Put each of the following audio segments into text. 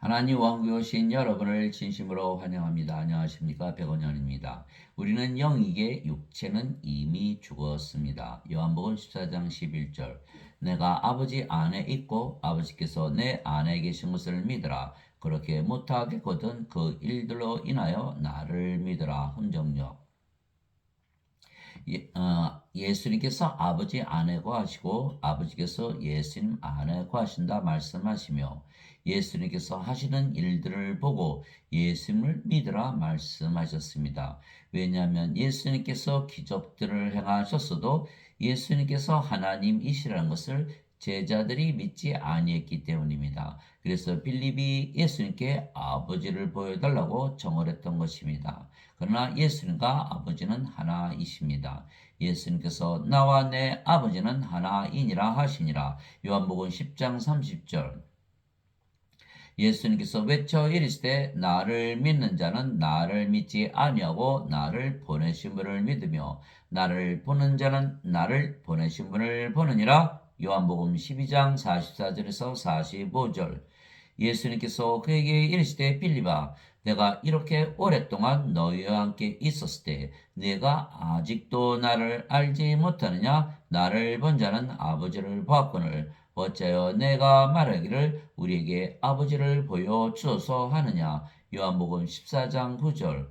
하나님 왕국에 오신 여러분을 진심으로 환영합니다. 안녕하십니까? 백원현입니다. 우리는 영이게 육체는 이미 죽었습니다. 요한복음 14장 11절 내가 아버지 안에 있고 아버지께서 내 안에 계신 것을 믿으라. 그렇게 못하겠거든 그 일들로 인하여 나를 믿으라. 혼정역 예수님께서 아버지 안에 거하시고 아버지께서 예수님 안에 거하신다 말씀하시며 예수님께서 하시는 일들을 보고 예수님을 믿으라 말씀하셨습니다. 왜냐하면 예수님께서 기적들을 행하셨어도 예수님께서 하나님이시라는 것을 제자들이 믿지 아니했기 때문입니다. 그래서 빌립이 예수님께 아버지를 보여달라고 정언했던 것입니다. 그러나 예수님과 아버지는 하나이십니다. 예수님께서 나와 내 아버지는 하나이니라 하시니라. 요한복음 10장 30절 예수님께서 외쳐 이르시되 나를 믿는 자는 나를 믿지 아니하고 나를 보내신 분을 믿으며 나를 보는 자는 나를 보내신 분을 보느니라. 요한복음 12장 44절에서 45절 예수님께서 그에게 이르시되 빌립아 내가 이렇게 오랫동안 너희와 함께 있었을 때 네가 아직도 나를 알지 못하느냐? 나를 본 자는 아버지를 보았거늘 어찌하여 내가 말하기를 우리에게 아버지를 보여주소서 하느냐? 요한복음 14장 9절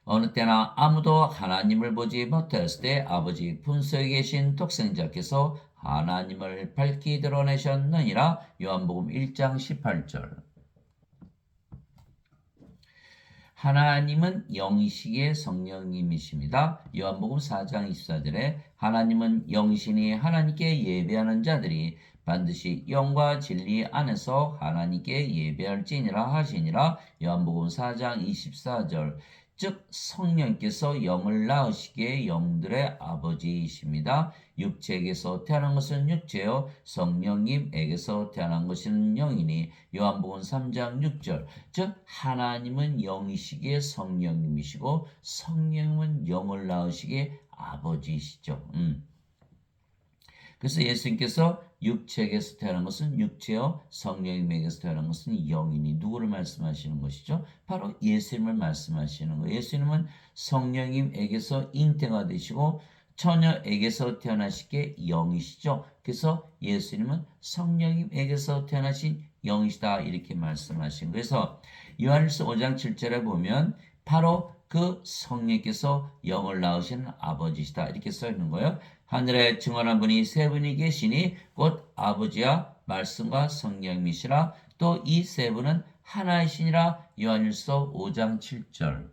어느 때나 아무도 하나님을 보지 못하였을 때 아버지 품속에 계신 독생자께서 하나님을 밝히 드러내셨느니라. 요한복음 1장 18절 하나님은 영이시기에 성령님이십니다. 요한복음 4장 24절에 하나님은 영이시니 하나님께 예배하는 자들이 반드시 영과 진리 안에서 하나님께 예배할지니라 하시니라. 요한복음 4장 24절 즉 성령께서 영을 낳으시기에 영들의 아버지이십니다. 육체에게서 태어난 것은 육체요 성령님에게서 태어난 것은 영이니 요한복음 3장 6절 즉 하나님은 영이시기에 성령님이시고 성령은 영을 낳으시기에 아버지이시죠. 그래서 예수님께서 육체에게서 태어난 것은 육체요 성령님에게서 태어난 것은 영이니 누구를 말씀하시는 것이죠? 바로 예수님을 말씀하시는 거예요. 예수님은 성령님에게서 잉태가 되시고 처녀에게서 태어나시기에 영이시죠. 그래서 예수님은 성령님에게서 태어나신 영이시다 이렇게 말씀하신 거예요. 그래서 요한일서 5장 7절에 보면 바로 그 성령께서 영을 낳으시는 아버지시다 이렇게 써 있는 거예요. 하늘에 증언한 분이 세 분이 계시니 곧 아버지와 말씀과 성령이시라. 또 이 세 분은 하나이시니라. 요한일서 5장 7절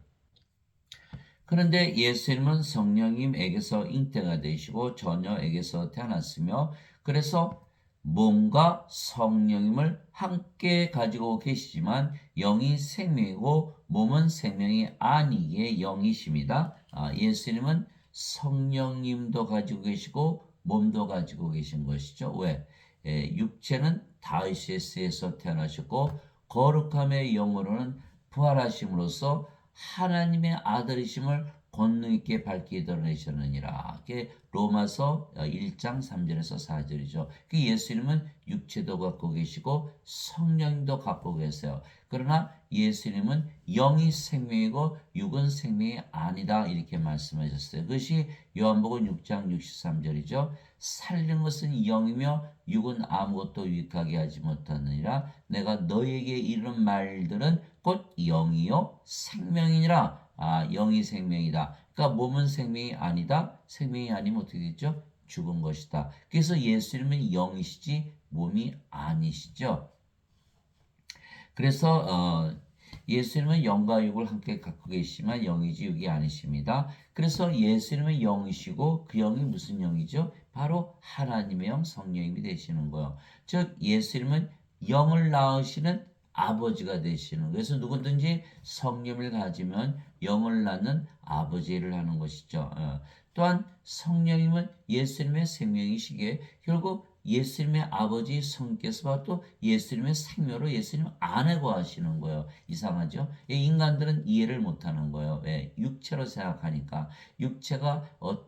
그런데 예수님은 성령님에게서 잉태가 되시고 처녀에게서 태어났으며 그래서 몸과 성령님을 함께 가지고 계시지만 영이 생명이고 몸은 생명이 아니기에 영이십니다. 예수님은 성령님도 가지고 계시고 몸도 가지고 계신 것이죠. 왜? 육체는 다윗에서 태어나셨고 거룩함의 영으로는 부활하심으로써 하나님의 아들이심을 권능 있게 밝히 드러내셨느니라. 그게 로마서 1장 3절에서 4절이죠. 그 예수님은 육체도 갖고 계시고 성령도 갖고 계세요. 그러나 예수님은 영이 생명이고 육은 생명이 아니다 이렇게 말씀하셨어요. 그것이 요한복음 6장 63절이죠. 살린 것은 영이며 육은 아무것도 유익하게 하지 못하느니라. 내가 너희에게 이르는 말들은 곧 영이요 생명이니라. 영이 생명이다. 그러니까 몸은 생명이 아니다. 생명이 아니면 어떻게 되죠? 죽은 것이다. 그래서 예수님은 영이시지 몸이 아니시죠. 그래서 예수님은 영과 육을 함께 갖고 계시지만 영이지 육이 아니십니다. 그래서 예수님은 영이시고 그 영이 무슨 영이죠? 바로 하나님의 영 성령님이 되시는 거예요. 즉 예수님은 영을 낳으시는 아버지가 되시는 거예요. 그래서 누구든지 성령을 가지면 영을 낳는 아버지를 하는 것이죠. 또한 성령님은 예수님의 생명이시기에 결국 예수님의 아버지 성께서 또 예수님의 생명으로 예수님 안에 거하시는 거예요. 이상하죠? 인간들은 이해를 못하는 거예요. 왜? 육체로 생각하니까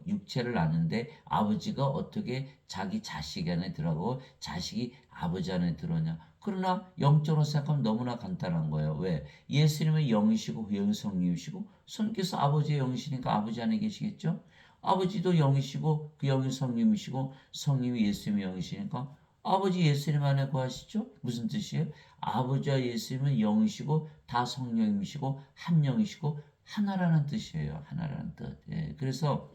육체를 아는데 아버지가 어떻게 자기 자식 안에 들어가고 자식이 아버지 안에 들어오냐? 그러나 영적으로 생각하면 너무나 간단한 거예요. 왜? 예수님은 영이시고 그 영이 성령이시고 성께서 아버지의 영이시니까 아버지 안에 계시겠죠? 아버지도 영이시고 그 영이 성령이시고 성령이 예수님의 영이시니까 아버지 예수님 안에 거하시죠? 무슨 뜻이에요? 아버지와 예수님은 영이시고 다 성령이시고 한 영이시고 하나라는 뜻이에요. 하나라는 뜻. 예, 그래서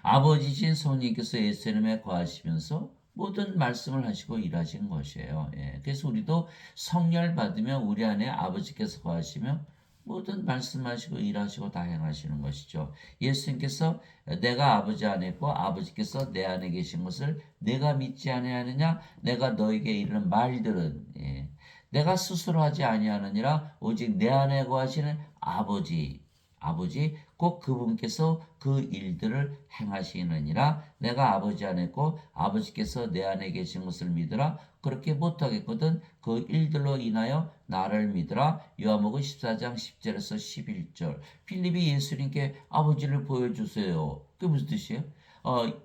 아버지신 성령께서 예수님에 거하시면서 모든 말씀을 하시고 일하신 것이에요. 예, 그래서 우리도 성령을 받으면 우리 안에 아버지께서 거하시며 모든 말씀하시고 일하시고 다 행하시는 것이죠. 예수님께서 내가 아버지 안에 있고 아버지께서 내 안에 계신 것을 내가 믿지 아니하느냐? 내가 너에게 이르는 말들은 내가 스스로 하지 아니하느니라 오직 내 안에 거하시는 아버지 꼭 그분께서 그 일들을 행하시느니라. 내가 아버지 안에 있고 아버지께서 내 안에 계신 것을 믿으라. 그렇게 못하겠거든 그 일들로 인하여 나를 믿으라. 요한복음 14장 10절에서 11절. 필립이 예수님께 아버지를 보여주세요. 그게 무슨 뜻이에요?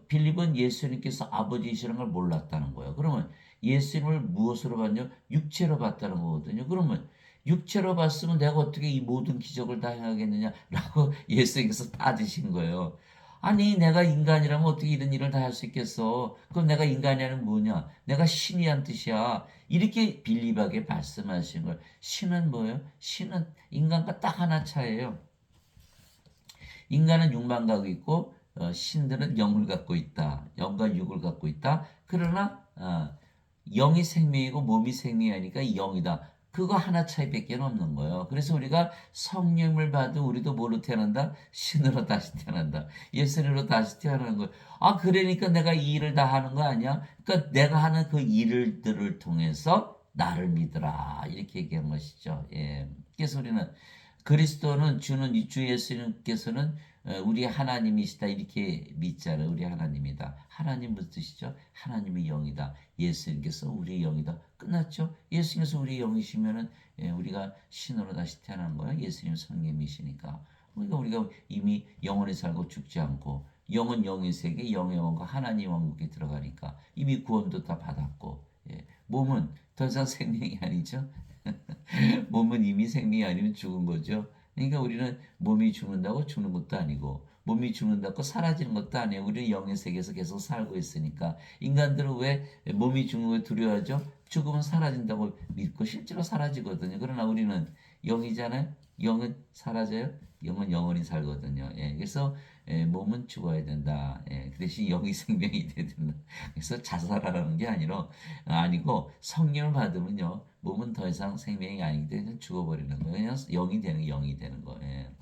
필립은 예수님께서 아버지이시는 걸 몰랐다는 거예요. 그러면 예수님을 무엇으로 봤냐? 육체로 봤다는 거거든요. 그러면 육체로 봤으면 내가 어떻게 이 모든 기적을 다 행하겠느냐라고 예수님께서 따지신 거예요. 아니 내가 인간이라면 어떻게 이런 일을 다 할 수 있겠어? 그럼 내가 인간이 아니면 뭐냐? 내가 신이란 뜻이야. 이렇게 빌립하게 말씀하신 거예요. 신은 뭐예요? 신은 인간과 딱 하나 차이예요. 인간은 육만 갖고 있고 신들은 영을 갖고 있다. 영과 육을 갖고 있다. 그러나 영이 생명이고 몸이 생명이 아니니까 영이다. 그거 하나 차이밖에 없는 거예요. 그래서 우리가 성령을 받은 우리도 뭐로 태어난다? 신으로 다시 태어난다. 예수님으로 다시 태어나는 거예요. 그러니까 내가 이 일을 다 하는 거 아니야? 그러니까 내가 하는 그 일들을 통해서 나를 믿으라. 이렇게 얘기한 것이죠. 예. 그래서 우리는 그리스도는 주 예수님께서는 우리 하나님이시다 이렇게 믿잖아요. 우리 하나님이다. 하나님 무슨 뜻이죠? 하나님의 영이다. 예수님께서 우리의 영이다. 끝났죠? 예수님께서 우리의 영이시면은 우리가 신으로 다시 태어난 거예요. 예수님 성령이시니까. 그러니까 우리가 이미 영원히 살고 죽지 않고 영은 영의 세계, 영의 왕과 하나님 왕국에 들어가니까 이미 구원도 다 받았고 몸은 더 이상 생명이 아니죠. 몸은 이미 생명이 아니면 죽은 거죠. 그러니까 우리는 몸이 죽는다고 죽는 것도 아니고 몸이 죽는다고 사라지는 것도 아니에요. 우리는 영의 세계에서 계속 살고 있으니까 인간들은 왜 몸이 죽는 걸 두려워하죠? 죽으면 사라진다고 믿고 실제로 사라지거든요. 그러나 우리는 영이잖아요. 영은 사라져요. 영은 영원히 살거든요. 그래서 몸은 죽어야 된다. 그 대신 영이 생명이 돼야 된다. 그래서 자살하라는 게 아니고 성령을 받으면요. 몸은 더 이상 생명이 아니기 때문에 죽어버리는 거예요. 그냥 영이 되는 거예요.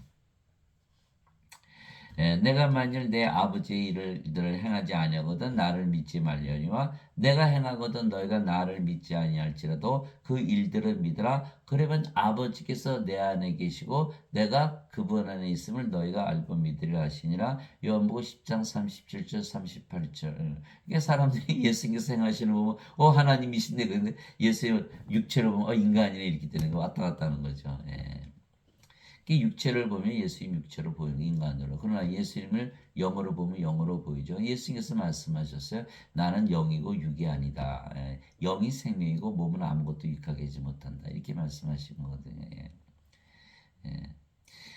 내가 만일 내 아버지의 일을 행하지 아니하거든 나를 믿지 말려니와 내가 행하거든 너희가 나를 믿지 아니할지라도 그 일들을 믿으라. 그러면 아버지께서 내 안에 계시고 내가 그분 안에 있음을 너희가 알고 믿으리라 하시니라. 요한복음 10장 37절 38절. 이게 사람들이 예수님께서 행하시는 거 보면 하나님이신데 근데 예수님 육체로 보면 인간이네 이렇게 되는 거 왔다 갔다 하는 거죠. 육체를 보면 예수님 육체로 보이는 인간으로. 그러나 예수님을 영으로 보면 영으로 보이죠. 예수님께서 말씀하셨어요. 나는 영이고 육이 아니다. 영이 생명이고 몸은 아무것도 육하게 하지 못한다. 이렇게 말씀하신 거거든요.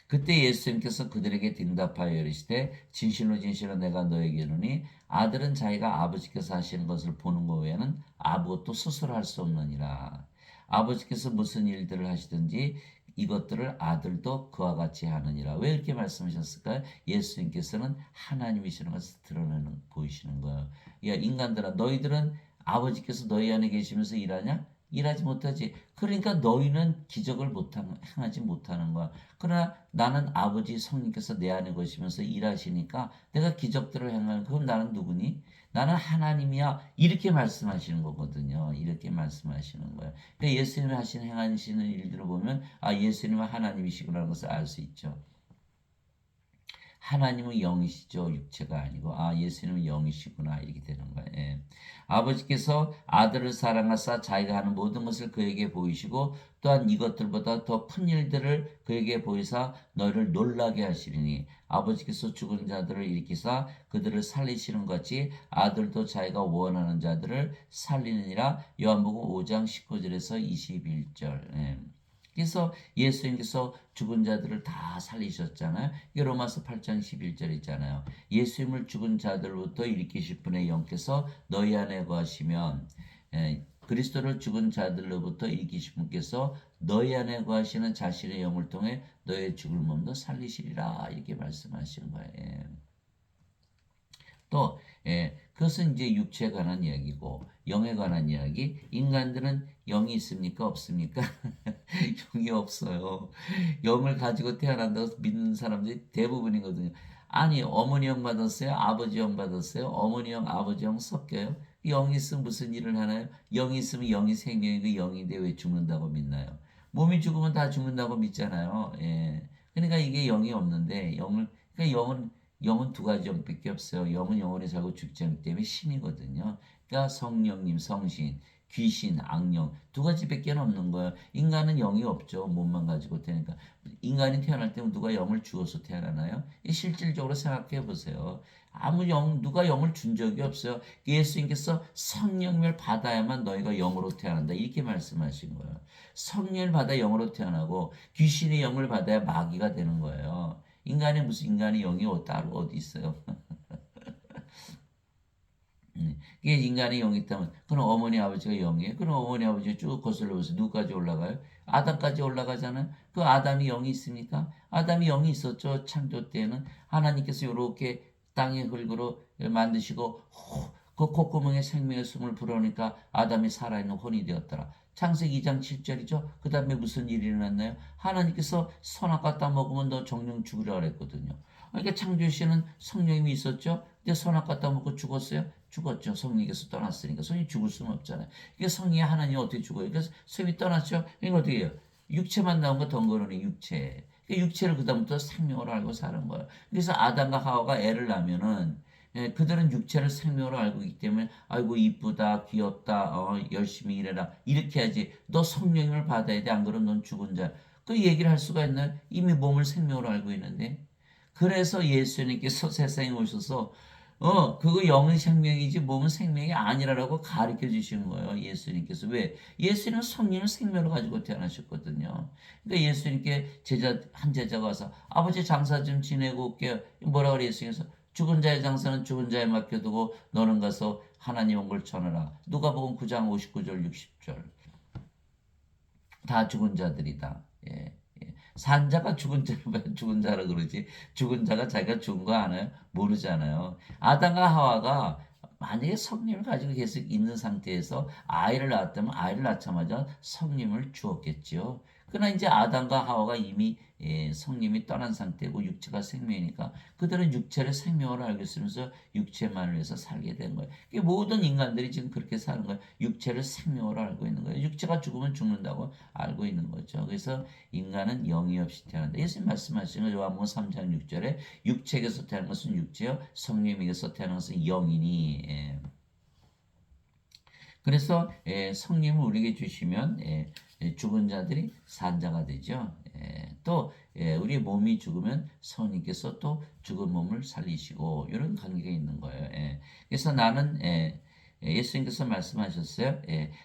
그때 예수님께서 그들에게 응답하여 이르시되 진실로 진실로 내가 너에게 이르노니 아들은 자기가 아버지께서 하시는 것을 보는 것 외에는 아무것도 스스로 할 수 없느니라. 아버지께서 무슨 일들을 하시든지 이것들을 아들도 그와 같이 하느니라. 왜 이렇게 말씀하셨을까요? 예수님께서는 하나님이시는 것을 보이시는 거예요. 야 인간들아 너희들은 아버지께서 너희 안에 계시면서 일하냐? 일하지 못하지. 그러니까 너희는 기적을 행하지 못하는 거야. 그러나 나는 아버지 성령께서 내 안에 계시면서 일하시니까 내가 기적들을 행하는 그럼 나는 누구니? 나는 하나님이야. 이렇게 말씀하시는 거거든요. 이렇게 말씀하시는 거예요. 그러니까 예수님이 행하시는 일들을 보면 예수님은 하나님이시구나라는 것을 알 수 있죠. 하나님은 영이시죠. 육체가 아니고 예수님은 영이시구나 이렇게 되는 거예요. 예. 아버지께서 아들을 사랑하사 자기가 하는 모든 것을 그에게 보이시고 또한 이것들보다 더 큰 일들을 그에게 보이사 너희를 놀라게 하시리니 아버지께서 죽은 자들을 일으키사 그들을 살리시는 것 같이 아들도 자기가 원하는 자들을 살리느니라. 요한복음 5장 19절에서 21절. 예. 그래서 예수님께서 죽은 자들을 다 살리셨잖아요. 이게 로마서 8장 11절 있잖아요. 예수님을 죽은 자들로부터 일으키실 분의 영께서 너희 안에 거하시면 그리스도를 죽은 자들로부터 일으키신 분께서 너희 안에 거하시는 자신의 영을 통해 너의 죽을 몸도 살리시리라 이렇게 말씀하시는 거예요. 또 그것은 이제 육체에 관한 이야기고 영에 관한 이야기. 인간들은 영이 있습니까? 없습니까? 영이 없어요. 영을 가지고 태어난다고 믿는 사람들이 대부분이거든요. 아니 어머니 영 받았어요? 아버지 영 받았어요? 어머니 영 아버지 영 섞여요? 영이 있으면 무슨 일을 하나요? 영이 있으면 영이 생명이고 영인데 왜 죽는다고 믿나요? 몸이 죽으면 다 죽는다고 믿잖아요. 예. 그러니까 이게 영이 없는데 그러니까 영은 두 가지 영밖에 없어요. 영은 영원히 살고 죽지 않기 때문에 신이거든요. 그러니까 성령님, 성신, 귀신, 악령 두 가지밖에 없는 거예요. 인간은 영이 없죠. 몸만 가지고 되니까. 인간이 태어날 때는 누가 영을 주어서 태어나나요? 실질적으로 생각해 보세요. 누가 영을 준 적이 없어요. 예수님께서 성령을 받아야만 너희가 영으로 태어난다. 이렇게 말씀하신 거예요. 성령을 받아 영으로 태어나고 귀신의 영을 받아야 마귀가 되는 거예요. 인간의 영이 따로 어디 있어요? 이게 인간의 영이 있다면 그럼 어머니 아버지가 영이에요. 그럼 어머니 아버지가 쭉 거슬러 보세요. 누구까지 올라가요? 아담까지 올라가잖아요. 그 아담이 영이 있습니까? 아담이 영이 있었죠. 창조 때는 하나님께서 이렇게 땅의 흙으로 만드시고 그 콧구멍에 생명의 숨을 불어넣으니까 아담이 살아있는 혼이 되었더라. 창세기 2장 7절이죠. 그 다음에 무슨 일이 일어났나요? 하나님께서 선악과 따먹으면 너 정령 죽으라 그랬거든요. 그러니까 창조시에는 성령님이 있었죠. 근데 선악과 따먹고 죽었어요? 죽었죠. 성령께서 떠났으니까. 성령이 죽을 수는 없잖아요. 그러니까 성령이 하나님이 어떻게 죽어요? 그래서 성령이 떠났죠. 그러니까 어떻게 해요? 육체만 나온 거 덩그러니 육체. 그러니까 육체를 그다음부터 생명으로 알고 사는 거예요. 그래서 아담과 하와가 애를 낳으면은 그들은 육체를 생명으로 알고 있기 때문에 아이고 이쁘다 귀엽다 열심히 일해라 이렇게 해야지. 너 성령을 받아야 돼. 안 그러면 넌 죽은 자. 그 얘기를 할 수가 있나요? 이미 몸을 생명으로 알고 있는데. 그래서 예수님께서 세상에 오셔서 그거 영은 생명이지 몸은 생명이 아니라고 가르쳐 주신 거예요. 예수님께서. 왜? 예수님은 성령을 생명으로 가지고 태어나셨거든요. 그러니까 예수님께 한 제자가 와서 아버지 장사 좀 지내고 올게요. 뭐라 그래 예수님께서 죽은 자의 장사는 죽은 자에 맡겨두고 너는 가서 하나님 온 걸 전하라. 누가복음 9장 59절 60절. 다 죽은 자들이다. 예. 산 자가 죽은 자를 왜 죽은 자라 그러지? 죽은 자가 자기가 죽은 거 아나요? 모르잖아요. 아담과 하와가 만약에 성령을 가지고 계속 있는 상태에서 아이를 낳았다면 아이를 낳자마자 성령을 주었겠죠. 그러나 이제 아담과 하와가 이미 성령이 떠난 상태고 육체가 생명이니까 그들은 육체를 생명으로 알고 있으면서 육체만을 위해서 살게 된 거예요. 모든 인간들이 지금 그렇게 사는 거예요. 육체를 생명으로 알고 있는 거예요. 육체가 죽으면 죽는다고 알고 있는 거죠. 그래서 인간은 영이 없이 태어난다. 예수님 말씀하시는 요한복음 3장 6절에 육체에게서 태어난 것은 육체요 성령에게서 태어난 것은 영이니. 그래서 성령을 우리에게 주시면 죽은 자들이 산 자가 되죠. 또 우리 몸이 죽으면 성령께서 또 죽은 몸을 살리시고 이런 관계가 있는 거예요. 그래서 나는 예수님께서 말씀하셨어요.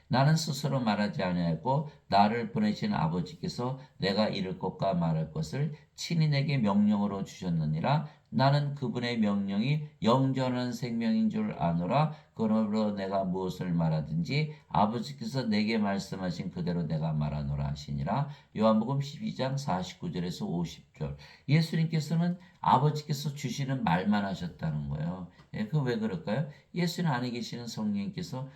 나는 스스로 말하지 아니하고 나를 보내신 아버지께서 내가 이를 것과 말할 것을 친히 내게 명령으로 주셨느니라. 나는 그분의 명령이 영전한 생명인 줄 아노라. 그러므로 내가 무엇을 말하든지 아버지께서 내게 말씀하신 그대로 내가 말하노라 하시니라. 요한복음 12장 49절에서 50절. 예수님께서는 아버지께서 주시는 말만 하셨다는 거예요. 그 왜 그럴까요? 예수님 안에 계시는 성령님께서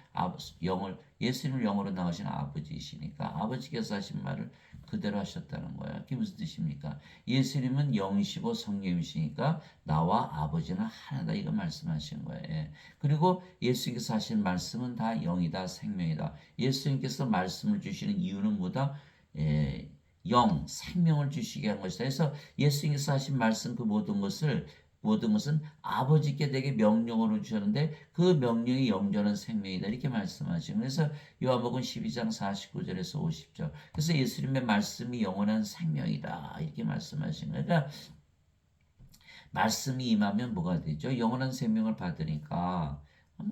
예수님을 영으로 나오신 아버지이시니까 아버지께서 하신 말을 그대로 하셨다는 거예요. 그게 무슨 뜻입니까? 예수님은 영이시고 성령이시니까 나와 아버지는 하나다 이거 말씀하신 거예요. 그리고 예수님께서 하신 말씀은 다 영이다 생명이다. 예수님께서 말씀을 주시는 이유는 뭐다? 영, 생명을 주시게 한 것이다. 그래서 예수님께서 하신 말씀 그 모든 것은 아버지께 내게 명령으로 주셨는데 그 명령이 영전한 생명이다. 이렇게 말씀하시고 그래서 요한복음 12장 49절에서 50절. 그래서 예수님의 말씀이 영원한 생명이다. 이렇게 말씀하신 거예요. 그러니까 말씀이 임하면 뭐가 되죠? 영원한 생명을 받으니까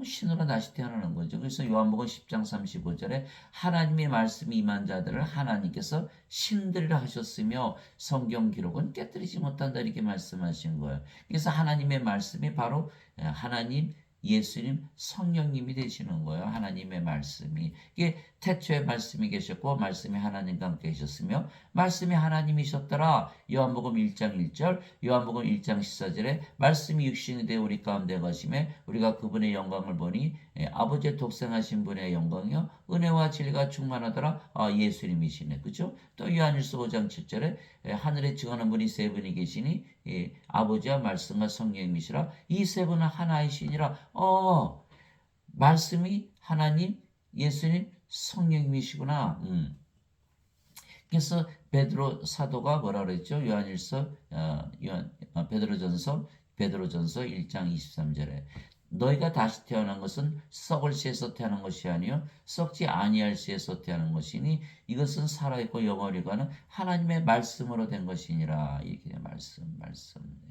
신으로 다시 태어나는 거죠. 그래서 요한복음 10장 35절에 하나님의 말씀이 임한 자들을 하나님께서 신들이라 하셨으며 성경 기록은 깨뜨리지 못한다 이렇게 말씀하신 거예요. 그래서 하나님의 말씀이 바로 하나님 예수님 성령님이 되시는 거예요. 하나님의 말씀이 이게 태초에 말씀이 계셨고 말씀이 하나님과 함께 계셨으며 말씀이 하나님이셨더라. 요한복음 1장 1절 요한복음 1장 14절에 말씀이 육신이 되어 우리 가운데 거심에 우리가 그분의 영광을 보니 아버지의 독생하신 분의 영광이요 은혜와 진리가 충만하더라. 예수님이시네. 그죠? 또 요한일서 5장 7절에 하늘에 증언하는 분이 세 분이 계시니 아버지와 말씀과 성령님이시라. 이 세 분은 하나이시니라. 말씀이 하나님, 예수님, 성령님이시구나. 그래서 베드로 사도가 뭐라 그랬죠? 베드로전서 1장 23절에 너희가 다시 태어난 것은 썩을 씨에서 태어난 것이 아니요 썩지 아니할 씨에서 태어난 것이니 이것은 살아있고 영원히 가는 하나님의 말씀으로 된 것이니라. 이렇게 말씀.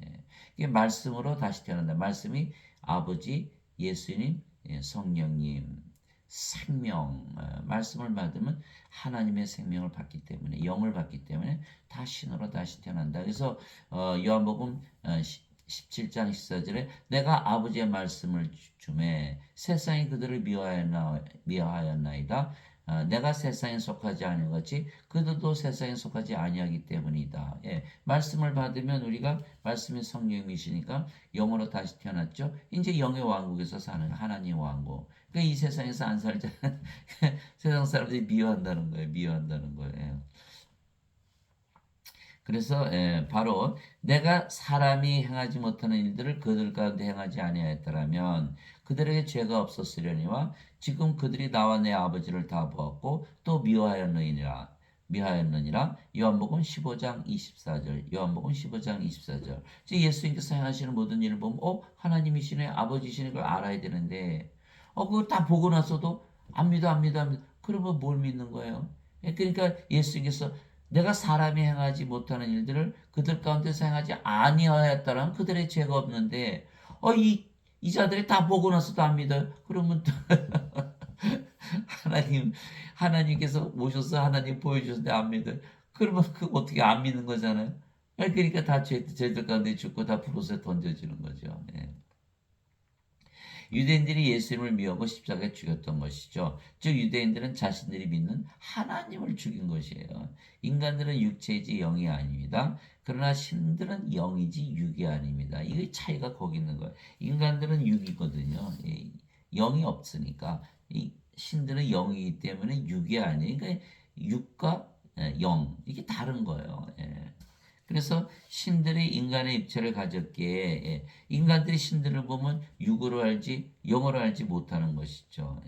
예. 이게 말씀으로 다시 태어난다. 말씀이 아버지, 예수님, 성령님, 생명, 말씀을 받으면 하나님의 생명을 받기 때문에 영을 받기 때문에 다신으로 다시 태어난다. 그래서 요한복음 17장 14절에 내가 아버지의 말씀을 주매 세상이 그들을 미워하였나이다. 내가 세상에 속하지 아니한 같이 그들도 세상에 속하지 아니하기 때문이다. 예, 말씀을 받으면 우리가 말씀의 성령이시니까 영으로 다시 태어났죠. 이제 영의 왕국에서 사는 하나님의 왕국. 그러니까 이 세상에서 안 살자. 세상 사람들이 미워한다는 거예요. 미워한다는 거예요. 그래서 바로 내가 사람이 행하지 못하는 일들을 그들 가운데 행하지 아니하였더라면 그들에게 죄가 없었으려니와 지금 그들이 나와 내 아버지를 다 보았고 또 미워하였느니라. 요한복음 15장 24절. 요한복음 15장 24절. 예수님께서 행하시는 모든 일을 보면 하나님이시네 아버지시네 걸 알아야 되는데 그거 다 보고 나서도 안 믿어 안 믿어 안 믿어. 그러면 뭘 믿는 거예요? 그러니까 예수님께서 내가 사람이 행하지 못하는 일들을 그들 가운데서 행하지 아니하였다라면 그들의 죄가 없는데 이 자들이 다 보고 나서도 안 믿어요. 그러면 하나님께서 오셔서 하나님 보여주셨는데 안 믿어요. 그러면 그 어떻게 안 믿는 거잖아요. 그러니까 다 죄들 가운데 죽고 다 불옷에 던져지는 거죠. 예. 유대인들이 예수님을 미워하고 십자가에 죽였던 것이죠. 즉 유대인들은 자신들이 믿는 하나님을 죽인 것이에요. 인간들은 육체이지 영이 아닙니다. 그러나 신들은 영이지 육이 아닙니다. 이 차이가 거기 있는 거예요. 인간들은 육이거든요. 영이 없으니까 신들은 영이기 때문에 육이 아니에요. 그러니까 육과 영 이게 다른 거예요. 그래서 신들이 인간의 입체를 가졌기에 인간들이 신들을 보면 육으로 알지 영으로 알지 못하는 것이죠.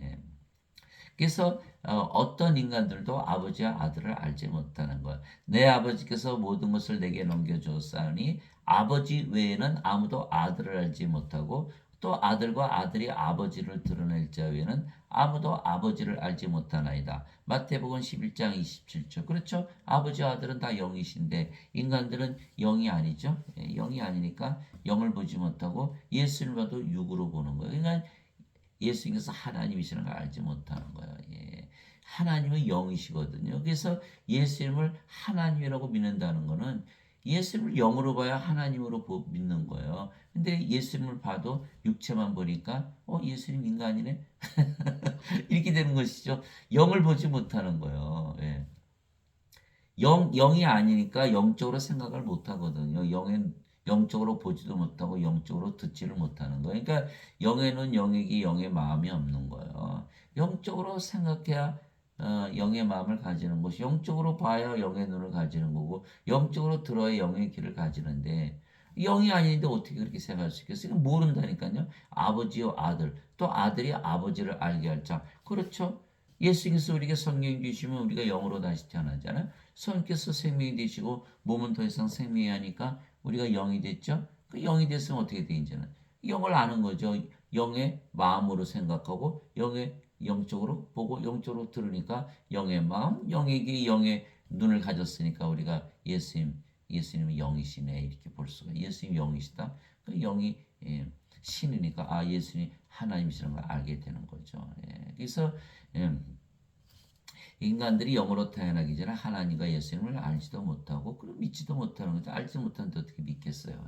그래서 어떤 인간들도 아버지와 아들을 알지 못하는 것. 내 아버지께서 모든 것을 내게 넘겨주었사오니 아버지 외에는 아무도 아들을 알지 못하고 또 아들과 아들이 아버지를 드러낼 자 외에는 아무도 아버지를 알지 못하나이다. 마태복음 11장 27절. 그렇죠? 아버지와 아들은 다 영이신데 인간들은 영이 아니죠. 영이 아니니까 영을 보지 못하고 예수를 봐도 육으로 보는 거예요. 그러니까 예수님께서 하나님이시는 걸 알지 못하는 거예요. 하나님은 영이시거든요. 그래서 예수님을 하나님이라고 믿는다는 것은 예수님을 영으로 봐야 하나님으로 믿는 거예요. 근데 예수님을 봐도 육체만 보니까 예수님 인간이네? 이렇게 되는 것이죠. 영을 보지 못하는 거예요. 영이 아니니까 영적으로 생각을 못 하거든요. 영적으로 보지도 못하고 영적으로 듣지를 못하는 거예요. 그러니까 영의 눈, 영의 귀, 영의 마음이 없는 거예요. 영적으로 생각해야 영의 마음을 가지는 것이 영적으로 봐야 영의 눈을 가지는 거고 영적으로 들어야 영의 귀를 가지는데 영이 아닌데 어떻게 그렇게 생각할 수 있겠어요? 모른다니까요. 아버지요 아들 또 아들이 아버지를 알게 할 자. 그렇죠. 예수님께서 우리에게 성령 주시면 우리가 영으로 다시 태어나잖아요. 성령께서 생명이 되시고 몸은 더 이상 생명이 아니까 우리가 영이 됐죠. 그 영이 됐으면 어떻게 돼 이제는? 영을 아는 거죠. 영의 마음으로 생각하고 영의 영적으로 보고 영적으로 들으니까 영의 마음, 영의 귀, 영의 눈을 가졌으니까 우리가 예수님은 영이시네 이렇게 볼 수가. 예수님 영이시다. 그 영이 신이니까 예수님 하나님이시라는 걸 알게 되는 거죠. 그래서 예, 인간들이 영으로 태어나기 전에 하나님과 예수님을 알지도 못하고 그리고 믿지도 못하는 거죠. 알지 못하는데 어떻게 믿겠어요.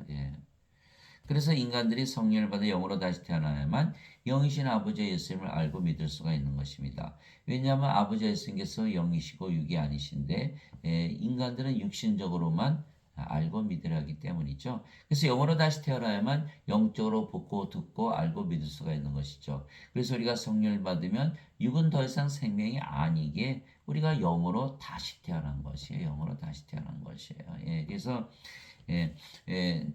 그래서 인간들이 성령을 받아 영으로 다시 태어나야만 영이신 아버지 예수님을 알고 믿을 수가 있는 것입니다. 왜냐하면 아버지 예수님께서 영이시고 육이 아니신데 인간들은 육신적으로만 알고 믿으려 하기 때문이죠. 그래서 영으로 다시 태어나야만 영적으로 보고 듣고 알고 믿을 수가 있는 것이죠. 그래서 우리가 성령을 받으면 육은 더 이상 생명이 아니게 우리가 영으로 다시 태어난 것이에요. 영으로 다시 태어난 것이에요. 그래서 예, 예,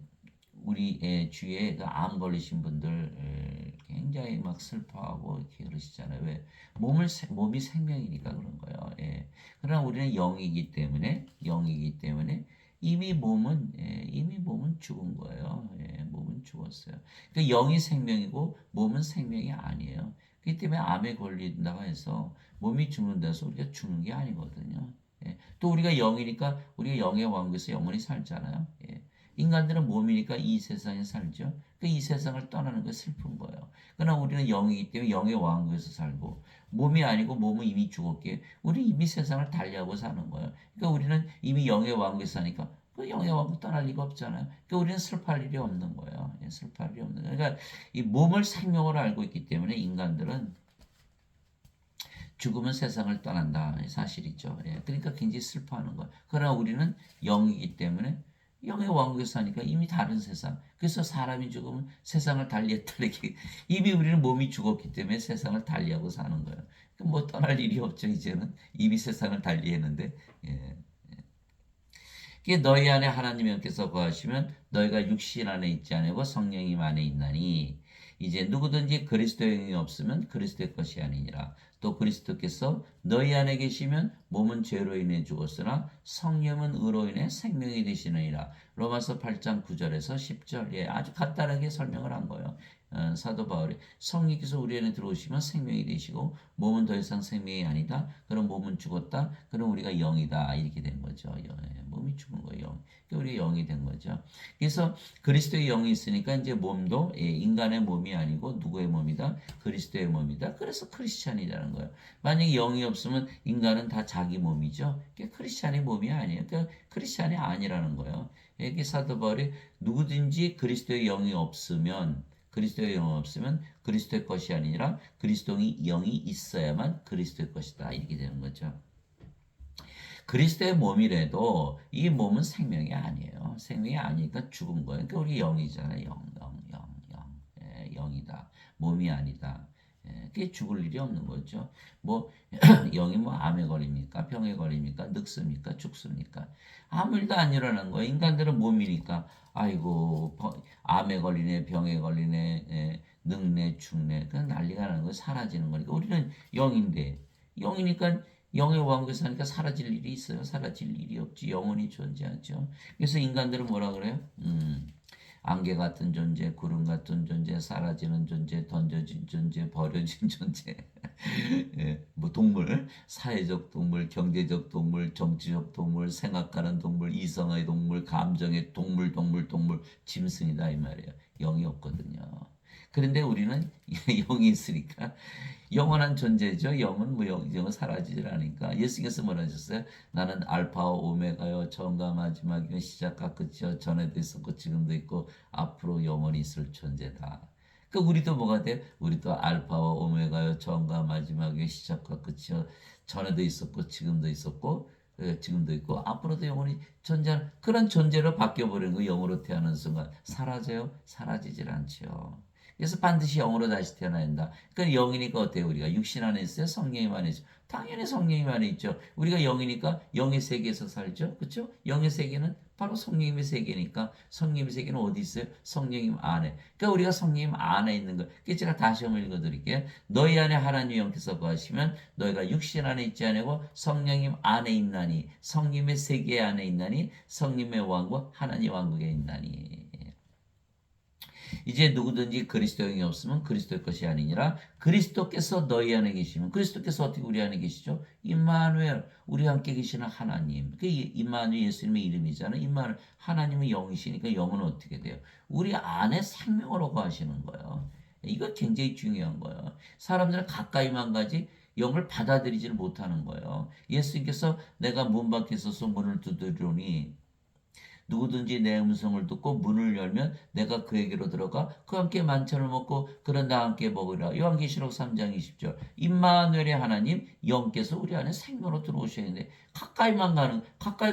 우리 주위에 그암 걸리신 분들 굉장히 막 슬퍼하고 이렇게 그러시잖아요. 왜? 몸이 생명이니까 그런 거예요. 그러나 우리는 영이기 때문에 이미 몸은 죽은 거예요. 몸은 죽었어요. 그러니까 영이 생명이고 몸은 생명이 아니에요. 그렇기 때문에 암에 걸린다고 해서 몸이 죽는다 해서 우리가 죽는 게 아니거든요. 또 우리가 영이니까 우리가 영의 왕국에서 영원히 살잖아요. 인간들은 몸이니까 이 세상에 살죠. 이 세상을 떠나는 게 슬픈 거예요. 그러나 우리는 영이기 때문에 영의 왕국에서 살고 몸이 아니고 몸은 이미 죽었기에 우리 이미 세상을 달리하고 사는 거예요. 그러니까 우리는 이미 영의 왕국에서 사니까 그 영의 왕국 떠날 리가 없잖아요. 그러니까 우리는 슬퍼할 일이 없는 거예요. 슬퍼할 일이 없는 거예요. 그러니까 이 몸을 생명으로 알고 있기 때문에 인간들은 죽으면 세상을 떠난다 사실이죠. 그러니까 굉장히 슬퍼하는 거예요. 그러나 우리는 영이기 때문에 영의 왕국에서 사니까 이미 다른 세상. 그래서 사람이 죽으면 세상을 달리했다 이렇게 이미 우리는 몸이 죽었기 때문에 세상을 달리하고 사는 거예요. 뭐 떠날 일이 없죠 이제는 이미 세상을 달리했는데. 이게 너희 안에 하나님께서 거하시면 너희가 육신 안에 있지 아니고 성령님 안에 있나니 이제 누구든지 그리스도의 영이 없으면 그리스도의 것이 아니니라. 또 그리스도께서 너희 안에 계시면 몸은 죄로 인해 죽었으나 성령은 의로 인해 생명이 되시느니라. 로마서 8장 9절에서 10절 아주 간단하게 설명을 한 거예요. 사도 바울이 성령께서 우리 안에 들어오시면 생명이 되시고 몸은 더 이상 생명이 아니다. 그럼 몸은 죽었다. 그럼 우리가 영이다. 이렇게 된 거죠. 몸이 죽은 거예요. 그러니까 우리가 영이 된 거죠. 그래서 그리스도의 영이 있으니까 이제 몸도 인간의 몸이 아니고 누구의 몸이다? 그리스도의 몸이다. 그래서 크리스찬이라는 거예요. 만약에 영이 없으면 인간은 다 자기 몸이죠. 그러니까 크리스찬의 몸이 아니에요. 그러니까 크리스찬이 아니라는 거예요. 여기 사도 바울이 누구든지 그리스도의 영이 없으면 그리스도의 것이 아니라 그리스도의 영이 있어야만 그리스도의 것이다. 이렇게 되는 거죠. 그리스도의 몸이라도 이 몸은 생명이 아니에요. 생명이 아니니까 죽은 거예요. 그러니까 우리 영이잖아요. 영이다. 몸이 아니다. 그게 죽을 일이 없는 거죠. 뭐 영이 뭐 암에 걸립니까? 병에 걸립니까? 늙습니까? 죽습니까? 아무 일도 안 일어나는 거예요. 인간들은 몸이니까 아이고 암에 걸리네, 병에 걸리네, 늙네, 죽네, 그냥 난리가 나는 거예요. 사라지는 거니까 우리는 영인데 영이니까 영의 왕국에서 사니까 사라질 일이 있어요? 사라질 일이 없지. 영원히 존재하죠. 그래서 인간들은 뭐라 그래요? 안개 같은 존재, 구름 같은 존재, 사라지는 존재, 던져진 존재, 버려진 존재. 뭐 동물, 사회적 동물, 경제적 동물, 정치적 동물, 생각하는 동물, 이성의 동물, 감정의 동물, 짐승이다 이 말이에요. 영이 없거든요. 그런데 우리는 영이 있으니까 영원한 존재죠. 영은 뭐 영은 사라지질 않으니까. 예수께서 뭐라 하셨어요? 나는 알파와 오메가요, 처음과 마지막이요, 시작과 끝이요, 전에도 있었고 지금도 있고 앞으로 영원히 있을 존재다. 그 우리도 뭐가 돼? 우리도 알파와 오메가요, 처음과 마지막이요, 시작과 끝이요, 전에도 있었고 지금도 있었고 지금도 있고 앞으로도 영원히 존재하는 그런 존재로 바뀌어 버리는 거. 영으로 태어나는 순간 사라져요? 사라지질 않죠. 그래서 반드시 영으로 다시 태어나야 된다. 그러니까 영이니까 어때요? 우리가 육신 안에 있어요? 성령님 안에 있어요? 당연히 성령님 안에 있죠. 우리가 영이니까 영의 세계에서 살죠. 그렇죠? 영의 세계는 바로 성령님의 세계니까 성령님의 세계는 어디 있어요? 성령님 안에. 그러니까 우리가 성령님 안에 있는 거. 그래서 제가 다시 한번 읽어드릴게요. 너희 안에 하나님 영께서 거하시면 너희가 육신 안에 있지 아니고 성령님 안에 있나니 성령님의 세계 안에 있나니 성령님의 왕국 하나님 왕국에 있나니. 이제 누구든지 그리스도영이 없으면 그리스도의 것이 아니니라. 그리스도께서 너희 안에 계시면 그리스도께서 어떻게 우리 안에 계시죠? 임마누엘 우리 함께 계시는 하나님. 그 임마누엘 예수님의 이름이잖아요. 임마누엘 하나님은 영이시니까 영은 어떻게 돼요? 우리 안에 생명으로 거하시는 거예요. 이거 굉장히 중요한 거예요. 사람들은 가까이만 가지 영을 받아들이지를 못하는 거예요. 예수님께서 내가 문 밖에 서서 문을 두드리니 누구든지 내 음성을 듣고 문을 열면 내가 그에게로 들어가 그와 함께 만찬을 먹고 그런 나와 함께 먹으리라. 요한계시록 3장 20절. 임마누엘의 하나님 영께서 우리 안에 생명으로 들어오셔야 되는데 가까이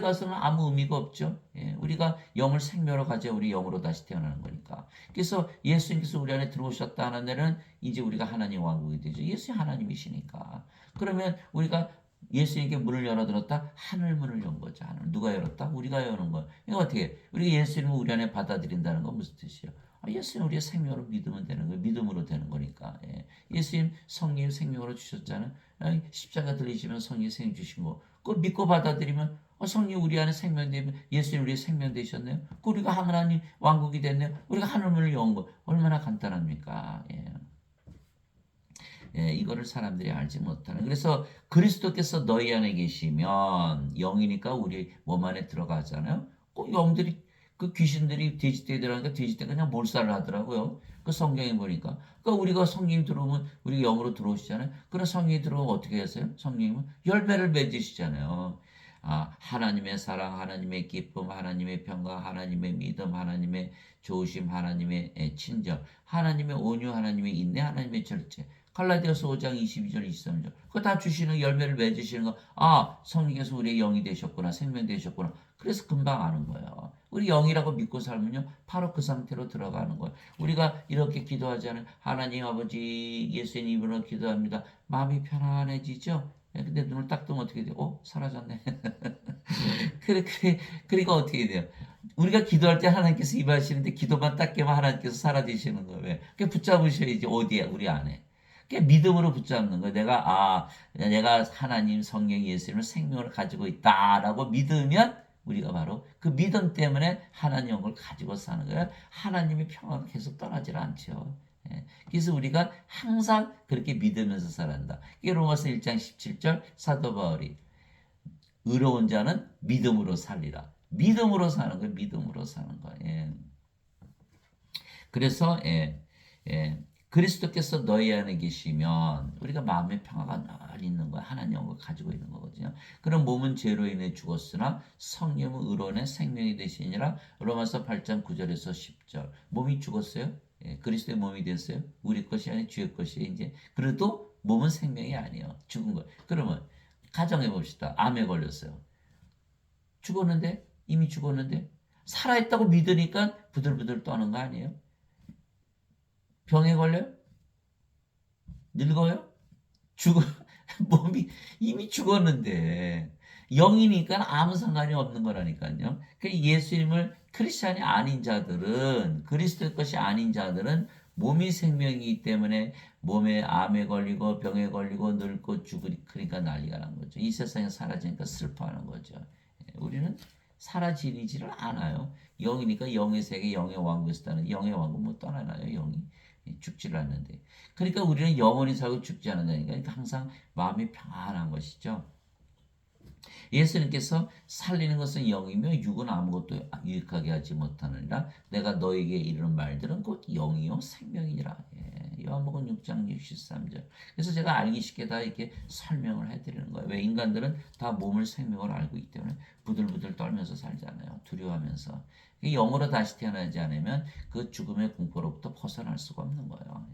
가서는 아무 의미가 없죠. 예, 우리가 영을 생명으로 가져야 우리 영으로 다시 태어나는 거니까. 그래서 예수님께서 우리 안에 들어오셨다 하는 데는 이제 우리가 하나님 왕국이 되죠. 예수님 하나님이시니까. 그러면 우리가 예수님께 문을 열어들었다? 하늘 문을 연 거죠. 하늘. 누가 열었다? 우리가 여는 거예요. 이거 어떻게? 우리가 예수님을 우리 안에 받아들인다는 건 무슨 뜻이에요? 예수님 우리의 생명으로 믿으면 되는 거예요. 믿음으로 되는 거니까. 예. 예수님 성령 생명으로 주셨잖아요. 십자가 들리시면 성령 생명 주신 거. 그걸 믿고 받아들이면 성령 우리 안에 생명 되면 예수님 우리의 생명 되셨네요. 우리가 하나님 왕국이 됐네요. 우리가 하늘 문을 연 거. 얼마나 간단합니까? 예. 예, 이거를 사람들이 알지 못하는. 그래서 그리스도께서 너희 안에 계시면 영이니까 우리 몸 안에 들어가잖아요. 영들이 그 귀신들이 돼지떼 들어가니까 돼지떼 그냥 몰살을 하더라고요. 그 성경에 보니까. 그러니까 우리가 성령이 들어오면 우리 영으로 들어오시잖아요. 그런 성령이 들어오면 어떻게 하세요? 성령님은 열매를 맺으시잖아요. 하나님의 사랑, 하나님의 기쁨, 하나님의 평강, 하나님의 믿음, 하나님의 조심, 하나님의 친절, 하나님의 온유, 하나님의 인내, 하나님의 절제. 갈라디아서 5장 22절 23절 그거 다 주시는 열매를 맺으시는 거. 성령께서 우리의 영이 되셨구나 생명 되셨구나. 그래서 금방 아는 거예요. 우리 영이라고 믿고 살면요 바로 그 상태로 들어가는 거예요. 우리가 이렇게 기도하자는 하나님 아버지 예수님 이름으로 기도합니다. 마음이 편안해지죠. 근데 눈을 딱 뜨면 어떻게 돼요? 사라졌네. 그러니까 어떻게 돼요? 우리가 기도할 때 하나님께서 임하시는데 기도만 딱 깨면 하나님께서 사라지시는 거예요. 왜? 그 붙잡으셔야지 어디에 우리 안에. 믿음으로 붙잡는 거예요. 내가 하나님 성령 예수님을 생명을 가지고 있다라고 믿으면 우리가 바로 그 믿음 때문에 하나님 영을 가지고 사는 거예요. 하나님의 평화가 계속 떠나질 않죠. 예. 그래서 우리가 항상 그렇게 믿으면서 살아간다. 이게 로마서 1장 17절 사도 바울이 의로운 자는 믿음으로 살리라. 믿음으로 사는 거예요. 믿음으로 사는 거예요. 예. 그래서 그리스도께서 너희 안에 계시면 우리가 마음의 평화가 늘 있는 거야. 하나님 영을 가지고 있는 거거든요. 그럼 몸은 죄로 인해 죽었으나 성령은 의로운의 생명이 되시니라. 로마서 8장 9절에서 10절. 몸이 죽었어요. 그리스도의 몸이 됐어요. 우리 것이 아니라 주의 것이에요. 이제 그래도 몸은 생명이 아니에요. 죽은 거. 그러면 가정해 봅시다. 암에 걸렸어요. 죽었는데 이미 죽었는데 살아있다고 믿으니까 부들부들 떠는 거 아니에요? 병에 걸려요? 늙어요? 죽어 몸이 이미 죽었는데 영이니까 아무 상관이 없는 거라니까요. 그 예수님을 크리스찬이 아닌 자들은 그리스도의 것이 아닌 자들은 몸이 생명이기 때문에 몸에 암에 걸리고 병에 걸리고 늙고 죽으니 그러니까 난리가 난 거죠. 이 세상에 사라지니까 슬퍼하는 거죠. 우리는 사라지지를 않아요. 영이니까 영의 세계, 영의 왕국에서 따는 영의 왕국 못 떠나나요? 영이 죽지를 않는데. 그러니까 우리는 영원히 살고 죽지 않는다니까. 그러니까 항상 마음이 평안한 것이죠. 예수님께서 살리는 것은 영이며 육은 아무것도 유익하게 하지 못하느니라. 내가 너에게 이르는 말들은 곧 영이요 생명이니라. 요한복음 6장 63절. 그래서 제가 알기 쉽게 다 이렇게 설명을 해드리는 거예요. 왜 인간들은 다 몸을 생명으로 알고 있기 때문에 부들부들 떨면서 살잖아요. 두려워하면서. 영으로 다시 태어나지 않으면 그 죽음의 공포로부터 벗어날 수가 없는 거예요.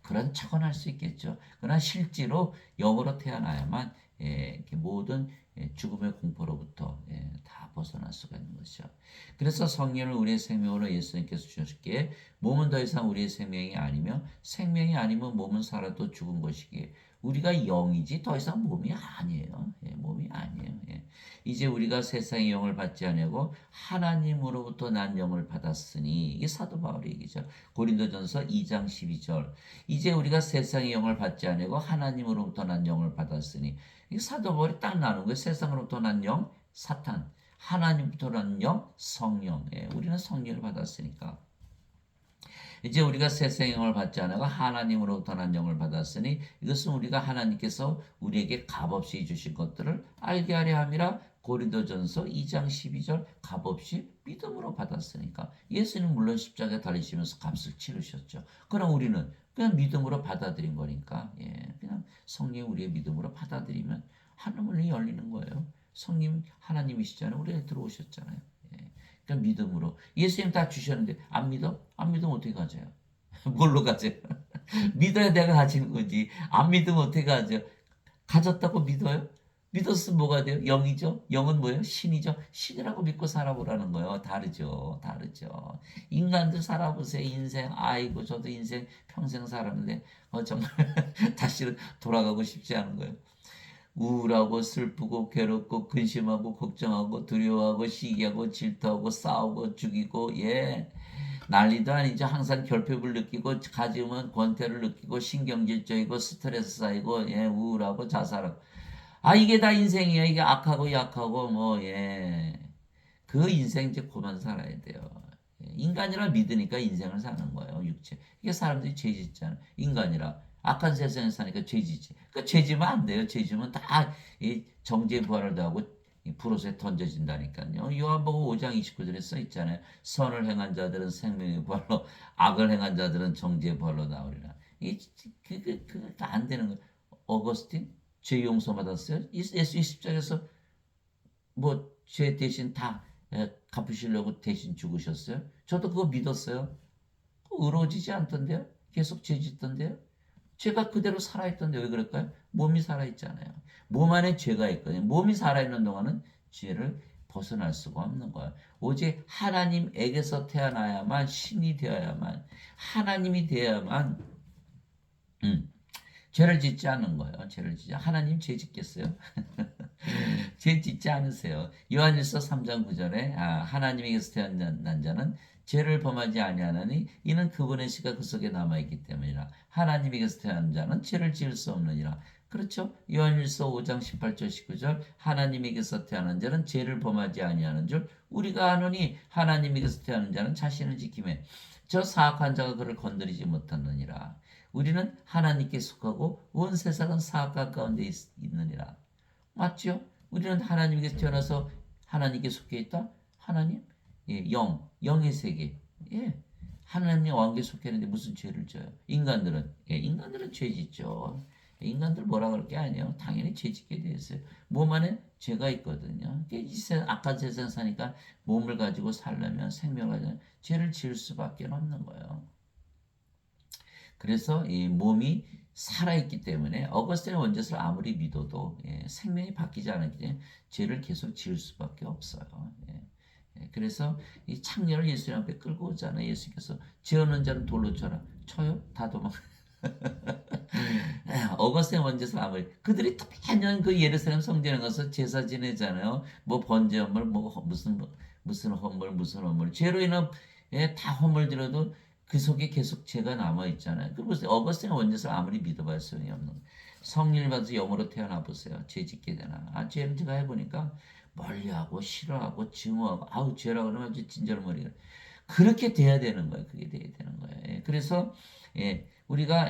그런 척은 할 수 있겠죠. 그러나 실제로 영으로 태어나야만 이렇게 모든 죽음의 공포로부터 다 벗어날 수가 있는 것이죠. 그래서 성령을 우리의 생명으로 예수님께서 주셨기에 몸은 더 이상 우리의 생명이 아니며 생명이 아니면 몸은 살아도 죽은 것이기에 우리가 영이지 더 이상 몸이 아니에요. 몸이 아니에요. 이제 우리가 세상의 영을 받지 아니하고 하나님으로부터 난 영을 받았으니 이게 사도 바울의 얘기죠. 고린도전서 2장 12절. 이제 우리가 세상의 영을 받지 아니하고 하나님으로부터 난 영을 받았으니 이 사도 바울이 딱 나누는 거예요. 세상으로부터 난 영, 사탄. 하나님부터 난 영, 성령. 우리는 성령을 받았으니까. 이제 우리가 세상의 영을 받지 않고 하나님으로부터 난 영을 받았으니 이것은 우리가 하나님께서 우리에게 값없이 주신 것들을 알게 하려 함이라. 고린도전서 2장 12절. 값없이 믿음으로 받았으니까. 예수님 물론 십자가에 달리시면서 값을 치르셨죠. 그럼 우리는 그냥 믿음으로 받아들인 거니까 그냥 성령 우리의 믿음으로 받아들이면 하늘문이 열리는 거예요. 성령 하나님이시잖아요. 우리에 들어오셨잖아요. 그러니까 믿음으로. 예수님 다 주셨는데 안 믿어? 안 믿으면 어떻게 가져요? 뭘로 가져요? 믿어야 내가 가지는 거지. 안 믿으면 어떻게 가져요? 가졌다고 믿어요? 믿었으면 뭐가 돼요? 영이죠? 영은 뭐예요? 신이죠? 신이라고 믿고 살아보라는 거예요. 다르죠. 다르죠. 인간들 살아보세요. 인생. 아이고 저도 인생 평생 살았는데 정말 다시는 돌아가고 싶지 않은 거예요. 우울하고 슬프고 괴롭고 근심하고 걱정하고 두려워하고 시기하고 질투하고 싸우고 죽이고 난리도 아니죠. 항상 결핍을 느끼고 가지면 권태를 느끼고 신경질적이고 스트레스 쌓이고 우울하고 자살하고 이게 다 인생이에요. 이게 악하고 약하고 그 인생 이제 그만 살아야 돼요. 인간이라 믿으니까 인생을 사는 거예요. 육체. 이게 사람들이 죄 짓잖아요. 인간이라. 악한 세상에 사니까 죄지지. 죄지면 안 돼요. 죄지면 다 정죄 부활을 당하고 불옷에 던져진다니까요. 요한복음 5장 29절에 써 있잖아요. 선을 행한 자들은 생명의 부활로, 악을 행한 자들은 정죄의 부활로 나오리라. 그거 안 되는 거예요. 어거스틴 죄 용서 받았어요. 예수 십자가에서 뭐 죄 대신 다 갚으시려고 대신 죽으셨어요. 저도 그거 믿었어요. 의로워지지 않던데요. 계속 죄 짓던데요. 죄가 그대로 살아있던데 왜 그럴까요? 몸이 살아있잖아요. 몸 안에 죄가 있거든요. 몸이 살아있는 동안은 죄를 벗어날 수가 없는 거예요. 오직 하나님에게서 태어나야만 신이 되어야만 하나님이 되어야만 죄를 짓지 않는 거예요. 죄를 짓지 하나님 죄 짓겠어요? 죄 짓지 않으세요. 요한일서 3장 9절에 하나님에게서 태어난 자는 죄를 범하지 아니하나니 이는 그분의 씨가 그 속에 남아있기 때문이라. 하나님에게서 태어난 자는 죄를 지을 수 없느니라. 그렇죠? 요한일서 5장 18절 19절 하나님에게서 태어난 자는 죄를 범하지 아니하는 줄 우리가 아노니 하나님에게서 태어난 자는 자신을 지키며 저 사악한 자가 그를 건드리지 못하느니라. 우리는 하나님께 속하고 온 세상은 사악한 가운데 있느니라. 맞죠? 우리는 하나님께서 태어나서 하나님께 속해 있다. 하나님, 영의 세계. 하나님의 왕국에 속해 있는데 무슨 죄를 져요? 인간들은 죄 짓죠. 인간들 뭐라 그럴 게 아니에요. 당연히 죄 짓게 돼 있어요. 몸 안에 죄가 있거든요. 악한 세상 사니까 몸을 가지고 살려면 생명을 가지고 죄를 지을 수밖에 없는 거예요. 그래서 이 몸이 살아있기 때문에 어거스틴의 원죄를 아무리 믿어도 생명이 바뀌지 않았기 때문에 죄를 계속 지을 수밖에 없어요. 그래서 이 창녀를 예수님 앞에 끌고 오잖아요. 예수께서 죄 없는 자는 돌로 쳐라. 쳐요? 다 도망. 어거스틴 원죄를 아무리 그들이 매년 그 예루살렘 성전에 가서 제사 지내잖아요. 뭐 번제 헌물, 무슨 헌물, 죄로 인한 다 헌물 들어도 그 속에 계속 죄가 남아있잖아요. 그 무슨 어거스틴 원죄를 아무리 믿어봐야 소용이 없는 거예요. 성령을 받아서 영으로 태어나 보세요. 죄 짓게 되나. 죄를 제가 해보니까 멀리하고 싫어하고 증오하고 죄라 그러면 아주 진절머리가 그렇게 돼야 되는 거예요. 그게 돼야 되는 거예요. 그래서 우리가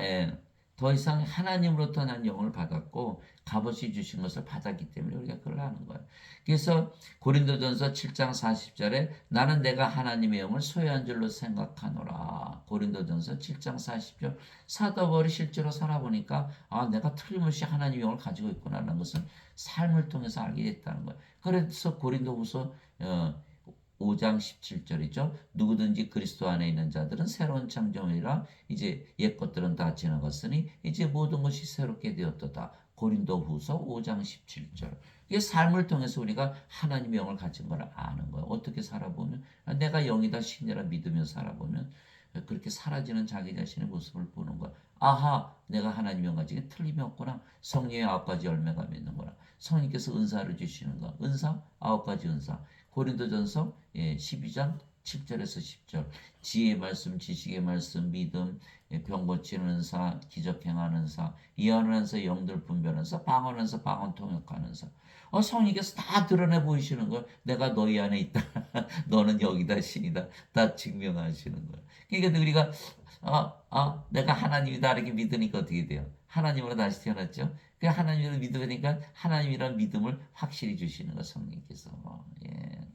더 이상 하나님으로부터 난 영을 받았고 값없이 주신 것을 받았기 때문에 우리가 그걸 하는 거예요. 그래서 고린도전서 7장 40절에 나는 내가 하나님의 영을 소유한 줄로 생각하노라. 고린도전서 7장 40절 사도 바울이 실제로 살아보니까 내가 틀림없이 하나님의 영을 가지고 있구나라는 것을 삶을 통해서 알게 됐다는 거예요. 그래서 고린도후서 5장 17절이죠. 누구든지 그리스도 안에 있는 자들은 새로운 창조물이라 이제 옛 것들은 다 지나갔으니 이제 모든 것이 새롭게 되었도다. 고린도후서 5장 17절. 이게 삶을 통해서 우리가 하나님의 영을 가진 걸 아는 거예요. 어떻게 살아보면 내가 영이다 신이라 믿으며 살아보면 그렇게 사라지는 자기 자신의 모습을 보는 거야. 아하, 내가 하나님의 영 가진 게 틀림이 없구나. 성령의 9가지 열매가 맺는구나. 성령께서 은사를 주시는 거. 은사 9가지 은사. 고린도전서 12장 7절에서 10절. 지혜의 말씀, 지식의 말씀, 믿음, 병 고치는 은사, 기적 행하는 은사, 예언하는 은사, 영들 분별하는 은사, 방언하는 은사, 방언 통역하는 은사. 성령께서 다 드러내 보이시는 걸 내가 너희 안에 있다. 너는 여기다 신이다. 다 증명하시는 거예요. 그러니까 우리가 내가 하나님이다 이렇게 믿으니까 어떻게 돼요? 하나님으로 다시 태어났죠. 그 하나님으로 믿으니까 하나님이란 믿음을 확실히 주시는 거 성령께서. 예.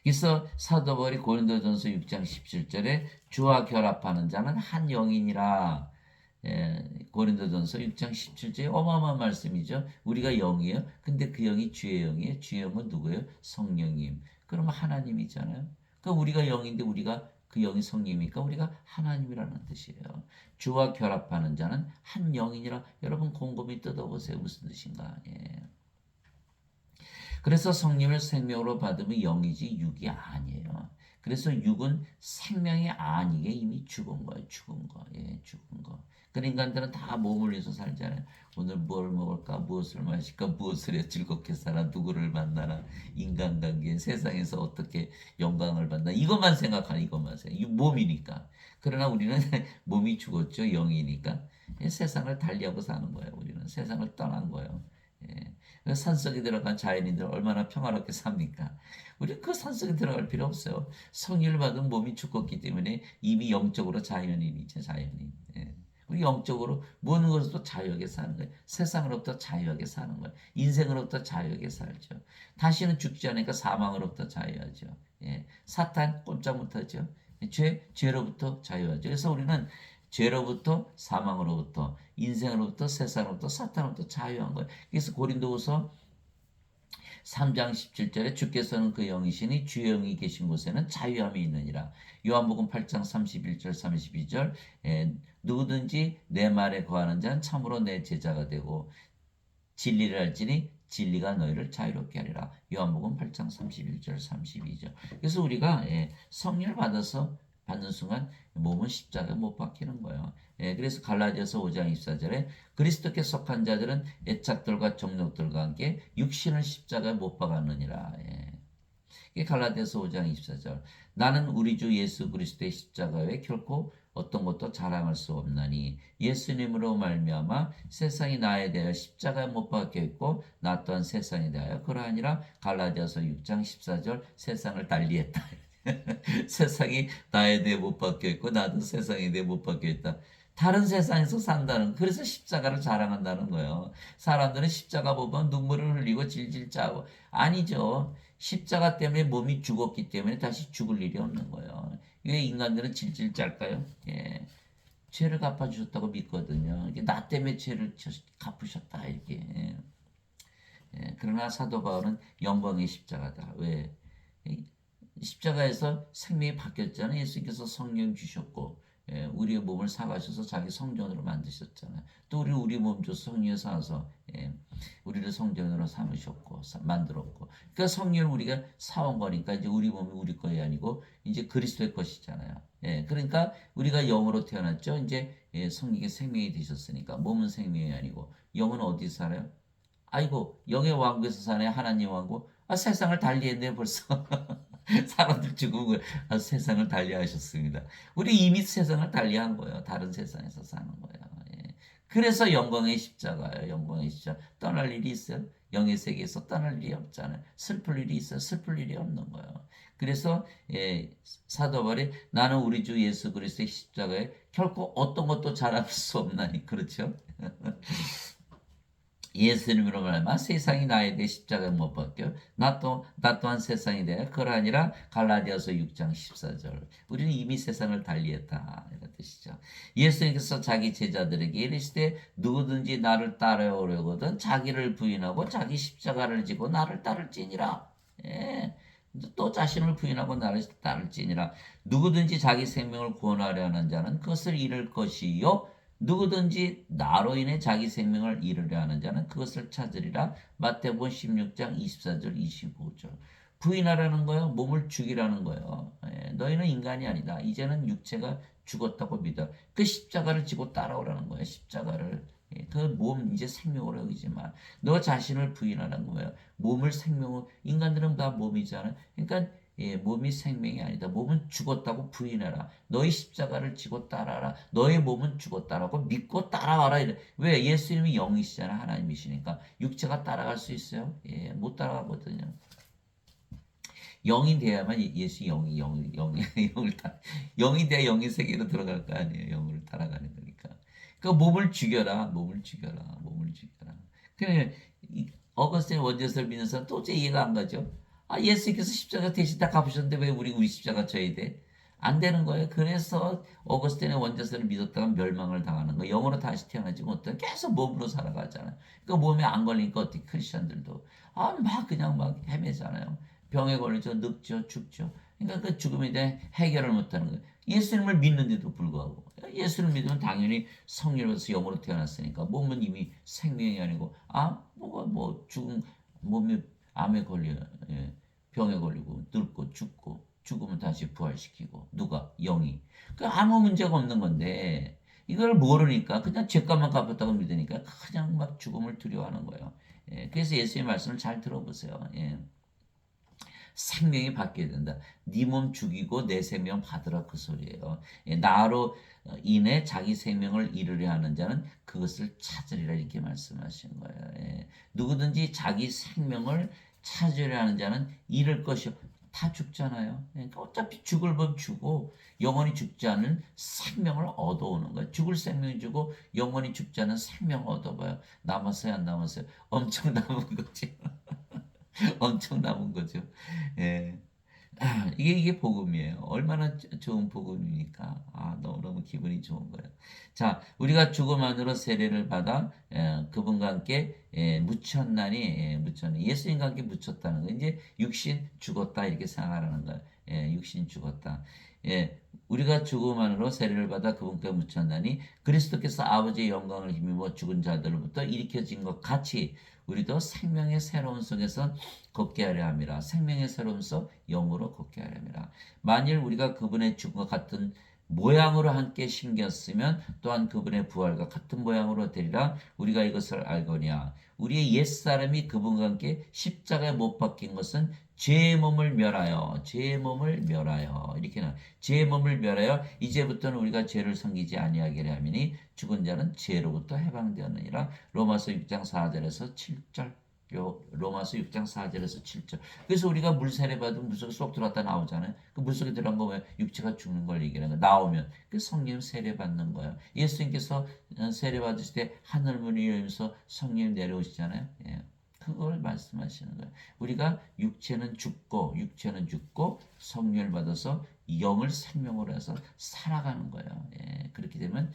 그래서 사도 바울이 고린도전서 6장 17절에 주와 결합하는 자는 한 영이니라. 고린도전서 6장 17절에 어마어마한 말씀이죠. 우리가 영이에요. 근데 그 영이 주의 영이에요. 주의 영은 누구예요? 성령님. 그러면 하나님이잖아요. 그러니까 우리가 영인데 우리가 그 영이 성령이니까 우리가 하나님이라는 뜻이에요. 주와 결합하는 자는 한 영이니라. 여러분 곰곰이 뜯어보세요. 무슨 뜻인가? 그래서 성령을 생명으로 받으면 영이지 육이 아니에요. 그래서 육은 생명이 아니게 이미 죽은 거예요. 죽은 거. 죽은 거. 그 인간들은 다 몸을 위해서 살잖아요. 오늘 뭘 먹을까? 무엇을 마실까? 무엇을 해 즐겁게 살아? 누구를 만나나? 인간관계, 세상에서 어떻게 영광을 받나? 이것만 생각하는 이것만 생각. 몸이니까. 그러나 우리는 몸이 죽었죠. 영이니까. 세상을 달리하고 사는 거예요. 우리는 세상을 떠난 거예요. 산속에 들어간 자연인들 얼마나 평화롭게 삽니까? 우리 그 산속에 들어갈 필요 없어요. 성령을 받은 몸이 죽었기 때문에 이미 영적으로 자연인이죠. 자연인. 우리 영적으로 모든 것으로부터 자유하게 사는 거예요. 세상으로부터 자유하게 사는 거예요. 인생으로부터 자유하게 살죠. 다시는 죽지 않으니까 사망으로부터 자유하죠. 사탄 꼼짝 못하죠. 죄로부터 자유하죠. 그래서 우리는 죄로부터 사망으로부터 인생으로부터 세상으로부터 사탄으로부터 자유한 거예요. 그래서 고린도후서 3장 17절에 주께서는 그 영이시니 주의 영이 계신 곳에는 자유함이 있느니라. 요한복음 8장 31절 32절 누구든지 내 말에 거하는 자는 참으로 내 제자가 되고 진리를 알지니 진리가 너희를 자유롭게 하리라. 요한복음 8장 31절 32절. 그래서 우리가 성령을 받는 순간 몸은 십자가에 못 박히는 거예요. 그래서 갈라디아서 5장 24절에 그리스도께 속한 자들은 애착들과 정욕들과 함께 육신을 십자가에 못 박았느니라. 이게 갈라디아서 5장 24절. 나는 우리 주 예수 그리스도의 십자가 외에 결코 어떤 것도 자랑할 수 없나니 예수님으로 말미암아 세상이 나에 대하여 십자가에 못 박혀 있고 나 또한 세상에 대하여 그러하니라. 갈라디아서 6장 14절. 세상을 달리했다. 세상이 나에 대해 못 박혀 있고 나도 세상에 대해 못 박혀 있다. 다른 세상에서 산다는, 그래서 십자가를 자랑한다는 거예요. 사람들은 십자가 보면 눈물을 흘리고 질질 짜고. 아니죠. 십자가 때문에 몸이 죽었기 때문에 다시 죽을 일이 없는 거예요. 왜 인간들은 질질 짤까요? 죄를 갚아주셨다고 믿거든요. 나 때문에 죄를 갚으셨다 이렇게. 그러나 사도 바울은 영광의 십자가다. 왜? 십자가에서 생명이 바뀌었잖아요. 예수께서 성령 주셨고 우리의 몸을 사가셔서 자기 성전으로 만드셨잖아요. 또 우리 몸 줘서 성령에 사서 우리를 성전으로 삼으셨고 만들었고. 그러니까 성령을 우리가 사온 거니까 이제 우리 몸이 우리 것이 아니고 이제 그리스도의 것이잖아요. 그러니까 우리가 영으로 태어났죠. 이제 성령의 생명이 되셨으니까 몸은 생명이 아니고 영은 어디 살아요? 아이고 영의 왕국에서 사네. 하나님 왕국. 세상을 달리했네 벌써. 사람들 죽으면 세상을 달리하셨습니다. 우리 이미 세상을 달리한 거예요. 다른 세상에서 사는 거예요. 그래서 영광의 십자가예요. 영광의 십자가. 떠날 일이 있어요? 영의 세계에서 떠날 일이 없잖아요. 슬플 일이 있어요? 슬플 일이 없는 거예요. 그래서 사도 바울이 나는 우리 주 예수 그리스도의 십자가에 결코 어떤 것도 자랑할 수 없나니. 그렇죠? 예수님으로 말하면 세상이 나에 대해 십자가에 못 박혀 나 또한 세상에 대해 그러하니라. 갈라디아서 6장 14절. 우리는 이미 세상을 달리했다 이런 뜻이죠. 예수님께서 자기 제자들에게 이르시되 누구든지 나를 따라오려거든 자기를 부인하고 자기 십자가를 지고 나를 따를지니라. 또 자신을 부인하고 나를 따를지니라. 누구든지 자기 생명을 구원하려 하는 자는 그것을 잃을 것이요 누구든지 나로 인해 자기 생명을 잃으려 하는 자는 그것을 찾으리라. 마태복음 16장 24절 25절. 부인하라는 거예요. 몸을 죽이라는 거예요. 예, 너희는 인간이 아니다. 이제는 육체가 죽었다고 믿어. 그 십자가를 지고 따라오라는 거예요. 십자가를. 예, 그 몸 이제 생명으로 여기지 마. 너 자신을 부인하는 거예요. 몸을 생명으로. 인간들은 다 몸이잖아요. 그러니까 예, 몸이 생명이 아니다. 몸은 죽었다고 부인해라. 너희 십자가를 지고 따라라. 너희 몸은 죽었다라고 믿고 따라와라. 이래. 왜? 예수님이 영이시잖아. 하나님이시니까. 육체가 따라갈 수 있어요? 예, 못 따라가거든요. 영이 돼야만 예수 영이 영을 따 영이 돼야 영의 세계로 들어갈 거 아니에요. 영을 따라가는 거니까. 그 몸을 죽여라. 몸을 죽여라. 몸을 죽여라. 그래 어거스틴 원죄서를 믿는 사람 도저히 이해가 안 가죠. 아 예수께서 십자가 대신 다 갚으셨는데 왜 우리 십자가 져야 돼? 안 되는 거예요. 그래서 어거스틴의 원죄서를 믿었다가 멸망을 당하는 거예요. 영으로 다시 태어나지 못해 계속 몸으로 살아가잖아요. 그 몸에 안 걸리니까 어떻게 크리스천들도 막 그냥 막 헤매잖아요. 병에 걸리죠, 늙죠, 죽죠. 그러니까 그 죽음에 대해 해결을 못하는 거예요. 예수님을 믿는데도 불구하고 예수를 믿으면 당연히 성령으로서 영으로 태어났으니까 몸은 이미 생명이 아니고 뭐가 뭐 죽음 몸이 암에 걸려 예, 병에 걸리고 늙고 죽고 죽으면 다시 부활시키고 누가 영이 그 아무 문제가 없는 건데 이걸 모르니까 그냥 죄값만 갚았다고 믿으니까 그냥 막 죽음을 두려워하는 거예요. 예, 그래서 예수의 말씀을 잘 들어보세요. 예. 생명이 바뀌어야 된다. 네 몸 죽이고 내 생명 받으라 그 소리예요. 예, 나로 인해 자기 생명을 잃으려 하는 자는 그것을 찾으리라 이렇게 말씀하신 거예요. 예, 누구든지 자기 생명을 찾으려 하는 자는 잃을 것이요. 다 죽잖아요. 그러니까 어차피 죽을 법 주고 영원히 죽지 않은 생명을 얻어오는 거예요. 죽을 생명 주고 영원히 죽지 않은 생명 얻어봐요. 남았어요, 안 남았어요? 엄청 남은 거지. 엄청 남은 거죠. 예. 이게 복음이에요. 얼마나 좋은 복음입니까? 너무너무 기분이 좋은 거예요. 자, 우리가 죽음 안으로 세례를 받아 그분과 함께 묻혔나니, 묻혔나니. 예수님과 함께 묻혔다는 거. 이제 육신 죽었다 이렇게 생각하라는 거예요. 육신 죽었다. 예, 우리가 죽음 안으로 세례를 받아 그분께 묻혔나니 그리스도께서 아버지의 영광을 힘입어 죽은 자들로부터 일으켜진 것 같이 우리도 생명의 새로운 속에서 걷게 하려 함이라. 생명의 새로운 속 영으로 걷게 하려 함이라. 만일 우리가 그분의 죽음과 같은 모양으로 함께 심겼으면 또한 그분의 부활과 같은 모양으로 되리라. 우리가 이것을 알거니와 우리의 옛사람이 그분과 함께 십자가에 못 박힌 것은 죄의 몸을 멸하여 이렇게 나 죄의 몸을 멸하여 이제부터는 우리가 죄를 섬기지 아니하게 하미니 죽은 자는 죄로부터 해방되었느니라. 로마서 6장 4절에서 7절. 로마서 6장 4절에서 7절. 그래서 우리가 물세례 받으면 물속에 쏙 들어갔다 나오잖아요. 그 물속에 들어간 거 왜? 육체가 죽는 걸 얘기하는 거예요. 나오면 그 성령 세례 받는 거예요. 예수님께서 세례 받으실 때 하늘 문이 열리면서 성령 내려오시잖아요. 예. 그걸 말씀하시는 거예요. 우리가 육체는 죽고 성령을 받아서 영을 생명으로 해서 살아가는 거예요. 예, 그렇게 되면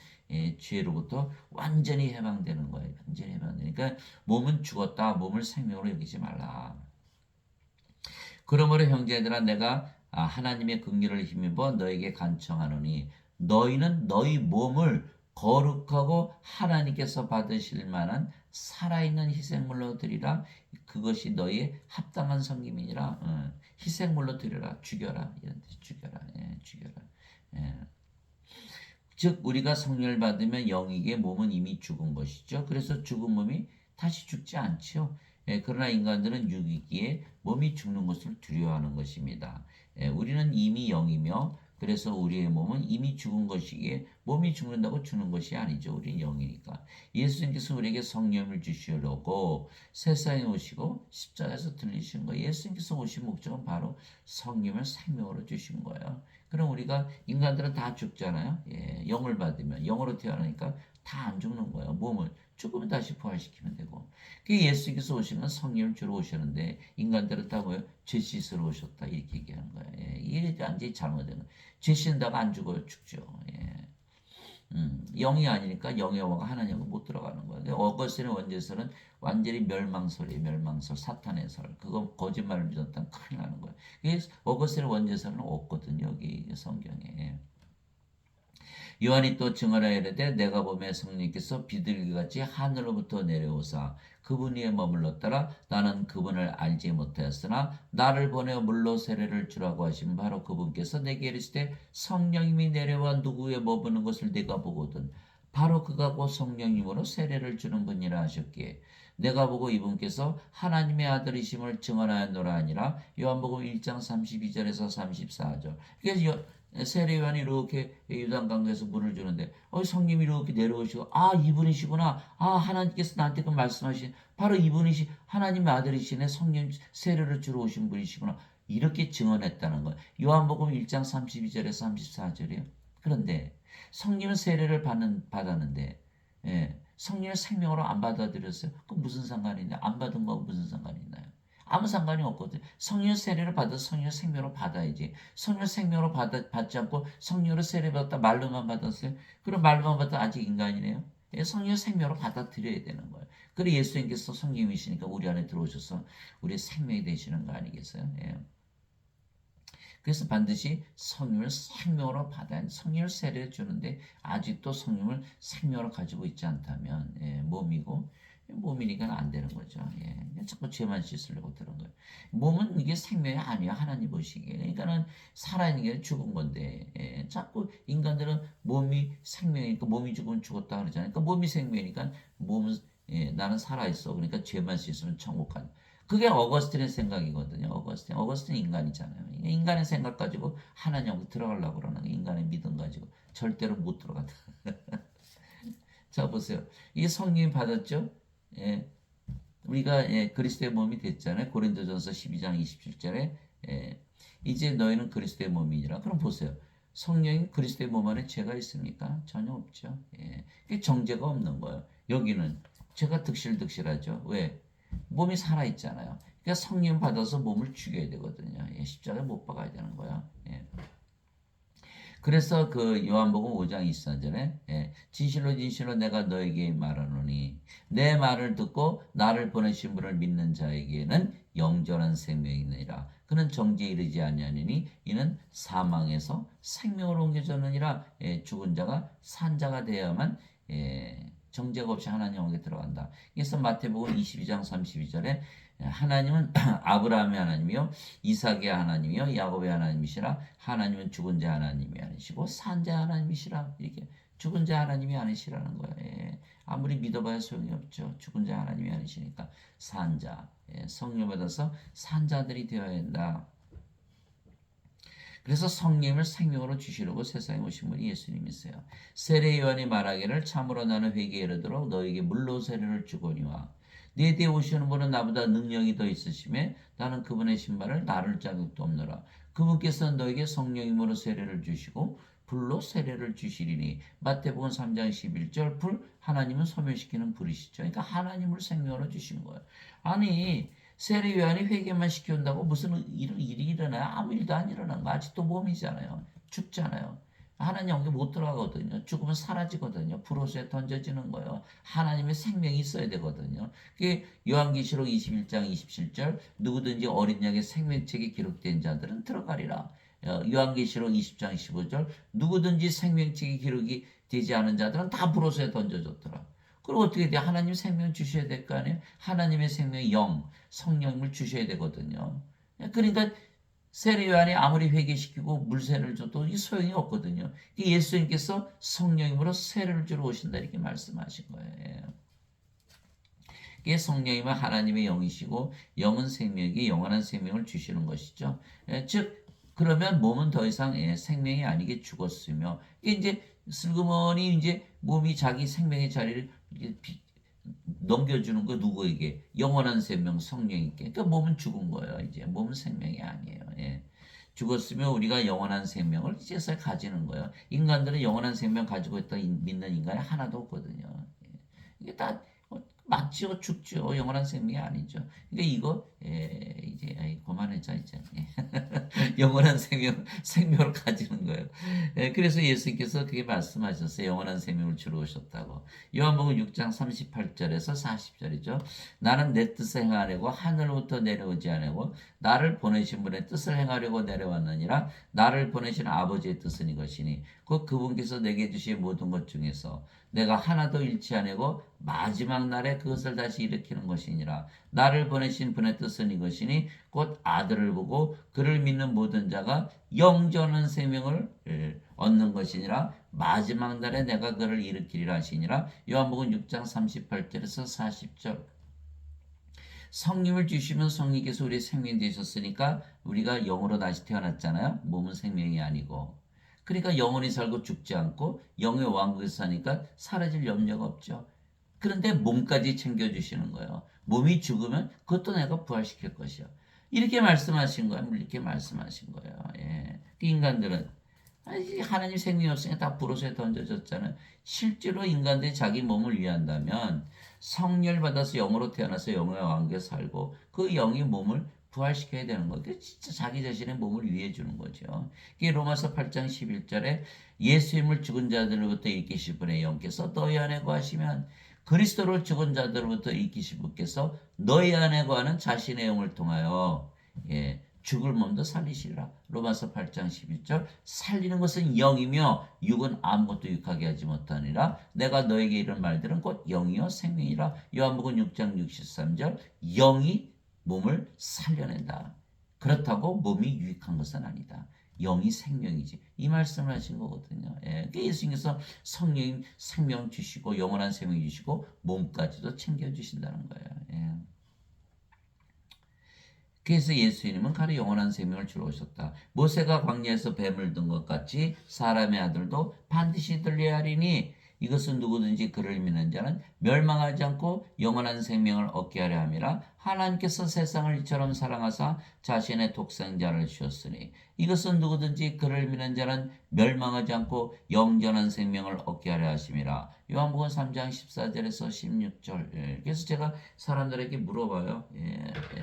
죄로부터 완전히 해방되는 거예요. 완전히 해방되니까 몸은 죽었다. 몸을 생명으로 여기지 말라. 그러므로 형제들아 내가 하나님의 긍휼을 힘입어 너에게 간청하노니 너희는 너희 몸을 거룩하고 하나님께서 받으실 만한 살아있는 희생물로 드리라. 그것이 너희의 합당한 섬김이니라. 희생물로 드려라. 죽여라. 이런 뜻 죽여라. 예, 죽여라. 예. 즉 우리가 성령을 받으면 영이게 몸은 이미 죽은 것이죠. 그래서 죽은 몸이 다시 죽지 않지요. 그러나 인간들은 육이기에 몸이 죽는 것을 두려워하는 것입니다. 우리는 이미 영이며 그래서 우리의 몸은 이미 죽은 것이기에 몸이 죽는다고 주는 것이 아니죠. 우리는 영이니까. 예수님께서 우리에게 성령을 주시려고 세상에 오시고 십자가에서 들리신 거예요. 예수님께서 오신 목적은 바로 성령을 생명으로 주신 거예요. 그럼 우리가 인간들은 다 죽잖아요. 영을 받으면 영으로 태어나니까 다 안 죽는 거예요. 몸을 죽으면 다시 부활시키면 되고. 그 예수님께서 오신 건 성령을 주러 오셨는데 인간들은 다 뭐예요? 죄 씻으러 오셨다 이렇게 얘기하는 거예요. 이게 완전히 잘못된 거예요. 죄 씻는다고 안 죽어요, 죽죠. 영이 아니니까 영의 영화가 하나님과 못 들어가는 거예요. 어거스틴의 원죄설은 완전히 멸망설이에요. 멸망설, 사탄의 설. 그거 거짓말을 믿었다면 큰일 나는 거예요. 어거스틴의 원죄설은 없거든요. 여기 성경에. 요한이 또 증언하여 이르되 내가 보매 성령께서 비둘기같이 하늘로부터 내려오사 그분 위에 머물렀더라. 나는 그분을 알지 못하였으나 나를 보내어 물로 세례를 주라고 하신 바로 그분께서 내게 이르시되 성령님이 내려와 누구 위에 머무는 것을 내가 보거든 바로 그가 곧 성령님으로 세례를 주는 분이라 하셨기에 내가 보고 이분께서 하나님의 아들이심을 증언하였노라 하니라. 요한복음 1장 32절에서 34절. 그래서 세례 요한이 이렇게 요단강에서 물을 주는데 성령이 이렇게 내려오시고 이분이시구나. 하나님께서 나한테 그 말씀하신 바로 이분이시 하나님의 아들이시네. 성령 세례를 주러 오신 분이시구나. 이렇게 증언했다는 거예요. 요한복음 1장 32절에서 34절이에요. 그런데 성령은 세례를 받았는데 성령을 생명으로 안 받아들였어요. 그럼 무슨 상관이 있나요? 안 받은 거하고 무슨 상관이 있나요? 아무 상관이 없거든요. 성령 세례를 받아서 성령 생명으로 받아야지. 성령 생명으로 받지 않고 성령으로 세례 받았다 말로만 받았어요. 그럼 말로만 받다 아직 인간이네요. 성령 생명으로 받아들여야 되는 거예요. 그리고 예수님께서 성령이시니까 우리 안에 들어오셔서 우리의 생명이 되시는 거 아니겠어요? 그래서 반드시 성령을 생명으로 받아야 성령을 세례 주는데 아직도 성령을 생명으로 가지고 있지 않다면 몸이니까 안 되는 거죠. 자꾸 죄만 씻으려고 들은 거예요. 몸은 이게 생명이 아니에요. 하나님 보시기에. 그러니까는 살아있는 게 죽은 건데 자꾸 인간들은 몸이 생명이니까 몸이 죽으면 죽었다 그러잖아요. 그러니까 몸이 생명이니까 몸은 나는 살아있어. 그러니까 죄만 씻으면 천국 간다. 그게 어거스틴의 생각이거든요. 어거스틴 인간이잖아요. 인간의 생각 가지고 하나님 들어가려고 그러는 거예요. 인간의 믿음 가지고 절대로 못 들어간다. 자 보세요. 이 성령 받았죠? 우리가 그리스도의 몸이 됐잖아요. 고린도전서 12장 27절에 이제 너희는 그리스도의 몸이니라. 그럼 보세요. 성령이 그리스도의 몸 안에 죄가 있습니까? 전혀 없죠. 정죄가 없는 거예요. 여기는 죄가 득실득실하죠. 왜? 몸이 살아있잖아요. 그러니까 성령 받아서 몸을 죽여야 되거든요. 십자가에 못 박아야 되는 거야. 그래서 그 요한복음 5장 24절에 진실로 진실로 내가 너에게 말하노니 내 말을 듣고 나를 보내신 분을 믿는 자에게는 영전한 생명이 있느니라. 그는 정죄에 이르지 아니하니니 이는 사망에서 생명으로 옮겨졌느니라. 죽은 자가 산 자가 되어야만 정죄가 없이 하나님 영역에 들어간다. 그래서 마태복음 22장 32절에 하나님은 아브라함의 하나님이요 이삭의 하나님이요 야곱의 하나님이시라. 하나님은 죽은 자 하나님이 아니시고 산 자 하나님이시라. 이렇게 죽은 자 하나님이 아니시라는 거예요. 아무리 믿어봐야 소용이 없죠. 죽은 자 하나님이 아니시니까 산 자, 성령 받아서 산 자들이 되어야 한다. 그래서 성령을 생명으로 주시려고 세상에 오신 분이 예수님이세요. 세례 요한이 말하기를 참으로 나는 회개에 이르도록 너에게 물로 세례를 주거니와 네 뒤에 오시는 분은 나보다 능력이 더 있으심에 나는 그분의 신발을 나를 자격도 없노라. 그분께서는 너에게 성령님으로 세례를 주시고 불로 세례를 주시리니. 마태복음 3장 11절 불 하나님은 소멸시키는 불이시죠. 그러니까 하나님을 생명으로 주신 거예요. 아니 세례 요한이 회개만 시켜온다고 무슨 일이 일어나요? 아무 일도 안 일어나는 거. 아직도 몸이잖아요. 죽잖아요. 하나님 영역에 못 들어가거든요. 죽으면 사라지거든요. 불호수에 던져지는 거예요. 하나님의 생명이 있어야 되거든요. 그게 요한계시록 21장 27절 누구든지 어린 양의 생명책에 기록된 자들은 들어가리라. 요한계시록 20장 15절 누구든지 생명책에 기록이 되지 않은 자들은 다 불호수에 던져졌더라. 그럼 어떻게 돼? 하나님 생명 주셔야 될 거 아니에요? 하나님의 생명 영, 성령을 주셔야 되거든요. 그러니까 세례 요한이 아무리 회개시키고 물세를 줘도 이 소용이 없거든요. 예수님께서 성령님으로 세례를 주러 오신다 이렇게 말씀하신 거예요. 이게 성령님은 하나님의 영이시고 영은 생명이 영원한 생명을 주시는 것이죠. 즉 그러면 몸은 더 이상 생명이 아니게 죽었으며 이제 슬그머니 이제 몸이 자기 생명의 자리를 넘겨주는 거 누구에게? 영원한 생명 성령님께. 그러니까 몸은 죽은 거예요. 이제 몸은 생명이 아니에요. 죽었으면 우리가 영원한 생명을 이제서 가지는 거예요. 인간들은 영원한 생명 가지고 있다 믿는 인간이 하나도 없거든요. 이게 다 맞죠, 죽죠. 영원한 생명이 아니죠. 그러니까 이거 이제 그만하자 이제. 영원한 생명을 가지는 거예요. 그래서 예수님께서 그게 말씀하셨어요. 영원한 생명을 주러 오셨다고. 요한복음 6장 38절에서 40절이죠. 나는 내 뜻을 행하려고 하늘부터 내려오지 아니고 나를 보내신 분의 뜻을 행하려고 내려왔느니라. 나를 보내신 아버지의 뜻은 이것이니 곧 그분께서 내게 주신 모든 것 중에서 내가 하나도 잃지 아니고 마지막 날에 그것을 다시 일으키는 것이니라. 나를 보내신 분의 뜻은 이것이니 곧 아들을 보고 그를 믿는 모든 자가 영전한 생명을 얻는 것이니라. 마지막 날에 내가 그를 일으키리라 하시니라. 요한복음 6장 38절에서 40절. 성령을 주시면 성령께서 우리의 생명이 되셨으니까 우리가 영으로 다시 태어났잖아요. 몸은 생명이 아니고. 그러니까 영원히 살고 죽지 않고 영의 왕국에서 사니까 사라질 염려가 없죠. 그런데 몸까지 챙겨주시는 거예요. 몸이 죽으면 그것도 내가 부활시킬 것이요. 이렇게 말씀하신 거예요. 이렇게 말씀하신 거예요. 예. 인간들은 하나님 생명이 없으니까 다 불옷에 던져졌잖아요. 실제로 인간들이 자기 몸을 위한다면 성령을 받아서 영으로 태어나서 영의 왕국에 살고 그 영이 몸을 부활시켜야 되는 거예요. 그 진짜 자기 자신의 몸을 위해 주는 거죠. 이게 로마서 8장 11절에 예수님을 죽은 자들로부터 일으키실 분의 영께서 너희 안에 거하시면 그리스도를 죽은 자들로부터 일으키실 분께서 너희 안에 거하는 자신의 영을 통하여 죽을 몸도 살리시리라. 로마서 8장 11절. 살리는 것은 영이며 육은 아무것도 육하게 하지 못하니라. 내가 너에게 이런 말들은 곧 영이요 생명이라. 요한복음 6장 63절. 영이 몸을 살려낸다. 그렇다고 몸이 유익한 것은 아니다. 영이 생명이지. 이 말씀을 하신 거거든요. 예수님께서 성령님 생명 주시고 영원한 생명 주시고 몸까지도 챙겨주신다는 거예요. 그래서 예수님은 가로 영원한 생명을 주러 오셨다. 모세가 광야에서 뱀을 든 것 같이 사람의 아들도 반드시 들려야 하리니 이것은 누구든지 그를 믿는 자는 멸망하지 않고 영원한 생명을 얻게 하려 함이라. 하나님께서 세상을 이처럼 사랑하사 자신의 독생자를 주셨으니 이것은 누구든지 그를 믿는 자는 멸망하지 않고 영원한 생명을 얻게 하려 하심이라. 요한복음 3장 14절에서 16절. 그래서 제가 사람들에게 물어봐요.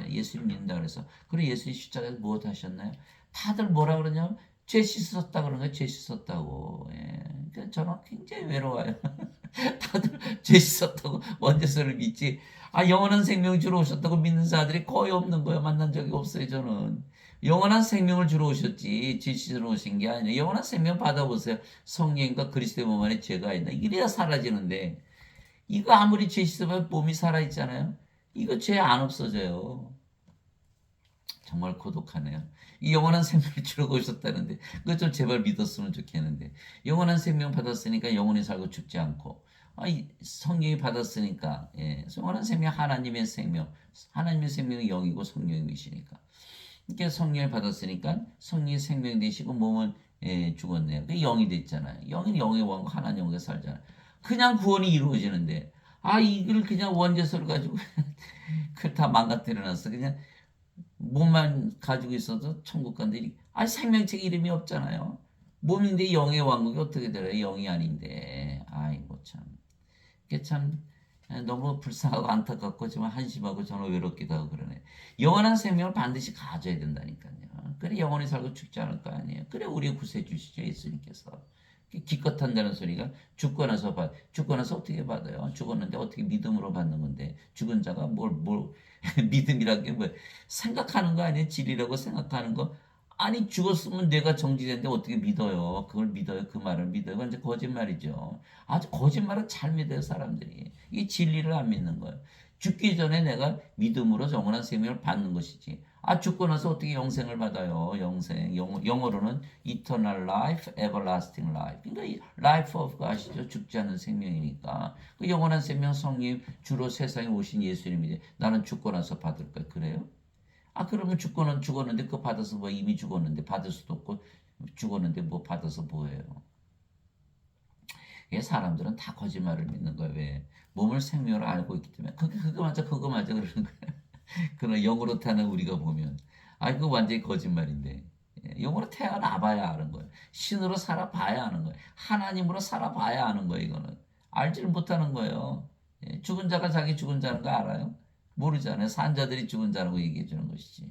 예수님 믿는다 그래서. 그래 예수님 십자가에서 무엇 하셨나요? 다들 뭐라 그러냐면 죄 씻었다 그러는 거예요. 죄 씻었다고. 그러니까 저는 굉장히 외로워요. 다들 죄 씻었다고 원죄서를 믿지. 영원한 생명 주러 오셨다고 믿는 자들이 거의 없는 거예요. 만난 적이 없어요. 저는. 영원한 생명을 주러 오셨지 죄 씻으러 오신 게 아니에요. 영원한 생명 받아보세요. 성령과 그리스도의 몸 안에 죄가 있나. 이래야 사라지는데 이거 아무리 죄 씻으면 몸이 살아있잖아요. 이거 죄 안 없어져요. 정말 고독하네요. 이 영원한 생명을 주러 오셨다는데 그거 좀 제발 믿었으면 좋겠는데 영원한 생명 받았으니까 영원히 살고 죽지 않고 성령이 받았으니까 영원한 생명 하나님의 생명 하나님의 생명이 영이고 성령이시니까 이렇게 성령을 받았으니까 성령이 생명이 되시고 몸은 죽었네요. 그 영이 됐잖아요. 영이 영의 왕국 하나님 영에 살잖아요. 그냥 구원이 이루어지는데 이걸 그냥 원죄서를 가지고 그걸 다 망가뜨려놨어. 그냥 몸만 가지고 있어도 천국 간데 생명체 이름이 없잖아요. 몸인데 영의 왕국이 어떻게 되나요? 영이 아닌데. 아이고 참. 그게 참 너무 불쌍하고 안타깝고 좀 한심하고 저는 외롭기도 하고 그러네. 영원한 생명을 반드시 가져야 된다니까요. 그래 영원히 살고 죽지 않을 거 아니에요. 그래 우리 구세주시죠 예수님께서. 기껏 한다는 소리가 죽고 나서 어떻게 받아요? 죽었는데 어떻게 믿음으로 받는 건데 죽은 자가 뭘 믿음이란 게 뭐 생각하는 거 아니에요? 진리라고 생각하는 거 아니 죽었으면 뇌가 정지되는데 어떻게 믿어요? 그걸 믿어요? 그 말을 믿어요? 완전 거짓말이죠. 아주 거짓말을 잘 믿어요 사람들이. 이 진리를 안 믿는 거예요. 죽기 전에 내가 믿음으로 영원한 생명을 받는 것이지. 죽고 나서 어떻게 영생을 받아요? 영생. 영어로는 eternal life, everlasting life. 그러니까 이 life of God 아시죠? 죽지 않는 생명이니까. 그 영원한 생명 성님 주로 세상에 오신 예수님이지. 나는 죽고 나서 받을 거야. 그래요? 그러면 죽었는데 그거 받아서 뭐 이미 죽었는데 받을 수도 없고 죽었는데 뭐 받아서 뭐예요? 사람들은 다 거짓말을 믿는 거예요. 왜? 몸을 생명으로 알고 있기 때문에 그거 맞아 그러는 거예요. 그러나 영으로 태어난 우리가 보면 그거 완전히 거짓말인데 영으로 태어나 봐야 아는 거예요. 신으로 살아봐야 아는 거예요. 하나님으로 살아봐야 아는 거예요. 이거는 알지를 못하는 거예요. 예, 죽은 자가 자기 죽은 자는 거 알아요? 모르잖아요. 산 자들이 죽은 자라고 얘기해 주는 것이지.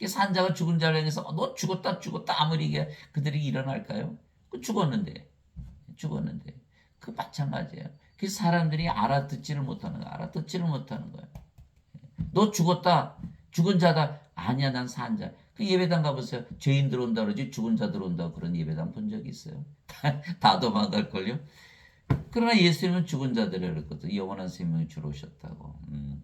산 자가 죽은 자를 향해서 너 죽었다 죽었다 아무리 얘기해 그들이 일어날까요? 그 죽었는데 그 마찬가지예요. 그 사람들이 알아듣지를 못하는 거야. 알아듣지를 못하는 거야. 너 죽었다. 죽은 자다. 아니야 난 산 자. 그 예배당 가보세요. 죄인 들어온다 그러지 죽은 자 들어온다 그런 예배당 본 적 있어요? 다 도망갈걸요? 그러나 예수님은 죽은 자들을 그랬거든. 영원한 생명이 주로 오셨다고.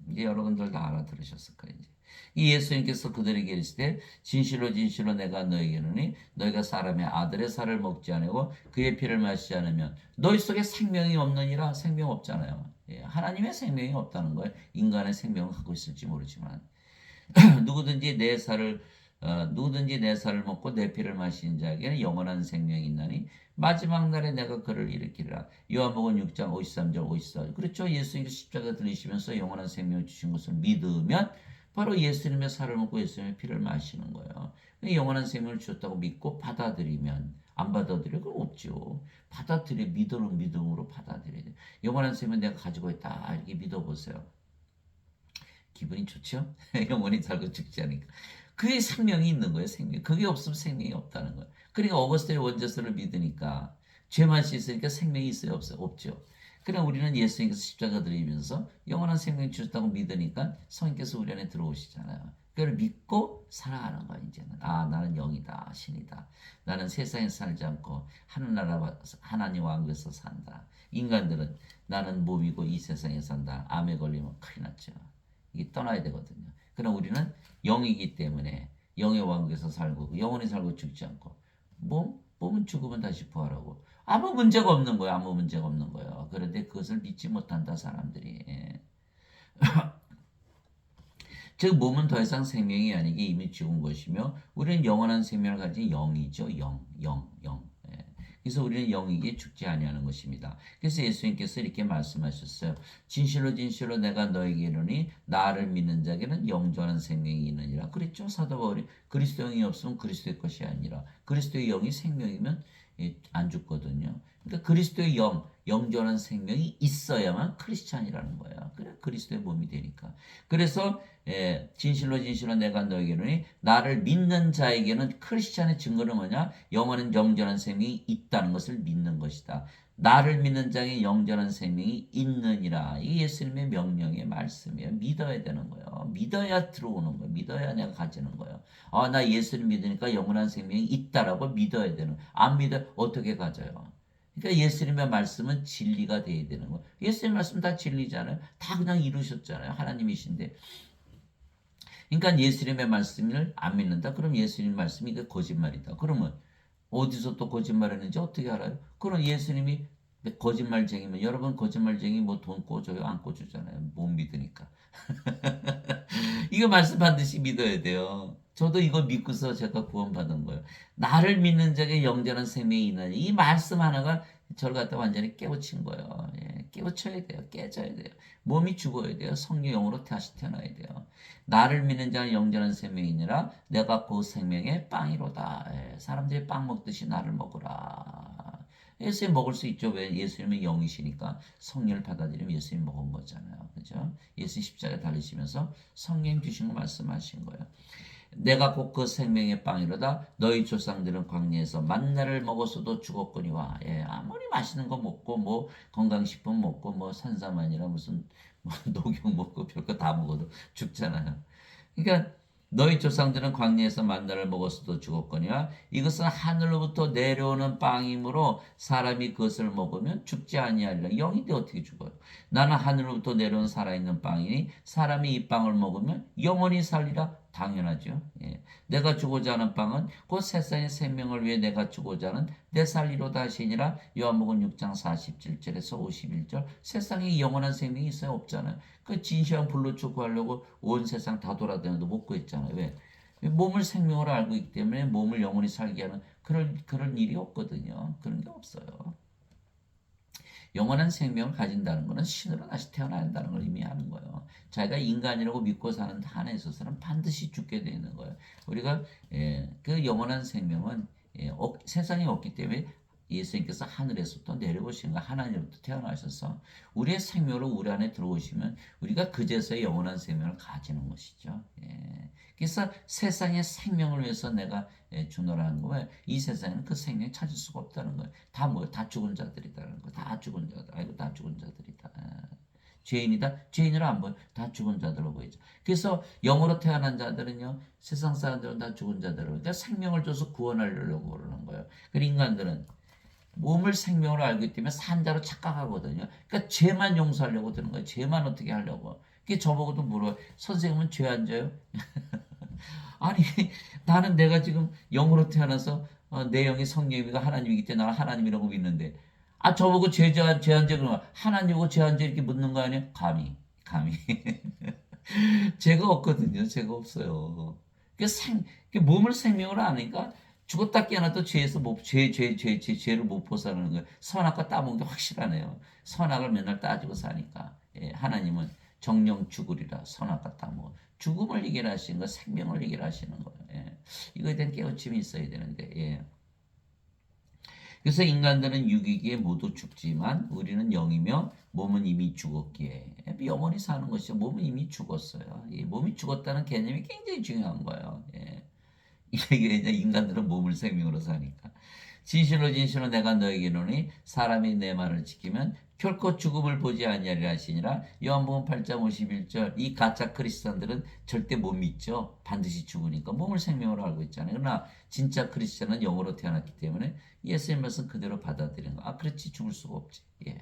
이제 여러분들 다 알아들으셨을 거예요. 이제. 이 예수님께서 그들에게 이르시되 진실로 진실로 내가 너에게 이르노니 너희가 사람의 아들의 살을 먹지 아니고 그의 피를 마시지 않으면 너희 속에 생명이 없느니라. 생명 없잖아요. 예, 하나님의 생명이 없다는 거예요. 인간의 생명을 갖고 있을지 모르지만 누구든지 내 살을 먹고 내 피를 마시는 자에게는 영원한 생명이 있나니 마지막 날에 내가 그를 일으키리라. 요한복음 6장 53절 54절. 그렇죠. 예수님께서 십자가 들리시면서 영원한 생명을 주신 것을 믿으면 바로 예수님의 살을 먹고 예수님의 피를 마시는 거예요. 영원한 생명을 주셨다고 믿고 받아들이면 안 받아들여? 그럼 없죠. 받아들여 믿음으로 받아들여야 돼. 영원한 생명 내가 가지고 있다 이렇게 믿어보세요. 기분이 좋죠? 영원히 살고 죽지 않으니까. 그게 생명이 있는 거예요, 생명. 그게 없으면 생명이 없다는 거예요. 그러니까 어거스틴의 원죄서를 믿으니까 죄만 씻으니까 생명이 있어요, 없어요? 없죠. 그러나 우리는 예수님께서 십자가 들이면서 영원한 생명 주셨다고 믿으니까 성령께서 우리 안에 들어오시잖아요. 그걸 믿고 살아가는 거야, 이제는. 아, 나는 영이다, 신이다. 나는 세상에 살지 않고 하늘나라 하나님 왕국에서 산다. 인간들은 나는 몸이고 이 세상에 산다. 암에 걸리면 큰일 났죠. 이게 떠나야 되거든요. 그러나 우리는 영이기 때문에 영의 왕국에서 살고 영원히 살고 죽지 않고 몸은 죽으면 다시 부활하고 아무 문제가 없는 거예요. 아무 문제가 없는 거예요. 그런데 그것을 믿지 못한다 사람들이. 예. 즉 몸은 더 이상 생명이 아니게 이미 죽은 것이며 우리는 영원한 생명을 가진 영이죠. 영. 예. 그래서 우리는 영이기에 죽지 아니하는 것입니다. 그래서 예수님께서 이렇게 말씀하셨어요. 진실로 진실로 내가 너에게 이르노니 나를 믿는 자에게는 영존한 생명이 있느니라. 그랬죠. 사도 바울이 그리스도 영이 없으면 그리스도의 것이 아니라 그리스도의 영이 생명이면 안 죽거든요. 그러니까 그리스도의 영존한 생명이 있어야만 크리스찬이라는 거예요. 그래 그리스도의 몸이 되니까. 그래서 진실로 진실로 내가 너에게 이르노니 나를 믿는 자에게는 크리스찬의 증거는 뭐냐? 영원한 영존한 생명이 있다는 것을 믿는 것이다. 나를 믿는 자에게 영존한 생명이 있느니라. 이 예수님의 명령의 말씀이에요. 믿어야 되는 거예요. 믿어야 들어오는 거예요. 믿어야 내가 가지는 거예요. 아, 나 예수를 믿으니까 영원한 생명이 있다라고 믿어야 되는 거예요. 안 믿어 어떻게 가져요? 그러니까 예수님의 말씀은 진리가 돼야 되는 거예요. 예수님의 말씀 다 진리잖아요. 다 그냥 이루셨잖아요. 하나님이신데. 그러니까 예수님의 말씀을 안 믿는다. 그럼 예수님 말씀이 거짓말이다. 그러면 어디서 또 거짓말했는지 어떻게 알아요? 그럼 예수님이 거짓말쟁이면 여러분 거짓말쟁이 뭐 돈 꿔줘요? 안 꿔주잖아요. 못 믿으니까. 이거 말씀 반드시 믿어야 돼요. 저도 이거 믿고서 제가 구원받은 거예요. 나를 믿는 자에게 영원한 생명이 있나니 이 말씀 하나가 저를 갖다 완전히 깨우친 거예요. 예, 깨우쳐야 돼요. 깨져야 돼요. 몸이 죽어야 돼요. 성령 영으로 다시 태어나야 돼요. 나를 믿는 자는 영원한 생명이니라 내가 그 생명의 빵이로다. 예, 사람들이 빵 먹듯이 나를 먹으라. 예수님 먹을 수 있죠. 왜? 예수님은 영이시니까 성령을 받아들이면 예수님 먹은 거잖아요. 그죠? 예수 십자가에 달리시면서 성령 주신 거 말씀하신 거예요. 내가 곧 그 생명의 빵이로다. 너희 조상들은 광야에서 만나를 먹었어도 죽었거니와. 예, 아무리 맛있는 거 먹고 뭐 건강식품 먹고 뭐 산삼아니라 무슨 뭐 녹용 먹고 별거 다 먹어도 죽잖아요. 그러니까 너희 조상들은 광야에서 만나를 먹었어도 죽었거니와 이것은 하늘로부터 내려오는 빵이므로 사람이 그것을 먹으면 죽지 아니하리라. 영인데 어떻게 죽어요? 나는 하늘로부터 내려온 살아있는 빵이니 사람이 이 빵을 먹으면 영원히 살리라. 당연하죠. 예. 내가 주고자 하는 빵은 곧 세상의 생명을 위해 내가 주고자 하는 내 살리로다 하시니라. 요한복음 6장 47절에서 51절. 세상에 영원한 생명이 있어요? 없잖아요. 그 진시황 불로초 구하려고 온 세상 다 돌아다녀도 못 구했잖아요. 왜? 몸을 생명으로 알고 있기 때문에 몸을 영원히 살게 하는 그런 일이 없거든요. 그런 게 없어요. 영원한 생명을 가진다는 것은 신으로 다시 태어나야 한다는 걸 의미하는 거예요. 자기가 인간이라고 믿고 사는 한에 있어서는 반드시 죽게 되는 거예요. 우리가 그 영원한 생명은 세상에 없기 때문에 예수님께서 하늘에서부터 내려오신 거 하나님으로부터 태어나셔서 우리의 생명으로 우리 안에 들어오시면 우리가 그제서야 영원한 생명을 가지는 것이죠. 예. 그래서 세상의 생명을 위해서 내가 주노라는 거예요. 이 세상에는 그 생명을 찾을 수가 없다는 거예요. 다 뭐예요? 다 죽은 자들이다라는 거. 다 죽은 자들. 아이고 다 죽은 자들이다. 죄인이다? 죄인으로 안 보여. 다 죽은 자들로 보이죠. 그래서 영으로 태어난 자들은요, 세상 사람들은 다 죽은 자들로. 그러니까 생명을 줘서 구원하려고 그러는 거예요. 그리고 인간들은 몸을 생명으로 알기 때문에 산자로 착각하거든요. 그러니까 죄만 용서하려고 드는 거예요. 죄만 어떻게 하려고. 그게 저보고도 물어요. 선생님은 죄 안 져요? 아니, 나는 내가 지금 영으로 태어나서 내 영이 성령이가 하나님이기 때문에 나는 하나님이라고 믿는데, 저보고 죄안죄 그러면 하나님이고 죄안죄 이렇게 묻는 거 아니에요? 감히. 죄가 없거든요. 죄가 없어요. 몸을 생명으로 아니까 죽었다 깨어나도 죄를 못 벗어나는 거예요. 선악과 따먹는 게 확실하네요. 선악을 맨날 따지고 사니까. 예, 하나님은 정령 죽으리라 선악과 따먹어. 죽음을 얘기를 하시는 거, 생명을 얘기를 하시는 거예요. 예. 이거에 대한 깨우침이 있어야 되는데, 예. 그래서 인간들은 육이기에 모두 죽지만 우리는 영이며 몸은 이미 죽었기에 영원히 사는 것이죠. 몸은 이미 죽었어요. 이 몸이 죽었다는 개념이 굉장히 중요한 거예요. 예. 이게 이제 인간들은 몸을 생명으로 사니까. 진실로 내가 너에게 이르노니 사람이 내 말을 지키면 결코 죽음을 보지 아니하리라 하시니라. 요한복음 8장 51절. 이 가짜 크리스천들은 절대 못 믿죠. 반드시 죽으니까 몸을 생명으로 알고 있잖아요. 그러나 진짜 크리스천은 영으로 태어났기 때문에 예수님 말씀 그대로 받아들이는 거. 그렇지 죽을 수가 없지. 예.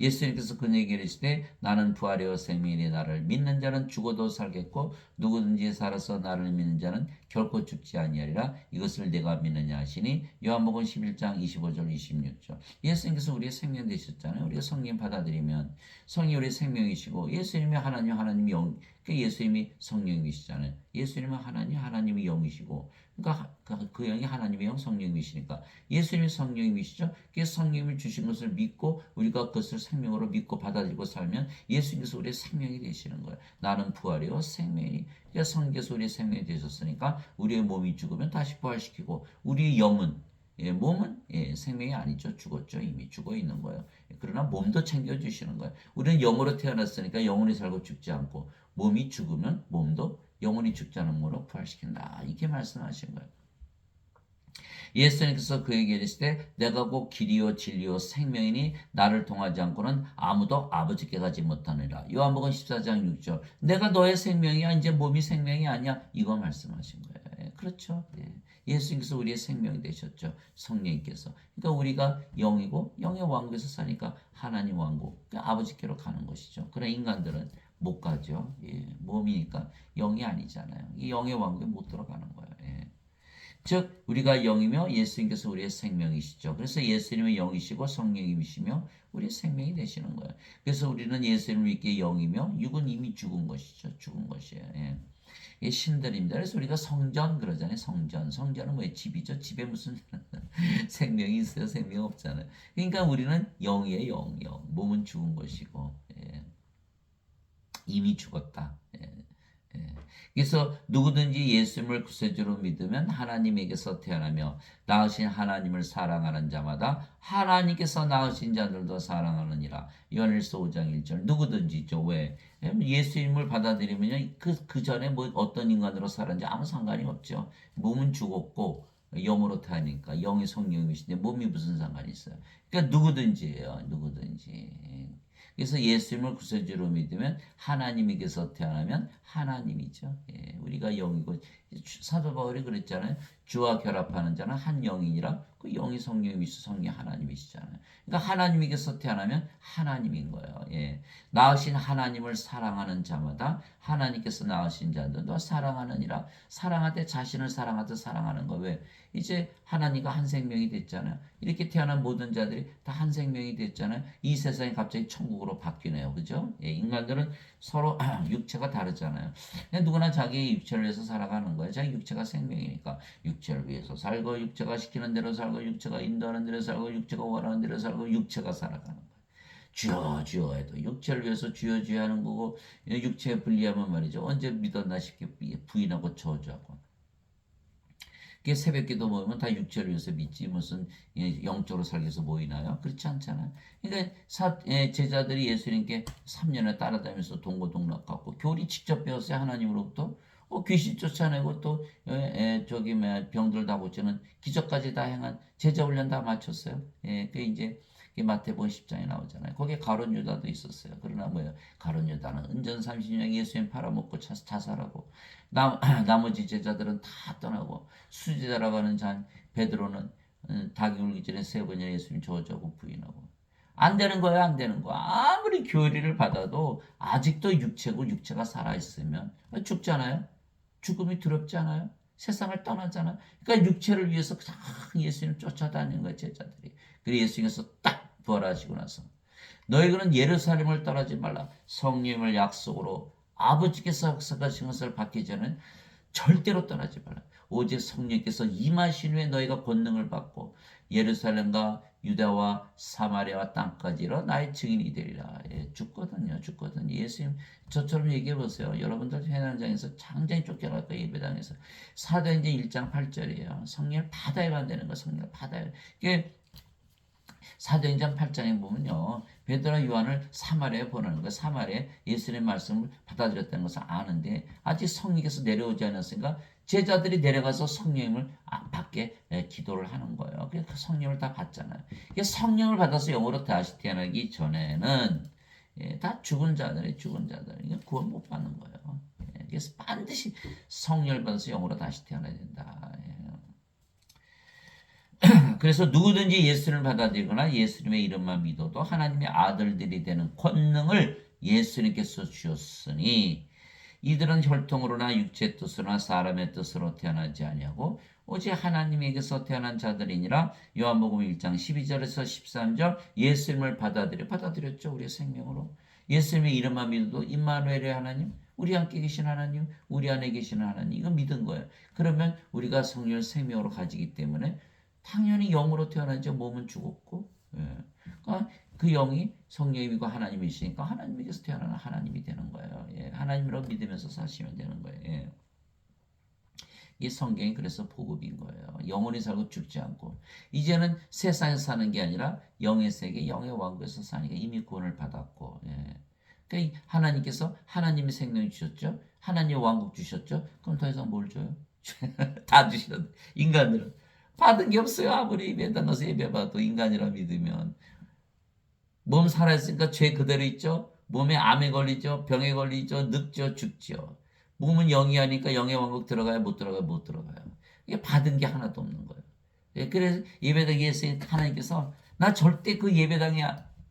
예수님께서 그 얘기를 하시되 나는 부활이요 생명이니 나를 믿는 자는 죽어도 살겠고 누구든지 살아서 나를 믿는 자는 결코 죽지 아니하리라. 이것을 내가 믿느냐 하시니. 요한복음 11장 25절 26절. 예수님께서 우리의 생명 되셨잖아요. 우리가 성령 받아들이면 성령이 우리의 생명이시고 예수님이 하나님이 영, 예수님이 성령이시잖아요. 예수님은 하나님이 영이시고 그러니까 그 영이 하나님의 영 성령이시니까 예수님이 성령이시죠. 그 성령을 주신 것을 믿고 우리가 그것을 생명으로 믿고 받아들이고 살면 예수님께서 우리의 생명이 되시는 거예요. 나는 부활이요 생명이. 그러니까 성령께서 우리의 생명이 되셨으니까 우리의 몸이 죽으면 다시 부활시키고 우리의 영은 몸은 생명이 아니죠. 죽었죠. 이미 죽어 있는 거예요. 그러나 몸도 챙겨주시는 거예요. 우리는 영으로 태어났으니까 영원히 살고 죽지 않고 몸이 죽으면 몸도 영원히 죽지 않은 몸으로 부활시킨다. 이렇게 말씀하신 거예요. 예수님께서 그에게 이르시되 내가 곧 길이요 진리요 생명이니 나를 통하지 않고는 아무도 아버지께 가지 못하느니라. 요한복음 14장 6절. 내가 너의 생명이야. 이제 몸이 생명이 아니야. 이거 말씀하신 거예요. 그렇죠. 예수님께서 우리의 생명이 되셨죠. 성령님께서. 그러니까 우리가 영이고 영의 왕국에서 사니까 하나님 왕국, 그러니까 아버지께로 가는 것이죠. 그러나 인간들은 못 가죠. 몸이니까 영이 아니잖아요. 이 영의 왕국에 못 들어가는 거예요. 즉 우리가 영이며 예수님께서 우리의 생명이시죠. 그래서 예수님은 영이시고 성령님이시며 우리의 생명이 되시는 거예요. 그래서 우리는 예수님을 믿기에 영이며 육은 이미 죽은 것이죠. 죽은 것이에요. 신들입니다. 그래서 우리가 성전 그러잖아요. 성전은 뭐예요? 집이죠. 집에 무슨 생명이 있어요? 생명 없잖아요. 그러니까 우리는 영이에요. 영. 몸은 죽은 것이고 이미 죽었다. 그래서 누구든지 예수님을 구세주로 믿으면 하나님에게서 태어나며 낳으신 하나님을 사랑하는 자마다 하나님께서 낳으신 자들도 사랑하느니라. 요한일서 5장 1절. 누구든지죠. 왜? 예수님을 받아들이면요. 그 전에 뭐 어떤 인간으로 살았는지 아무 상관이 없죠. 몸은 죽었고 영으로 태어나니까 영이 성령이신데 몸이 무슨 상관이 있어요. 그러니까 누구든지예요. 누구든지. 그래서 예수님을 구세주로 믿으면 하나님에게서 태어나면 하나님이죠. 우리가 영이고 사도 바울이 그랬잖아요. 주와 결합하는 자는 한 영이니라. 그 영이 성령이시고 성령이 하나님이시잖아요. 그러니까 하나님에게서 태어나면 하나님인 거예요. 낳으신 하나님을 사랑하는 자마다 하나님께서 낳으신 자들도 사랑하느니라. 사랑하되 자신을 사랑하듯 사랑하는 거. 왜? 이제 하나님과 한 생명이 됐잖아요. 이렇게 태어난 모든 자들이 다 한 생명이 됐잖아요. 이 세상이 갑자기 천국으로 바뀌네요. 그죠? 인간들은 서로 육체가 다르잖아요. 누구나 자기 육체를 위해서 살아가는 거예요. 자기 육체가 생명이니까 육체를 위해서 살고 육체가 시키는 대로 살고 육체가 인도하는 대로 살고 육체가 원하는 대로 살고 육체가 살아가는 거예요. 주여 해도 육체를 위해서 주여 하는 거고 육체에 불리하면 말이죠. 언제 믿었나 싶게 부인하고 저주하고 그게 새벽기도 모이면 다 육체를 위해서 믿지 무슨 영적으로 살기 위해서 모이나요? 그렇지 않잖아요. 그러니까 제자들이 예수님께 3년을 따라다니면서 동고동락하고 교리 직접 배웠어요. 하나님으로부터. 귀신 쫓아내고 또 저기 병들 다 고치는 기적까지 다 행한 제자 훈련 다 마쳤어요. 그 이제 마태복음 10장에 나오잖아요. 거기에 가룟 유다도 있었어요. 그러나 뭐예요? 가룟 유다는 은전 30년 예수님 팔아먹고 자살하고 나머지 제자들은 다 떠나고 수제자라고 하는 잔 베드로는 닭이 울기 전에 3번이나 예수님 저주하고 부인하고 안 되는 거예요. 안 되는 거. 아무리 교리를 받아도 아직도 육체고 육체가 살아있으면 죽잖아요. 죽음이 두렵지 않아요? 세상을 떠나잖아. 그러니까 육체를 위해서 그냥 예수님을 쫓아다니는 거예요, 제자들이. 그리고 예수님께서 딱 부활하시고 나서 너희는 예루살렘을 떠나지 말라. 성령을 약속으로 아버지께서 약속하신 것을 받기 전에 절대로 떠나지 말라. 오직 성령께서 임하신 후에 너희가 권능을 받고 예루살렘과 유다와 사마리아와 땅까지로 나의 증인이 되리라. 죽거든요. 예수님 저처럼 얘기해 보세요. 여러분들 회난장에서 장장이 쫓겨날 거예요. 예배당에서. 사도행전 1장 8절이에요. 성령을 받아야만 되는 거. 성령을 받아야. 이게 사도행전 8장에 보면요. 베드로와 요한을 사마리아에 보내는 거예요. 사마리아에 예수님의 말씀을 받아들였다는 것을 아는데 아직 성령께서 내려오지 않았으니까 제자들이 내려가서 성령을 받게 기도를 하는 거예요. 그래서 그 성령을 다 받잖아요. 성령을 받아서 영으로 다시 태어나기 전에는 다 죽은 자들이 구원 못 받는 거예요. 그래서 반드시 성령을 받아서 영으로 다시 태어나야 된다. 그래서 누구든지 예수를 받아들이거나 예수님의 이름만 믿어도 하나님의 아들들이 되는 권능을 예수님께서 주셨으니 이들은 혈통으로나 육체의 뜻으로나 사람의 뜻으로 태어나지 아니하고 오직 하나님에게서 태어난 자들이니라. 요한복음 1장 12절에서 13절 예수님을 받아들였죠. 우리의 생명으로. 예수님의 이름만 믿어도 임마누엘의 하나님, 우리 함께 계신 하나님, 우리 안에 계시는 하나님, 이거 믿은 거예요. 그러면 우리가 성령을 생명으로 가지기 때문에 당연히 영으로 태어나죠. 몸은 죽었고. 그러니까 그 영이 성령이고 하나님이시니까 하나님에게서 태어나는 하나님이 되는 거예요. 하나님이라고 믿으면서 사시면 되는 거예요. 이 성경이 그래서 보급인 거예요. 영원히 살고 죽지 않고 이제는 세상에서 사는 게 아니라 영의 세계, 영의 왕국에서 사니까 이미 구원을 받았고. 그러니까 하나님께서 하나님의 생명을 주셨죠. 하나님의 왕국 주셨죠. 그럼 더 이상 뭘 줘요? 다 주시는데 인간들은 받은 게 없어요. 아무리 예배당 가서 예배봐도 인간이라 믿으면 몸 살아있으니까 죄 그대로 있죠. 몸에 암에 걸리죠. 병에 걸리죠. 늙죠. 죽죠. 몸은 영이 하니까 영의 왕국 들어가요. 못 들어가요. 이게 받은 게 하나도 없는 거예요. 그래서 예배당에 있으니까 하나님께서 나 절대 그 예배당에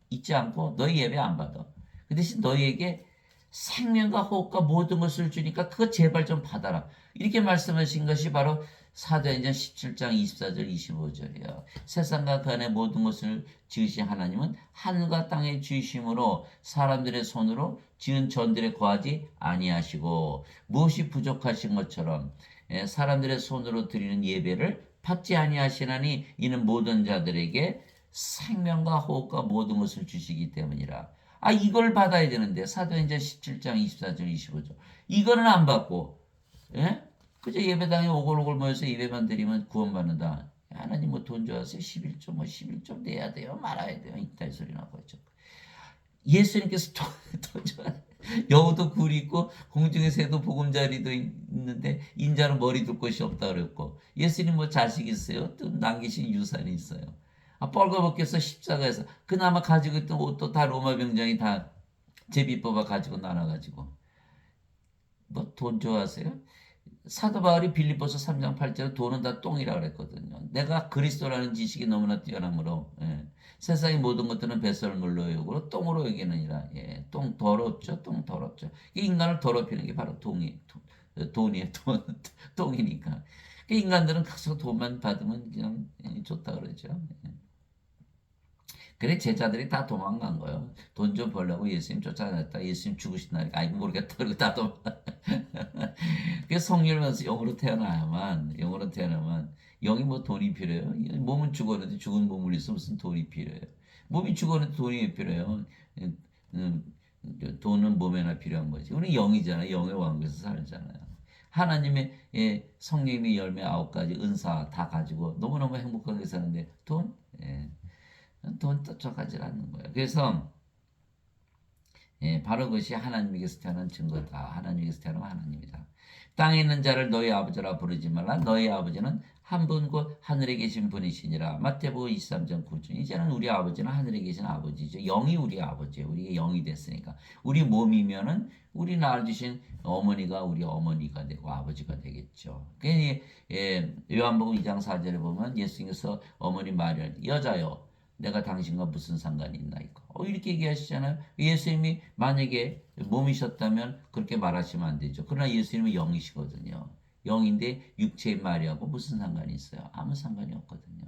있지 않고 너희 예배 안 받아. 그 대신 너희에게 생명과 호흡과 모든 것을 주니까 그거 제발 좀 받아라. 이렇게 말씀하신 것이 바로 사도행전 17장 24절 25절이에요. 세상과 그 안에 모든 것을 지으신 하나님은 하늘과 땅의 주이심으로 사람들의 손으로 지은 전들에 거하지 아니하시고 무엇이 부족하신 것처럼 사람들의 손으로 드리는 예배를 받지 아니하시나니 이는 모든 자들에게 생명과 호흡과 모든 것을 주시기 때문이라. 이걸 받아야 되는데 사도행전 17장 24절 25절 이거는 안 받고 그저 예배당에 오골오골 모여서 예배만 드리면 구원받는다. 하나님 뭐 돈 좋아하세요? 11조 내야 돼요? 말아야 돼요? 이따 소리 나고 있죠. 예수님께서 돈 좋아해요. 여우도 굴이 있고 공중의 새도 보금자리도 있는데 인자는 머리 둘 곳이 없다 그랬고 예수님 뭐 자식 있어요? 또 남기신 유산이 있어요. 뻘거벗겨서 십자가에서 그나마 가지고 있던 옷도 다 로마 병장이 다 제비 뽑아 가지고 나눠가지고 뭐 돈 좋아하세요? 사도 바울이 빌립보서 3장 8절에 돈은 다 똥이라 그랬거든요. 내가 그리스도라는 지식이 너무나 뛰어나므로 세상의 모든 것들은 배설물로 여기고 똥으로 여기느니라. 똥 더럽죠. 똥 더럽죠. 인간을 더럽히는 게 바로 돈이에요. 똥이니까. 인간들은 가서 돈만 받으면 그냥 좋다 그러죠. 그래 제자들이 다 도망간 거예요. 돈 좀 벌려고 예수님 쫓아냈다. 예수님 죽으신 날 아이고 모르겠다. 그리고 다 도망간. 그래서 성령을 받아서 영으로 태어나야만 영이 뭐 돈이 필요해요? 몸은 죽었는데 죽은 몸을 위해서 무슨 돈이 필요해요? 몸이 죽었는데 돈이 왜 필요해요? 돈은 몸에나 필요한 거지. 우리 영이잖아요. 영의 왕국에서 살잖아요. 하나님의 성령님의 열매 9가지 은사 다 가지고 너무너무 행복하게 사는데 돈? 돈 쫓아가질 않는 거예요. 그래서 바로 그것이 하나님에게서 태어난 증거다. 하나님에게서 태어난 하나님이다. 땅에 있는 자를 너희 아버지라 부르지 말라. 너희 아버지는 한 분 곧 하늘에 계신 분이시니라. 마태복음 23장 9절. 이제는 우리 아버지는 하늘에 계신 아버지죠. 영이 우리 아버지예요. 우리가 영이 됐으니까. 우리 몸이면은 우리 낳아주신 어머니가 우리 어머니가 되고 아버지가 되겠죠. 그러니 요한복음 2장 4절에 보면 예수님께서 어머니 마리아 여자요 내가 당신과 무슨 상관이 있나이까. 이렇게 얘기하시잖아요. 예수님이 만약에 몸이셨다면 그렇게 말하시면 안 되죠. 그러나 예수님은 영이시거든요. 영인데 육체의 마리아하고 무슨 상관이 있어요? 아무 상관이 없거든요.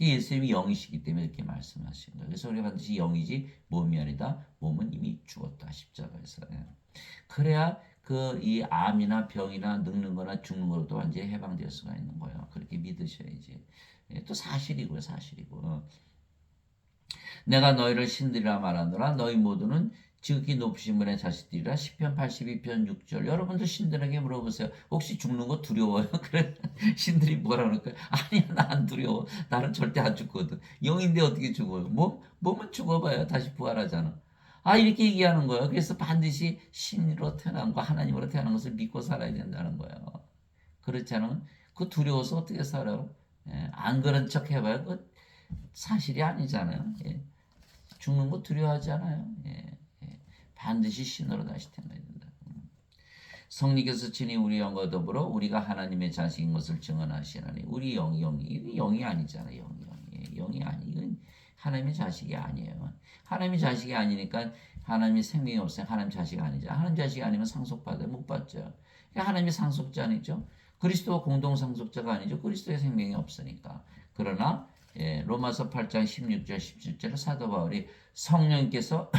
예수님이 영이시기 때문에 이렇게 말씀하신 거예요. 그래서 우리가 반드시 영이지 몸이 아니다. 몸은 이미 죽었다. 십자가에서. 그래야 그 이 암이나 병이나 늙는 거나 죽는 것도 완전히 해방될 수가 있는 거예요. 그렇게 믿으셔야지. 또 사실이고요. 사실이고. 내가 너희를 신들이라 말하노라. 너희 모두는 지극히 높으신 분의 자식들이라. 시편 82편 6절. 여러분들 신들에게 물어보세요. 혹시 죽는 거 두려워요? 그래 신들이 뭐라 그럴까요? 아니야 나 안 두려워. 나는 절대 안 죽거든. 영인데 어떻게 죽어요? 몸은 죽어봐요. 다시 부활하잖아. 이렇게 얘기하는 거예요. 그래서 반드시 신으로 태어난 거 하나님으로 태어난 것을 믿고 살아야 된다는 거예요. 그렇지 않으면 그 두려워서 어떻게 살아요? 안 그런 척 해봐요. 그 사실이 아니잖아요. 죽는 거 두려워하지 않아요. 반드시 신으로 다시 태어나야 된다. 성령께서 친히 우리 영과 더불어 우리가 하나님의 자식인 것을 증언하시나니 우리 영이 아니잖아요. 영이 아니 이건 하나님의 자식이 아니에요. 하나님의 자식이 아니니까 하나님의 생명이 없어요. 하나님 자식이 아니죠. 하나님 자식이 아니면 상속받아요. 못 받죠. 하나님의 상속자 아니죠. 그리스도와 공동 상속자가 아니죠. 그리스도의 생명이 없으니까. 그러나 로마서 8장 16절 17절에 사도 바울이 성령께서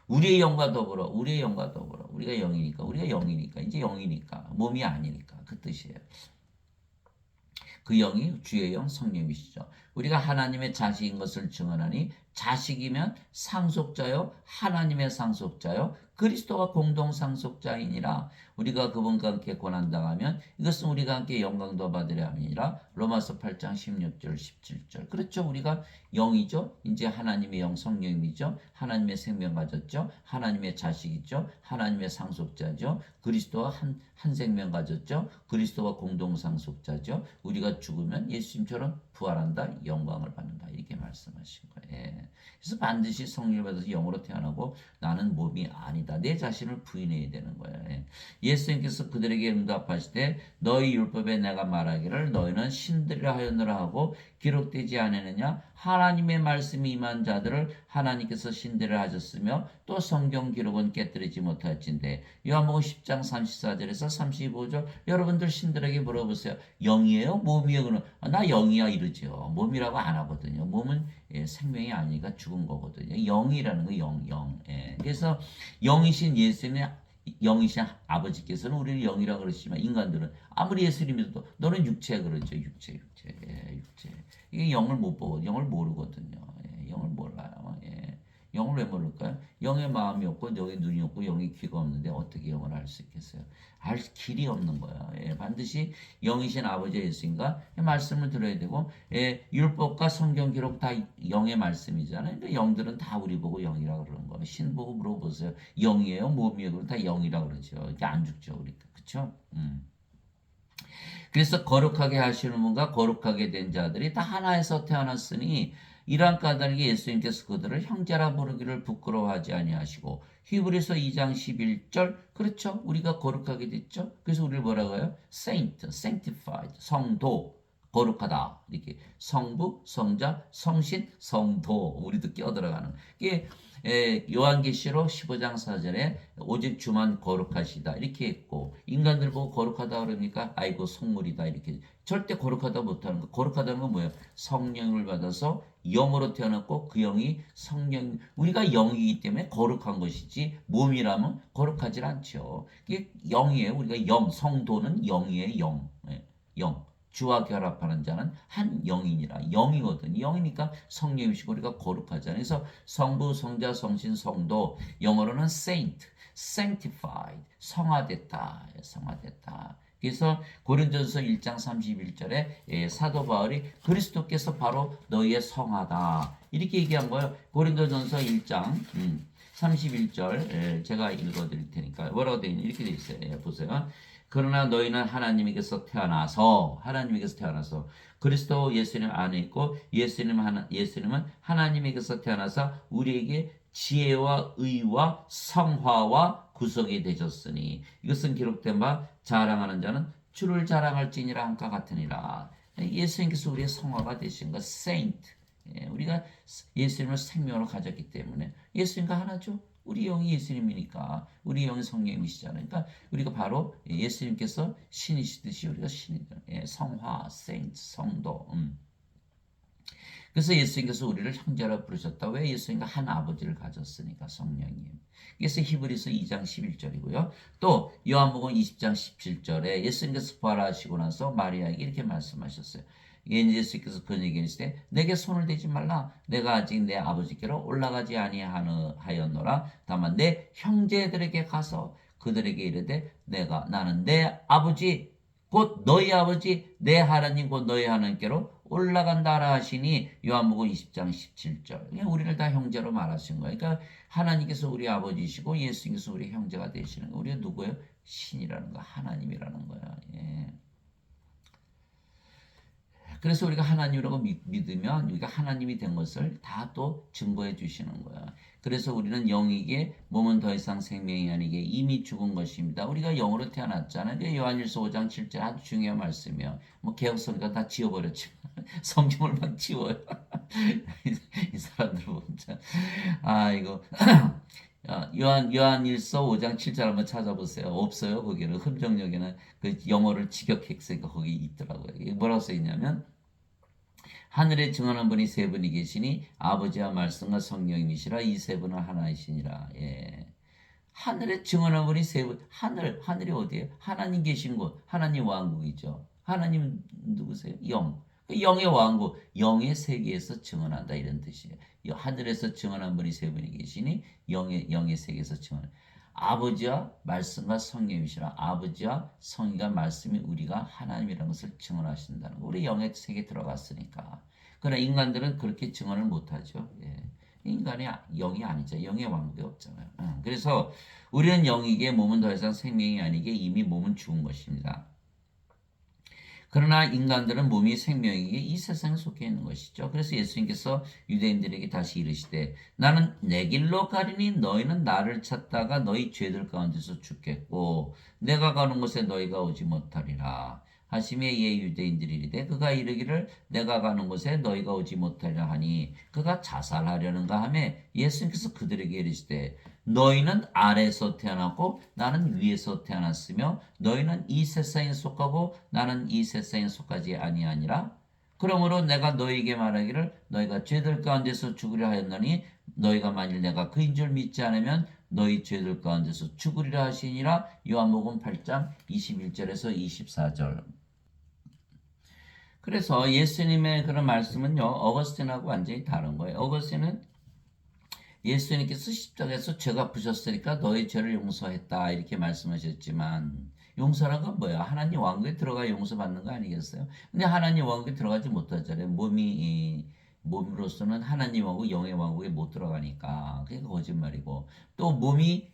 우리의 영과 더불어 우리가 영이니까 이제 영이니까 몸이 아니니까 그 뜻이에요. 그 영이 주의 영 성령이시죠. 우리가 하나님의 자식인 것을 증언하니 자식이면 상속자요 하나님의 상속자요 그리스도가 공동 상속자이니라. 우리가 그분과 함께 고난당하면 이것은 우리가 함께 영광도 받으려 함이니라. 로마서 8장 16절 17절. 그렇죠. 우리가 영이죠. 이제 하나님의 영 성령이죠. 하나님의 생명 가졌죠. 하나님의 자식이죠. 하나님의 상속자죠. 그리스도와 한 생명 가졌죠. 그리스도와 공동 상속자죠. 우리가 죽으면 예수님처럼 부활한다. 영광을 받는다. 이렇게 말씀하신 거예요. 그래서 반드시 성령을 받아서 영으로 태어나고 나는 몸이 아니다. 내 자신을 부인해야 되는 거예요. 예수님께서 그들에게 응답하시되 너희 율법에 내가 말하기를 너희는 신들이라 하였느라 하고 기록되지 않았느냐. 하나님의 말씀이 임한 자들을 하나님께서 신들을 하셨으며 또 성경 기록은 깨뜨리지 못할진대. 요한복음 10장 34절에서 35절. 여러분들 신들에게 물어보세요. 영이에요? 몸이에요? 그러면 나 영이야 이러죠. 몸이라고 안 하거든요. 몸은 생명이 아니니까 죽은 거거든요. 영이라는 거 영. 그래서 영이신 예수님의 영이신 아버지께서는 우리를 영이라고 그러시지만 인간들은 아무리 예수를 믿어도 너는 육체야 그러죠. 육체. 이게 영을 못 보고 영을 모르거든요. 영을 몰라요. 영을 왜 모를까요? 영의 마음이 없고 영의 눈이 없고 영의 귀가 없는데 어떻게 영을 알 수 있겠어요? 알 길이 없는 거예요. 반드시 영이신 아버지 예수님과 말씀을 들어야 되고 율법과 성경 기록 다 영의 말씀이잖아요. 근데 영들은 다 우리 보고 영이라고 그러는 거예요. 신 보고 물어보세요. 영이에요? 몸이에요? 그럼 다 영이라고 그러죠. 이렇게 안 죽죠. 우리가. 그렇죠? 그래서 거룩하게 하시는 분과 거룩하게 된 자들이 다 하나에서 태어났으니 이러한 까닭에 예수님께서 그들을 형제라 부르기를 부끄러워하지 아니하시고 히브리서 2장 11절 그렇죠. 우리가 거룩하게 됐죠. 그래서 우리를 뭐라고 해요? saint, sanctified, 성도, 거룩하다. 이렇게 성부, 성자, 성신, 성도 우리도 끼어들어가는 이게 요한계시록 15장 4절에 오직 주만 거룩하시다 이렇게 했고 인간들 보고 거룩하다 그러니까 아이고 속물이다 이렇게 절대 거룩하다 못하는 거. 거룩하다는 건 뭐예요? 성령을 받아서 영으로 태어났고 그 영이 성령 우리가 영이기 때문에 거룩한 것이지 몸이라면 거룩하지 않죠. 이게 영이에요. 우리가 영 성도는 영이에요. 영. 주와 결합하는 자는 한 영이니라. 영이거든. 영이니까 성령이시고 우리가 거룩하잖아요. 그래서 성부, 성자, 성신, 성도 영어로는 saint, sanctified, 성화됐다. 그래서 고린도전서 1장 31절에 사도 바울이 그리스도께서 바로 너희의 성화다 이렇게 얘기한 거예요. 고린도전서 1장 31절 제가 읽어드릴 테니까 뭐라고 되어 있냐 이렇게 되어 있어요. 보세요. 그러나 너희는 하나님에게서 태어나서 그리스도 예수님 안에 있고 예수님은 하나님에게서 태어나서 우리에게 지혜와 의와 성화와 구속이 되셨으니 이것은 기록된 바 자랑하는 자는 주를 자랑할지니라 함과 같으니라. 예수님께서 우리의 성화가 되신 것, saint. 우리가 예수님을 생명으로 가졌기 때문에 예수님과 하나죠. 우리 영이 예수님이니까 우리 영이 성령님이시잖아요. 그러니까 우리가 바로 예수님께서 신이시듯이 우리가 신이죠. 성화, saint, 성도. 그래서 예수님께서 우리를 형제라 부르셨다. 왜? 예수님과 한 아버지를 가졌으니까 성령님. 그래서 히브리서 2장 11절이고요. 또 요한복음 20장 17절에 예수님께서 부활하시고 나서 마리아에게 이렇게 말씀하셨어요. 예수께서 그에게 이르시되 내게 손을 대지 말라. 내가 아직 내 아버지께로 올라가지 아니하였노라. 다만 내 형제들에게 가서 그들에게 이르되 나는 내 아버지 곧 너희 아버지 내 하나님 곧 너희 하나님께로 올라간다라 하시니 요한복음 20장 17절. 우리를 다 형제로 말하신 거예요. 그러니까 하나님께서 우리 아버지시고 예수님께서 우리 형제가 되시는 거예요. 우리가 누구예요? 신이라는 거, 하나님이라는 거야. 그래서 우리가 하나님이라고 믿으면 우리가 하나님이 된 것을 다 또 증거해 주시는 거야. 그래서 우리는 영이게 몸은 더 이상 생명이 아니게 이미 죽은 것입니다. 우리가 영으로 태어났잖아요. 그게 요한일서 5장 7절 아주 중요한 말씀이에요. 뭐 개혁성가 다 지워버렸지만 성경을 막 지워요. 이 사람들 보면 참. 이거 요한일서 5장 7절 한번 찾아보세요. 없어요. 거기는 흠정역에는 그 영어를 직역했으니까 거기 있더라고요. 이게 뭐라고 써 있냐면 하늘에 증언한 분이 세 분이 계시니 아버지와 말씀과 성령님이시라. 이 세 분은 하나이시니라. 하늘에 증언한 분이 세 분. 하늘이 어디예요? 하나님 계신 곳. 하나님 왕국이죠. 하나님 누구세요? 영. 영의 왕국, 영의 세계에서 증언한다 이런 뜻이에요. 하늘에서 증언한 분이 세 분이 계시니 영의 세계에서 증언. 아버지와 말씀과 성령이시라. 아버지와 성이가 말씀이 우리가 하나님이라는 것을 증언하신다는 거. 우리 영의 세계에 들어갔으니까. 그러나 인간들은 그렇게 증언을 못하죠. 인간이 영이 아니죠. 영의 왕국이 없잖아요. 그래서 우리는 영이기에 몸은 더 이상 생명이 아니기에 이미 몸은 죽은 것입니다. 그러나 인간들은 몸이 생명이기에 이 세상에 속해 있는 것이죠. 그래서 예수님께서 유대인들에게 다시 이르시되 나는 내 길로 가리니 너희는 나를 찾다가 너희 죄들 가운데서 죽겠고 내가 가는 곳에 너희가 오지 못하리라. 하심에 이에 유대인들이 이르되 그가 이르기를 내가 가는 곳에 너희가 오지 못하리라 하니 그가 자살하려는가 하며 예수님께서 그들에게 이르시되 너희는 아래에서 태어났고 나는 위에서 태어났으며 너희는 이 세상에 속하고 나는 이 세상에 속하지 아니하니라. 그러므로 내가 너희에게 말하기를 너희가 죄들 가운데서 죽으려 하였노니 너희가 만일 내가 그인 줄 믿지 않으면 너희 죄들 가운데서 죽으리라 하시니라. 요한복음 8장 21절에서 24절. 그래서 예수님의 그런 말씀은요 어거스틴하고 완전히 다른 거예요. 어거스틴은 예수님께서 십자가에서 죄가 부셨으니까 너의 죄를 용서했다 이렇게 말씀하셨지만 용서란 건 뭐야? 하나님 왕국에 들어가 용서받는 거 아니겠어요? 근데 하나님 왕국에 들어가지 못하잖아요. 몸으로서는 하나님 왕국, 영의 왕국에 못 들어가니까 그게 거짓말이고 또 몸이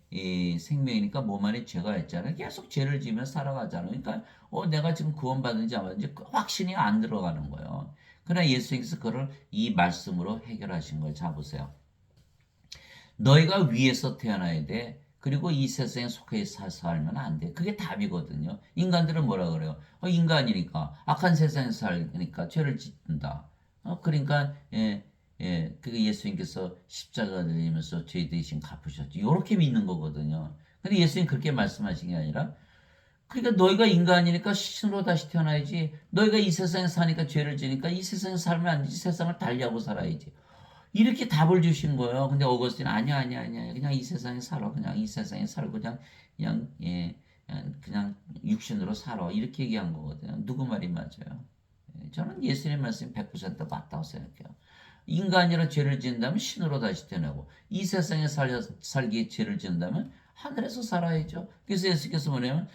생명이니까 몸 안에 죄가 있잖아요. 계속 죄를 지으며 살아가잖아요. 그러니까 내가 지금 구원받은지 안 받은지 확신이 안 들어가는 거예요. 그러나 예수님께서 그걸 이 말씀으로 해결하신 걸 잡으세요. 너희가 위에서 태어나야 돼. 그리고 이 세상에 속해 살면 안 돼. 그게 답이거든요. 인간들은 뭐라 그래요? 인간이니까 악한 세상에 살니까 죄를 짓는다. 그러니까 그게 예수님께서 십자가 들리면서 죄 대신 갚으셨지. 이렇게 믿는 거거든요. 근데 예수님 그렇게 말씀하신 게 아니라 그러니까 너희가 인간이니까 신으로 다시 태어나야지. 너희가 이 세상에 사니까 죄를 지니까 이 세상에 살면 안 되지. 세상을 달리하고 살아야지. 이렇게 답을 주신 거예요. 근데 어거스틴은 아니야. 그냥 이 세상에 살아. 그냥 이 세상에 살고 그냥 육신으로 살아. 이렇게 얘기한 거거든요. 누구 말이 맞아요? 저는 예수님의 말씀이 100% 맞다고 생각해요. 인간이라 죄를 지은다면 신으로 다시 태어나고 이 세상에 살기에 죄를 지은다면 하늘에서 살아야죠. 그래서 예수께서 뭐냐면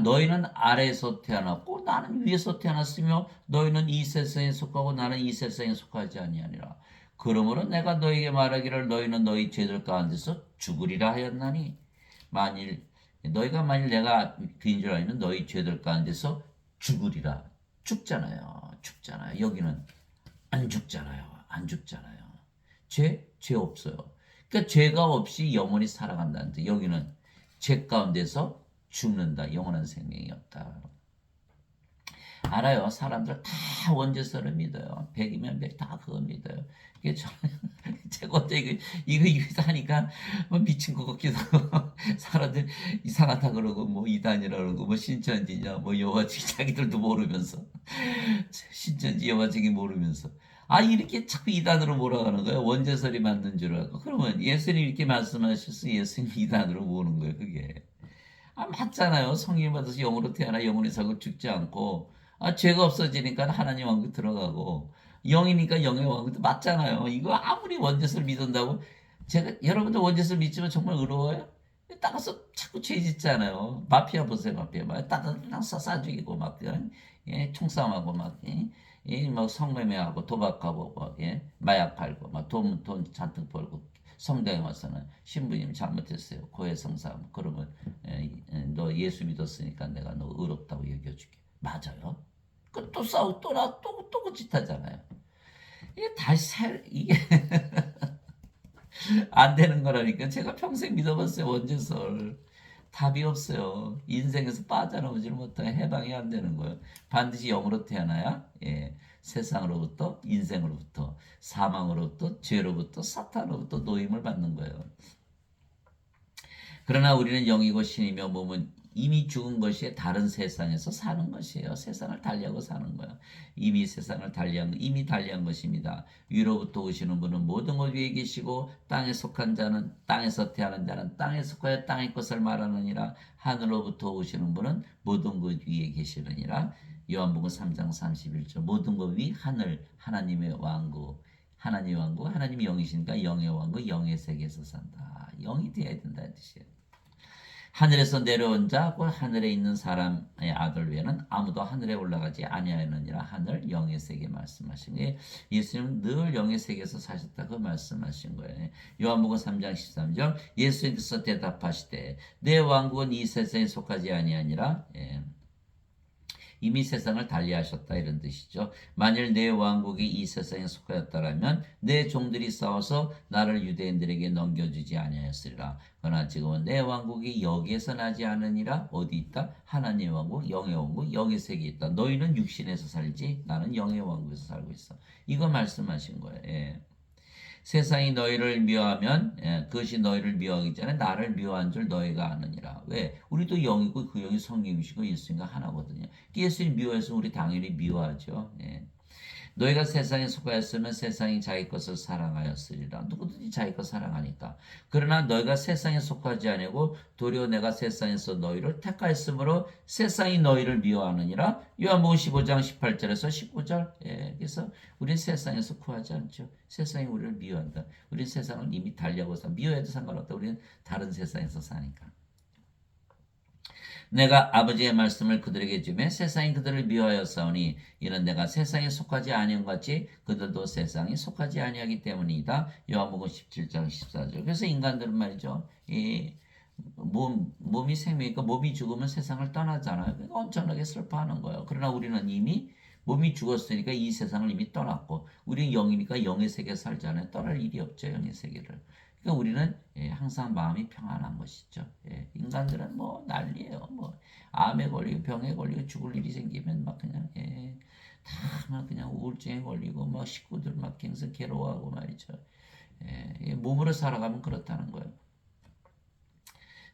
너희는 아래에서 태어났고 나는 위에서 태어났으며 너희는 이 세상에 속하고 나는 이 세상에 속하지 아니하니라. 그러므로 내가 너희에게 말하기를 너희는 너희 죄들 가운데서 죽으리라 하였나니 만일 내가 그인 줄 알면 너희 죄들 가운데서 죽으리라. 죽잖아요. 여기는 안 죽잖아요. 안 죽잖아요. 죄 없어요. 그러니까 죄가 없이 영원히 살아간다는데 여기는 죄 가운데서 죽는다. 영원한 생명이 없다. 알아요. 사람들 다 원죄서를 믿어요. 100이면 100 다 그거 믿어요. 이게 제가 어째 이거 하니까 뭐 미친 것 같기도 하고 사람들 이상하다 그러고 뭐 이단이라 그러고 뭐 신천지냐 뭐 여화증 자기들도 모르면서 신천지 여화증이 모르면서 이렇게 자꾸 이단으로 몰아가는 거예요. 원죄설이 만든 줄 알고. 그러면 예수님 이렇게 말씀하셔서 예수님 이단으로 모으는 거예요. 그게. 맞잖아요. 성령 받아서 영으로 태어나 영원히 살고 죽지 않고 죄가 없어지니까 하나님 왕국 들어가고 영이니까 영의 왕국도 맞잖아요. 이거 아무리 원죄설 믿는다고 여러분들 원죄설 믿지만 정말 의로워요? 따가서 자꾸 죄 짓잖아요. 마피아 보세요. 마피아 따가서 싸 죽이고 막 총싸움하고 막 성매매하고 도박하고 마약 팔고 막 돈 잔뜩 벌고 성당에 와서는 신부님 잘못했어요. 고해성사 그러면 너 예수 믿었으니까 내가 너 의롭다고 여겨줄게. 맞아요? 그 또 싸우고 또 그짓하잖아요. 이게 이게 안 되는 거라니까. 제가 평생 믿어봤어요. 원죄설. 답이 없어요. 인생에서 빠져나오지를 못해 해방이 안 되는 거예요. 반드시 영으로 태어나야 세상으로부터 인생으로부터 사망으로부터 죄로부터 사탄으로부터 노임을 받는 거예요. 그러나 우리는 영이고 신이며 몸은 이미 죽은 것이 다른 세상에서 사는 것이에요. 세상을 달리하고 사는 거예요. 이미 달리한 것입니다. 위로부터 오시는 분은 모든 것 위에 계시고 땅에 속한 자는 땅에서 태어난 자는 땅에 속하여 땅의 것을 말하느니라. 하늘로부터 오시는 분은 모든 것 위에 계시느니라. 요한복음 3장 31절 모든 것 위 하늘 하나님의 왕국 하나님이 영이시니까 영의 왕국 영의 세계에서 산다. 영이 되어야 된다는 뜻이에요. 하늘에서 내려온 자, 곧 하늘에 있는 사람의 아들 외에는 아무도 하늘에 올라가지 아니하느니라. 하늘 영의 세계 말씀하신 거예요. 예수님은 늘 영의 세계에서 사셨다고 말씀하신 거예요. 요한복음 3장 13절 예수님께서 대답하시되 내 왕국은 이 세상에 속하지 아니하니라. 이미 세상을 달리하셨다 이런 뜻이죠. 만일 내 왕국이 이 세상에 속하였다라면 내 종들이 싸워서 나를 유대인들에게 넘겨주지 아니하였으리라. 그러나 지금은 내 왕국이 여기에서 나지 않으니라. 어디 있다? 하나님의 왕국, 영의 왕국, 영의 세계에 있다. 너희는 육신에서 살지 나는 영의 왕국에서 살고 있어. 이거 말씀하신 거예요. 세상이 너희를 미워하면 그것이 너희를 미워하기 전에 나를 미워한 줄 너희가 아느니라. 왜? 우리도 영이고 그 영이 성령이시고 예수님과 하나거든요. 예수님 미워해서 우리 당연히 미워하죠. 너희가 세상에 속하였으면 세상이 자기 것을 사랑하였으리라. 누구든지 자기 것 사랑하니까. 그러나 너희가 세상에 속하지 아니고 도리어 내가 세상에서 너희를 택하였으므로 세상이 너희를 미워하느니라. 요한복음 15장 18절에서 19절. 그래서 우리는 세상에서 구하지 않죠. 세상이 우리를 미워한다. 우리는 세상을 이미 달려고 미워해도 상관없다. 우리는 다른 세상에서 사니까. 내가 아버지의 말씀을 그들에게 주매 세상이 그들을 미워하였사오니 이는 내가 세상에 속하지 아니한 같이 그들도 세상에 속하지 아니하기 때문이다. 요한복음 17장 14절. 그래서 인간들은 말이죠. 이 몸이 생명이니까 몸이 죽으면 세상을 떠나잖아요. 그러니까 엄청나게 슬퍼하는 거예요. 그러나 우리는 이미 몸이 죽었으니까 이 세상을 이미 떠났고 우리는 영이니까 영의 세계에 살잖아요. 떠날 일이 없죠. 영의 세계를. 그러니까 우리는 항상 마음이 평안한 것이죠. 인간들은 뭐 난리예요. 뭐 암에 걸리고 병에 걸리고 죽을 일이 생기면 막 그냥 다 그냥 우울증에 걸리고 막 식구들 막 계속 괴로워하고 말이죠. 몸으로 살아가면 그렇다는 거예요.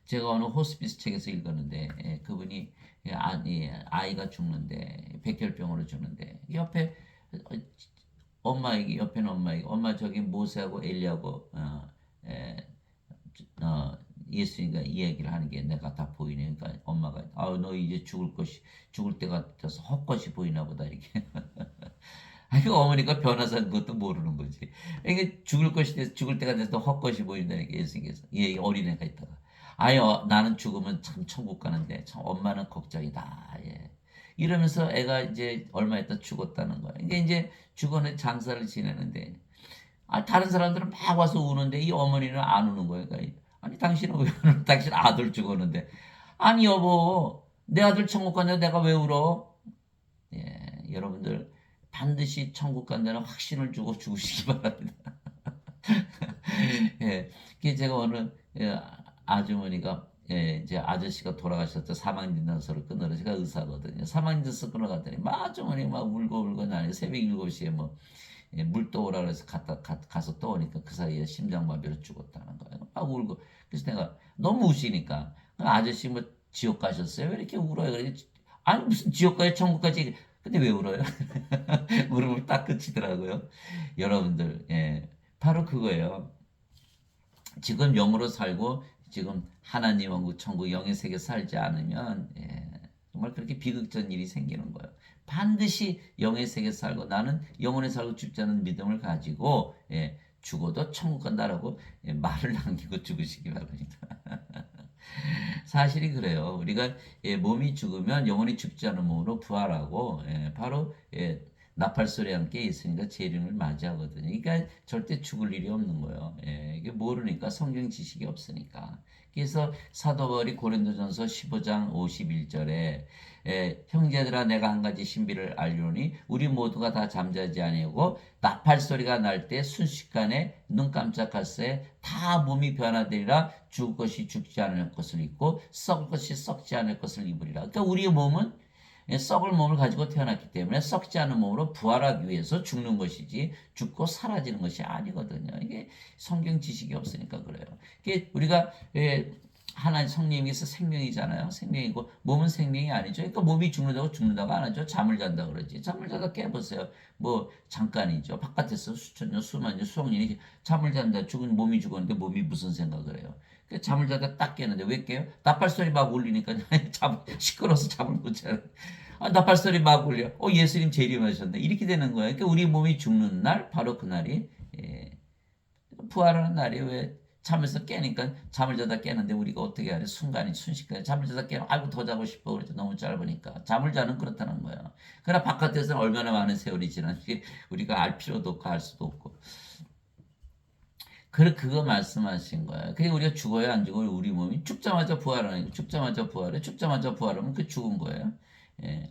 제가 어느 호스피스 책에서 읽었는데 그분이 아이가 죽는데 백혈병으로 죽는데 옆에 옆에는 엄마에게 엄마 저기 모세하고 엘리하고 예수님과 이 얘기를 하는 게 내가 다 보이네. 그러니까 엄마가 너 이제 죽을 때가 돼서 헛것이 보이나 보다 이렇게. 그 어머니가 변화산 것도 모르는 거지. 이게 죽을 때가 돼서 헛것이 보인다니까 예수님께서 어린애가 있다가 아유, 나는 죽으면 참 천국 가는데 참 엄마는 걱정이다. 예. 이러면서 애가 이제 얼마 있다 죽었다는 거야. 이게 이제 죽어는 장사를 지내는데 다른 사람들은 막 와서 우는데 이 어머니는 안 우는 거예요. 그러니까 아니 당신은 왜 우는? 당신 아들 죽었는데 아니 여보 내 아들 천국 갔는데 내가 왜 울어? 예, 여러분들 반드시 천국 간다는 확신을 주고 죽으시기 바랍니다. 예, 그게 제가 오늘 아주머니가 이제 아저씨가 돌아가셨다 사망진단서를 끊으러 제가 의사거든요. 사망진단서 끊어갔더니 막 아주머니 막 울고 나니 새벽 7시에 뭐 물 떠오라 그래서 가서 떠오니까 그 사이에 심장마비로 죽었다는 거예요. 막 울고 그래서 내가 너무 우시니까 아저씨 뭐 지옥 가셨어요? 왜 이렇게 울어요? 그래 아니 무슨 지옥 가요 천국 가지 근데 왜 울어요? 울음을 딱 그치더라고요. 여러분들 바로 그거예요. 지금 영으로 살고 지금 하나님 왕국 천국 영의 세계 살지 않으면 정말 그렇게 비극적인 일이 생기는 거예요. 반드시 영의 세계 살고 나는 영원히 살고 죽지 않은 믿음을 가지고 죽어도 천국 간다라고 말을 남기고 죽으시기 바랍니다. 사실이 그래요. 우리가 몸이 죽으면 영원히 죽지 않은 몸으로 부활하고 바로 나팔소리와 함께 예수님과 재림을 맞이하거든요. 그러니까 절대 죽을 일이 없는 거예요. 이게 모르니까 성경 지식이 없으니까. 그래서 사도 바울이 고린도전서 15장 51절에 형제들아 내가 한 가지 신비를 알려오니 우리 모두가 다 잠자지 아니하고 나팔 소리가 날 때 순식간에 눈 깜짝할 새에 다 몸이 변화되리라 죽을 것이 죽지 않을 것을 입고 썩을 것이 썩지 않을 것을 입으리라. 그러니까 우리의 몸은 썩을 몸을 가지고 태어났기 때문에 썩지 않은 몸으로 부활하기 위해서 죽는 것이지 죽고 사라지는 것이 아니거든요. 이게 성경 지식이 없으니까 그래요. 이게 우리가 하나님 성령님께서 생명이잖아요. 생명이고 몸은 생명이 아니죠. 그러니까 몸이 죽는다고 안 하죠. 잠을 잔다 그러지. 잠을 자다 깨보세요. 뭐 잠깐이죠. 바깥에서 수천 년, 수만 년, 수억 년이 잠을 잔다. 죽은 몸이 죽었는데 몸이 무슨 생각을 해요. 잠을 자다 딱 깨는데 왜 깨요? 나팔 소리 막 울리니까 시끄러워서 잠을 못 자요. 나팔 소리 막 울려. 예수님 재림하셨네. 이렇게 되는 거예요. 그러니까 우리 몸이 죽는 날 바로 그날이 부활하는 날이 왜 잠에서 깨니까 잠을 자다 깨는데 우리가 어떻게 하냐 순식간에 잠을 자다 깨면 아이고 더 자고 싶어 그래도 너무 짧으니까 잠을 자는 그렇다는 거야. 그러나 바깥에서는 얼마나 많은 세월이 지났는지 우리가 알 필요도 없고 알 수도 없고 그거 말씀하신 거예요. 그게 우리가 죽어야 안 죽어요. 우리 몸이 죽자마자 부활하는 거 죽자마자 부활하면 그 죽은 거예요.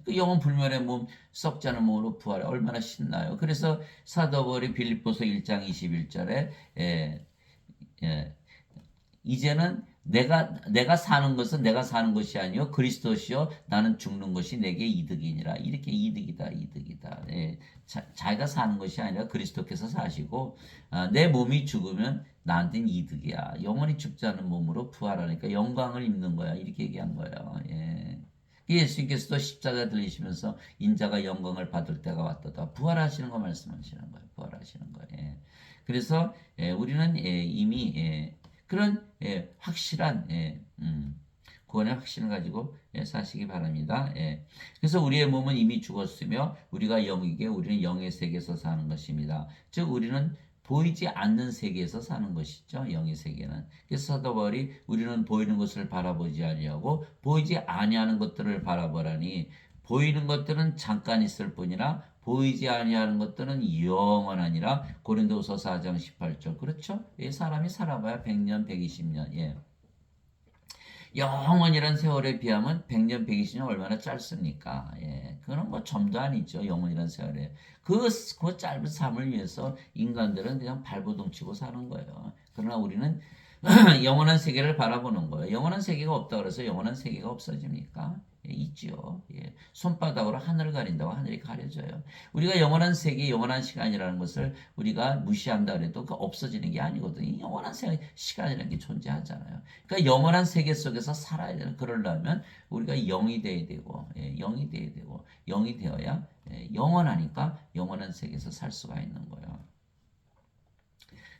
그 영혼 불멸의 몸 썩지 않은 몸으로 부활해 얼마나 신나요. 그래서 사도 바울이 빌립보서 1장 21절에 이제는 내가 사는 것은 내가 사는 것이 아니요 그리스도시요 나는 죽는 것이 내게 이득이니라. 이렇게 이득이다. 자기가 사는 것이 아니라 그리스도께서 사시고 내 몸이 죽으면 나한테는 이득이야. 영원히 죽지 않은 몸으로 부활하니까 영광을 입는 거야. 이렇게 얘기한 거예요. 예수님께서도 십자가 들리시면서 인자가 영광을 받을 때가 왔다. 부활하시는 거 말씀하시는 거예요. 부활하시는 거예요. 그래서 우리는 이미 그런 확실한 구원의 확신을 가지고 사시기 바랍니다. 그래서 우리의 몸은 이미 죽었으며 우리가 영이게 우리는 영의 세계에서 사는 것입니다. 즉 우리는 보이지 않는 세계에서 사는 것이죠. 영의 세계는. 그래서 사도 바울이 우리는 보이는 것을 바라보지 아니하고 보이지 아니하는 것들을 바라보라니 보이는 것들은 잠깐 있을 뿐이나 보이지 아니하는 것들은 영원하니라. 고린도후서 4장 18절. 그렇죠? 사람이 살아봐야 100년, 120년. 영원이란 세월에 비하면 100년, 120년 얼마나 짧습니까? 그건 뭐 점도 아니죠. 영원이란 세월에. 그 짧은 삶을 위해서 인간들은 그냥 발버둥치고 사는 거예요. 그러나 우리는 영원한 세계를 바라보는 거예요. 영원한 세계가 없다 그래서 영원한 세계가 없어집니까? 있지요. 손바닥으로 하늘을 가린다고 하늘이 가려져요. 우리가 영원한 세계, 영원한 시간이라는 것을 우리가 무시한다 그래도 그 없어지는 게 아니거든요. 영원한 시간이라는 게 존재하잖아요. 그러니까 영원한 세계 속에서 살아야 되는 그러려면 우리가 영이 돼야 되고, 영이 돼야 되고, 영이 되어야 영원하니까 영원한 세계에서 살 수가 있는 거예요.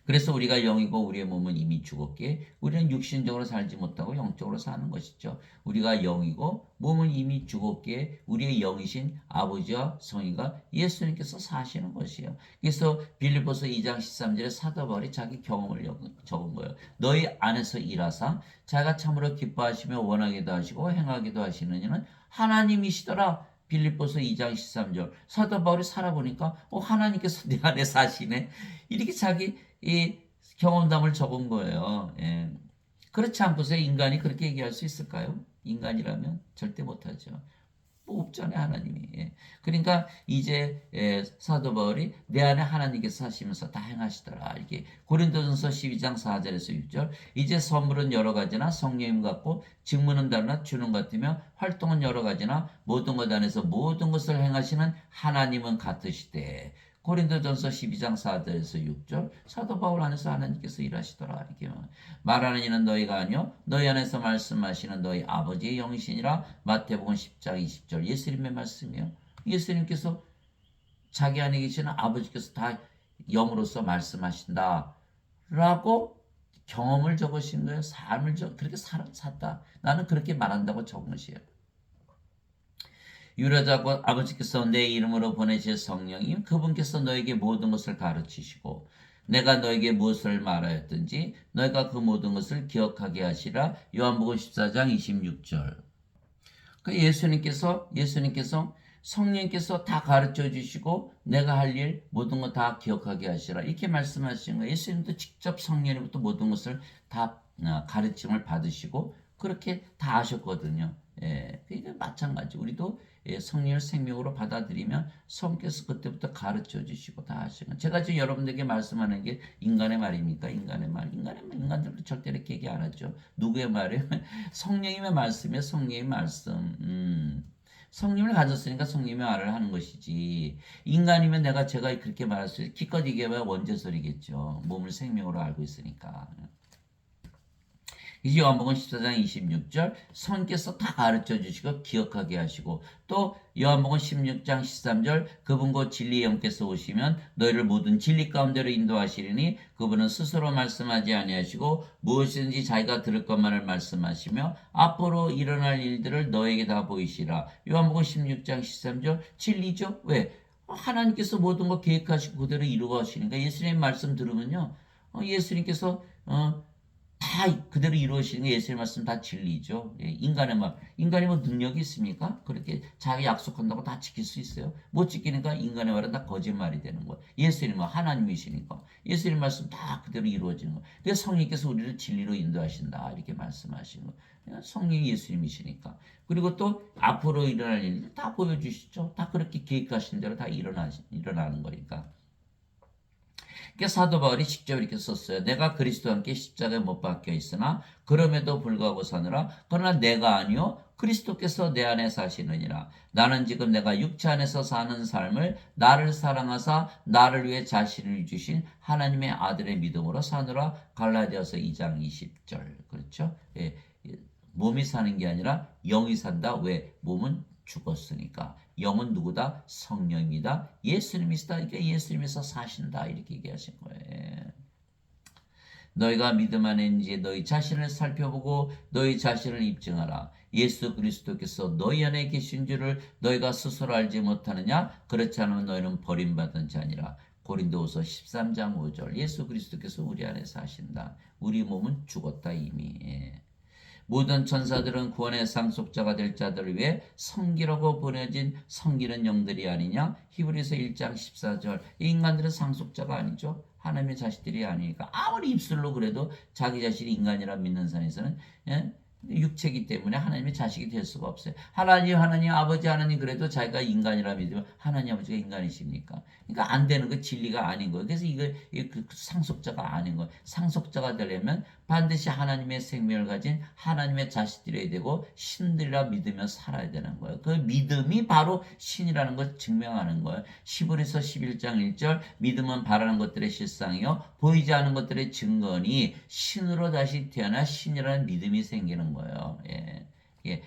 그래서 우리가 영이고 우리의 몸은 이미 죽었기에 우리는 육신적으로 살지 못하고 영적으로 사는 것이죠. 우리가 영이고 몸은 이미 죽었기에 우리의 영이신 아버지와 성이가 예수님께서 사시는 것이에요. 그래서 빌립보서 2장 13절에 사도 바울이 자기 경험을 적은 거예요. 너희 안에서 일하사 자기가 참으로 기뻐하시며 원하기도 하시고 행하기도 하시는 이는 하나님이시더라. 빌립보서 2장 13절. 사도 바울이 살아보니까 하나님께서 내 안에 사시네. 이렇게 자기 이 경험담을 적은 거예요. 예. 그렇지 않고서 인간이 그렇게 얘기할 수 있을까요? 인간이라면 절대 못하죠. 뭐 없잖아요, 하나님이. 예. 그러니까 이제 사도 바울이 내 안에 하나님께서 사시면서 다 행하시더라. 이렇게 고린도전서 12장 4절에서 6절. 이제 선물은 여러 가지나 성령님 같고 직무는 다르나 주는 같으며 활동은 여러 가지나 모든 것 안에서 모든 것을 행하시는 하나님은 같으시되. 고린도전서 12장 4절에서 6절. 사도 바울 안에서 하나님께서 일하시더라. 이렇게 말하는 이는 너희가 아니요 너희 안에서 말씀하시는 너희 아버지의 영이시니라. 마태복음 10장 20절. 예수님의 말씀이요. 예수님께서 자기 안에 계시는 아버지께서 다 영으로서 말씀하신다 라고 경험을 적으신 거예요. 삶을 그렇게 샀다. 나는 그렇게 말한다고 적은 것이에요. 유라자고 아버지께서 내 이름으로 보내실 성령님 그분께서 너에게 모든 것을 가르치시고 내가 너에게 무엇을 말하였든지 너희가 그 모든 것을 기억하게 하시라. 요한복음 14장 26절. 그 예수님께서 성령님께서 다 가르쳐 주시고 내가 할 일 모든 거 다 기억하게 하시라. 이렇게 말씀하신 거예요. 예수님도 직접 성령님부터 모든 것을 다 가르침을 받으시고 그렇게 다 하셨거든요. 예, 그러니까 마찬가지. 우리도 성령을 생명으로 받아들이면 성께서 그때부터 가르쳐 주시고 다 하시는. 제가 지금 여러분들에게 말씀하는 게 인간의 말입니까? 인간의 말. 인간들도 절대 이렇게 얘기 안 하죠. 누구의 말이에요? 성령님의 말씀이에요. 성령의 말씀. 성령을 가졌으니까 성령의 말을 하는 것이지. 인간이면 제가 그렇게 말할 수 있어요. 기껏 얘기해봐야 원죄설이겠죠. 몸을 생명으로 알고 있으니까. 이제 요한복음 14장 26절 성께서 다 가르쳐 주시고 기억하게 하시고 또 요한복음 16장 13절 그분 곧 진리의 영께서 오시면 너희를 모든 진리 가운데로 인도하시리니 그분은 스스로 말씀하지 아니하시고 무엇이든지 자기가 들을 것만을 말씀하시며 앞으로 일어날 일들을 너에게 다 보이시라. 요한복음 16장 13절 진리죠. 왜? 하나님께서 모든 거 계획하시고 그대로 이루어 하시니까 예수님 말씀 들으면요. 예수님께서 다 그대로 이루어지는 게 예수의 말씀 다 진리죠. 인간이 뭐 능력이 있습니까? 그렇게 자기 약속한다고 다 지킬 수 있어요? 못 지키니까 인간의 말은 다 거짓말이 되는 거예요. 예수님은 하나님이시니까 예수님 말씀 다 그대로 이루어지는 거예요. 그래서 성령께서 우리를 진리로 인도하신다 이렇게 말씀하시는 거예요. 성령이 예수님이시니까. 그리고 또 앞으로 일어날 일들 다 보여주시죠. 다 그렇게 계획하신 대로 다 일어나는 거니까. 그러니까 사도 바울이 직접 이렇게 썼어요. 내가 그리스도와 함께 십자가에 못 박혀 있으나 그럼에도 불구하고 사느라 그러나 내가 아니요 그리스도께서 내 안에 사시느니라. 나는 지금 내가 육체 안에서 사는 삶을 나를 사랑하사 나를 위해 자신을 주신 하나님의 아들의 믿음으로 사느라. 갈라디아서 2장 20절. 그렇죠? 예, 몸이 사는 게 아니라 영이 산다. 왜? 몸은 죽었으니까. 영은 누구다? 성령입니다. 예수님이시다. 그러니까 예수님에서 사신다. 이렇게 얘기하신 거예요. 너희가 믿음 안에 있는지 너희 자신을 살펴보고 너희 자신을 입증하라. 예수 그리스도께서 너희 안에 계신 줄을 너희가 스스로 알지 못하느냐? 그렇지 않으면 너희는 버림받은 자니라. 고린도후서 13장 5절. 예수 그리스도께서 우리 안에 사신다. 우리 몸은 죽었다 이미. 모든 천사들은 구원의 상속자가 될 자들을 위해 성기라고 보내진 성기는 영들이 아니냐? 히브리서 1장 14절. 인간들은 상속자가 아니죠. 하나님의 자식들이 아니니까 아무리 입술로 그래도 자기 자신이 인간이라 믿는 사람에서는 육체이기 때문에 하나님의 자식이 될 수가 없어요. 하나님 아버지 하나님 그래도 자기가 인간이라 믿으면 하나님 아버지가 인간이십니까? 그러니까 안 되는 거 진리가 아닌 거예요. 그래서 이거 상속자가 아닌 거예요. 상속자가 되려면 반드시 하나님의 생명을 가진 하나님의 자식들이 되고 신들이라 믿으며 살아야 되는 거예요. 그 믿음이 바로 신이라는 걸 증명하는 거예요. 히브리서 11장 1절 믿음은 바라는 것들의 실상이요 보이지 않은 것들의 증거니 신으로 다시 태어나 신이라는 믿음이 생기는 거예요.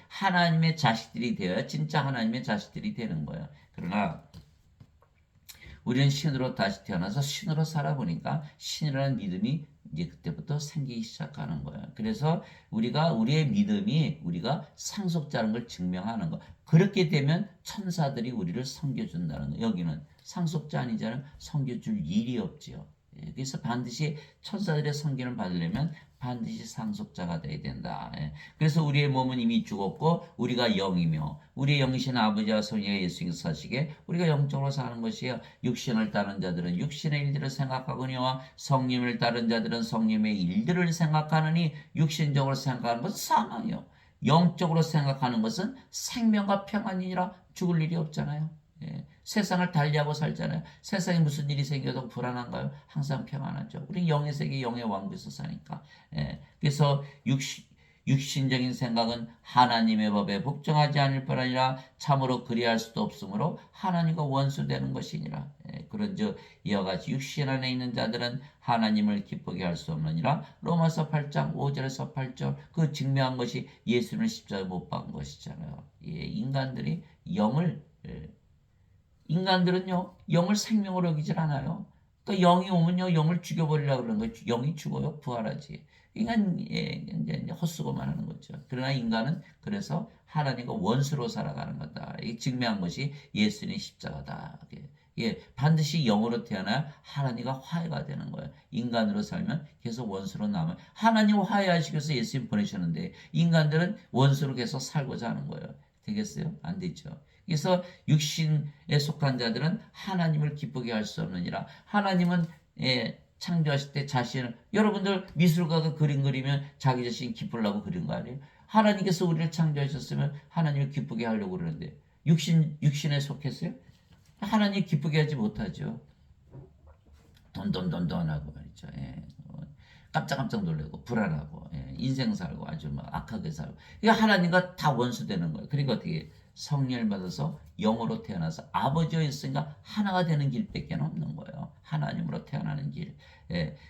하나님의 자식들이 되어야 진짜 하나님의 자식들이 되는 거예요. 그러나 우리는 신으로 다시 태어나서 신으로 살아보니까 신이라는 믿음이 이제 그때부터 생기기 시작하는 거예요. 그래서 우리의 믿음이 우리가 상속자라는 걸 증명하는 거. 그렇게 되면 천사들이 우리를 섬겨준다는 거. 여기는 상속자 아니자는 섬겨줄 일이 없지요. 그래서 반드시 천사들의 섬기를 받으려면 반드시 상속자가 돼야 된다. 그래서 우리의 몸은 이미 죽었고 우리가 영이며 우리의 영이신 아버지와 성령의 예수께서 사시게 우리가 영적으로 사는 것이에요. 육신을 따른 자들은 육신의 일들을 생각하거니와 성령을 따른 자들은 성령의 일들을 생각하느니 육신적으로 생각하는 것은 사망이요. 영적으로 생각하는 것은 생명과 평안이니라. 죽을 일이 없잖아요. 세상을 달리하고 살잖아요. 세상에 무슨 일이 생겨도 불안한가요? 항상 평안하죠. 우리 영의 세계, 영의 왕국에서 사니까. 그래서 육신적인 생각은 하나님의 법에 복종하지 않을 뿐 아니라 참으로 그리할 수도 없으므로 하나님과 원수되는 것이니라. 그런즉 이와 같이 육신 안에 있는 자들은 하나님을 기쁘게 할 수 없느니라. 로마서 8장 5절에서 8절 그 증명한 것이 예수님을 십자가에 못 박은 것이잖아요. 인간들이 인간들은요, 영을 생명으로 여기질 않아요. 그러니까 영이 오면요, 영을 죽여버리려고 그러는 거예요. 영이 죽어요, 부활하지. 인간, 이제 헛수고만 하는 거죠. 그러나 인간은 그래서 하나님과 원수로 살아가는 거다. 이 증명한 것이 예수님의 십자가다. 반드시 영으로 태어나야 하나님과 화해가 되는 거예요. 인간으로 살면 계속 원수로 남아요. 하나님 화해하시기 위해서 예수님 보내셨는데 인간들은 원수로 계속 살고자 하는 거예요. 되겠어요? 안 되죠. 그래서 육신에 속한 자들은 하나님을 기쁘게 할 수 없느니라. 하나님은 창조하실 때 자신을, 여러분들 미술가가 그림 그리면 자기 자신 기쁘려고 그린 거 아니에요? 하나님께서 우리를 창조하셨으면 하나님을 기쁘게 하려고 그러는데 육신에 속했어요? 하나님 기쁘게 하지 못하죠. 돈하고 말이죠. 깜짝깜짝 놀라고 불안하고 인생 살고 아주 막 악하게 살고. 이게 하나님과 다 원수되는 거예요. 그리고 어떻게 성령을 받아서 영으로 태어나서 아버지와 있으니까 하나가 되는 길밖에 없는 거예요. 하나님으로 태어나는 길.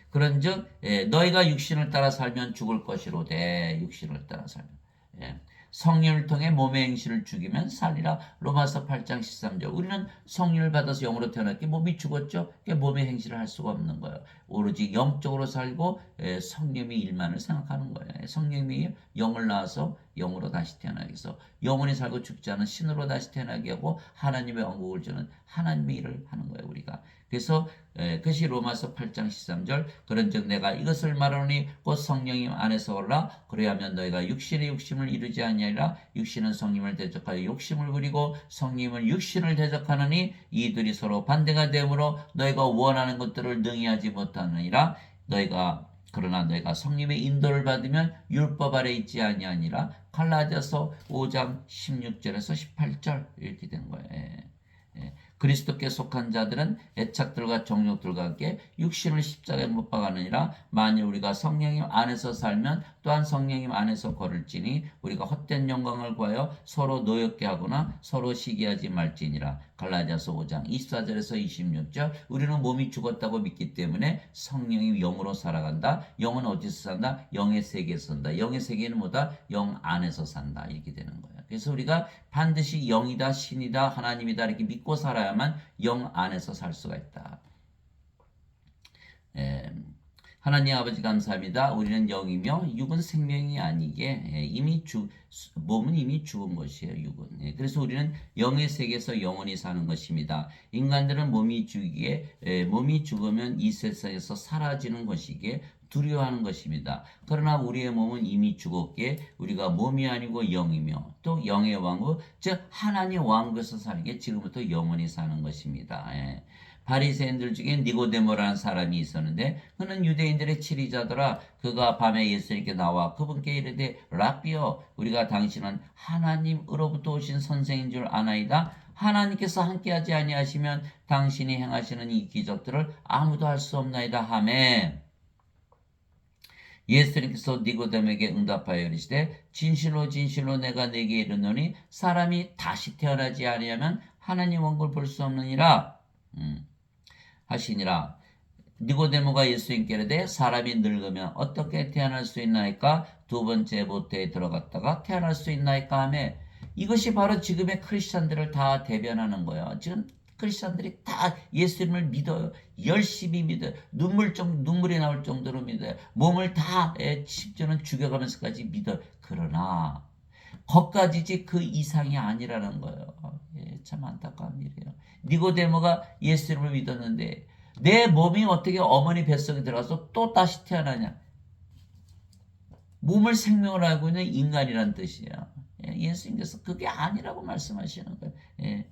그런즉 너희가 육신을 따라 살면 죽을 것이로되 육신을 따라 살면 성령을 통해 몸의 행실을 죽이면 살리라. 로마서 8장 13절. 우리는 성령을 받아서 영으로 태어났기에 몸이 죽었죠. 몸의 행실을 할 수가 없는 거예요. 오로지 영적으로 살고 성령의 일만을 생각하는 거예요. 성령이 영을 낳아서 영으로 다시 태어나게 해서 영원히 살고 죽지 않은 신으로 다시 태어나게 하고 하나님의 왕국을 주는 하나님의 일을 하는 거예요. 우리가. 그래서 그것이 로마서 8장 13절. 그런즉 내가 이것을 말하노니 곧 성령님 안에서 오라. 그래야면 너희가 육신의 욕심을 이루지 아니하리라. 육신은 성령을 대적하여 욕심을 부리고 성령은 육신을 대적하느니 이들이 서로 반대가 되므로 너희가 원하는 것들을 능히 하지 못하느니라. 그러나 너희가 성령의 인도를 받으면 율법 아래 있지 아니하니라. 갈라디아서 5장 16절에서 18절 이렇게 된 거예요. 그리스도께 속한 자들은 애착들과 정욕들과 함께 육신을 십자가에 못 박았느니라. 만일 우리가 성령님 안에서 살면 또한 성령님 안에서 걸을지니 우리가 헛된 영광을 구하여 서로 노엽게 하거나 서로 시기하지 말지니라. 갈라디아서 5장 24절에서 26절. 우리는 몸이 죽었다고 믿기 때문에 성령이 영으로 살아간다. 영은 어디서 산다? 영의 세계에서 산다. 영의 세계는 뭐다? 영 안에서 산다. 이렇게 되는 거예요. 그래서 우리가 반드시 영이다, 신이다, 하나님이다 이렇게 믿고 살아야만 영 안에서 살 수가 있다. 하나님 아버지 감사합니다. 우리는 영이며 육은 생명이 아니게 몸은 이미 죽은 것이에요. 육은. 그래서 우리는 영의 세계에서 영원히 사는 것입니다. 인간들은 몸이 죽으면 이 세상에서 사라지는 것이기에 두려워하는 것입니다. 그러나 우리의 몸은 이미 죽었기에 우리가 몸이 아니고 영이며 또 영의 왕국, 즉 하나님 왕국에서 살게 지금부터 영원히 사는 것입니다. 바리새인들 중에 니고데모라는 사람이 있었는데 그는 유대인들의 치리자더라. 그가 밤에 예수님께 나와 그분께 이르되 랍비여, 우리가 당신은 하나님으로부터 오신 선생인 줄 아나이다. 하나님께서 함께하지 아니하시면 당신이 행하시는 이 기적들을 아무도 할 수 없나이다 하매, 예수님께서 니고데모에게 응답하여 이르시되 진실로 진실로 내가 네게 이르노니 사람이 다시 태어나지 아니하면 하나님 왕국을 볼 수 없느니라 하시니라. 니고데모가 예수님께 이르되 사람이 늙으면 어떻게 태어날 수 있나이까? 두 번째 모태에 들어갔다가 태어날 수 있나이까 하매, 이것이 바로 지금의 크리스찬들을 다 대변하는 거예요. 지금 크리스천들이 다 예수님을 믿어요. 열심히 믿어요. 눈물이 나올 정도로 믿어요. 몸을 다 심지어는 죽여가면서까지 믿어요. 그러나 거기까지지 그 이상이 아니라는 거예요. 참 안타까운 일이에요. 니고데모가 예수님을 믿었는데 내 몸이 어떻게 어머니 뱃속에 들어가서 또 다시 태어나냐? 몸을 생명을 알고 있는 인간이란 뜻이야. 예수님께서 그게 아니라고 말씀하시는 거예요.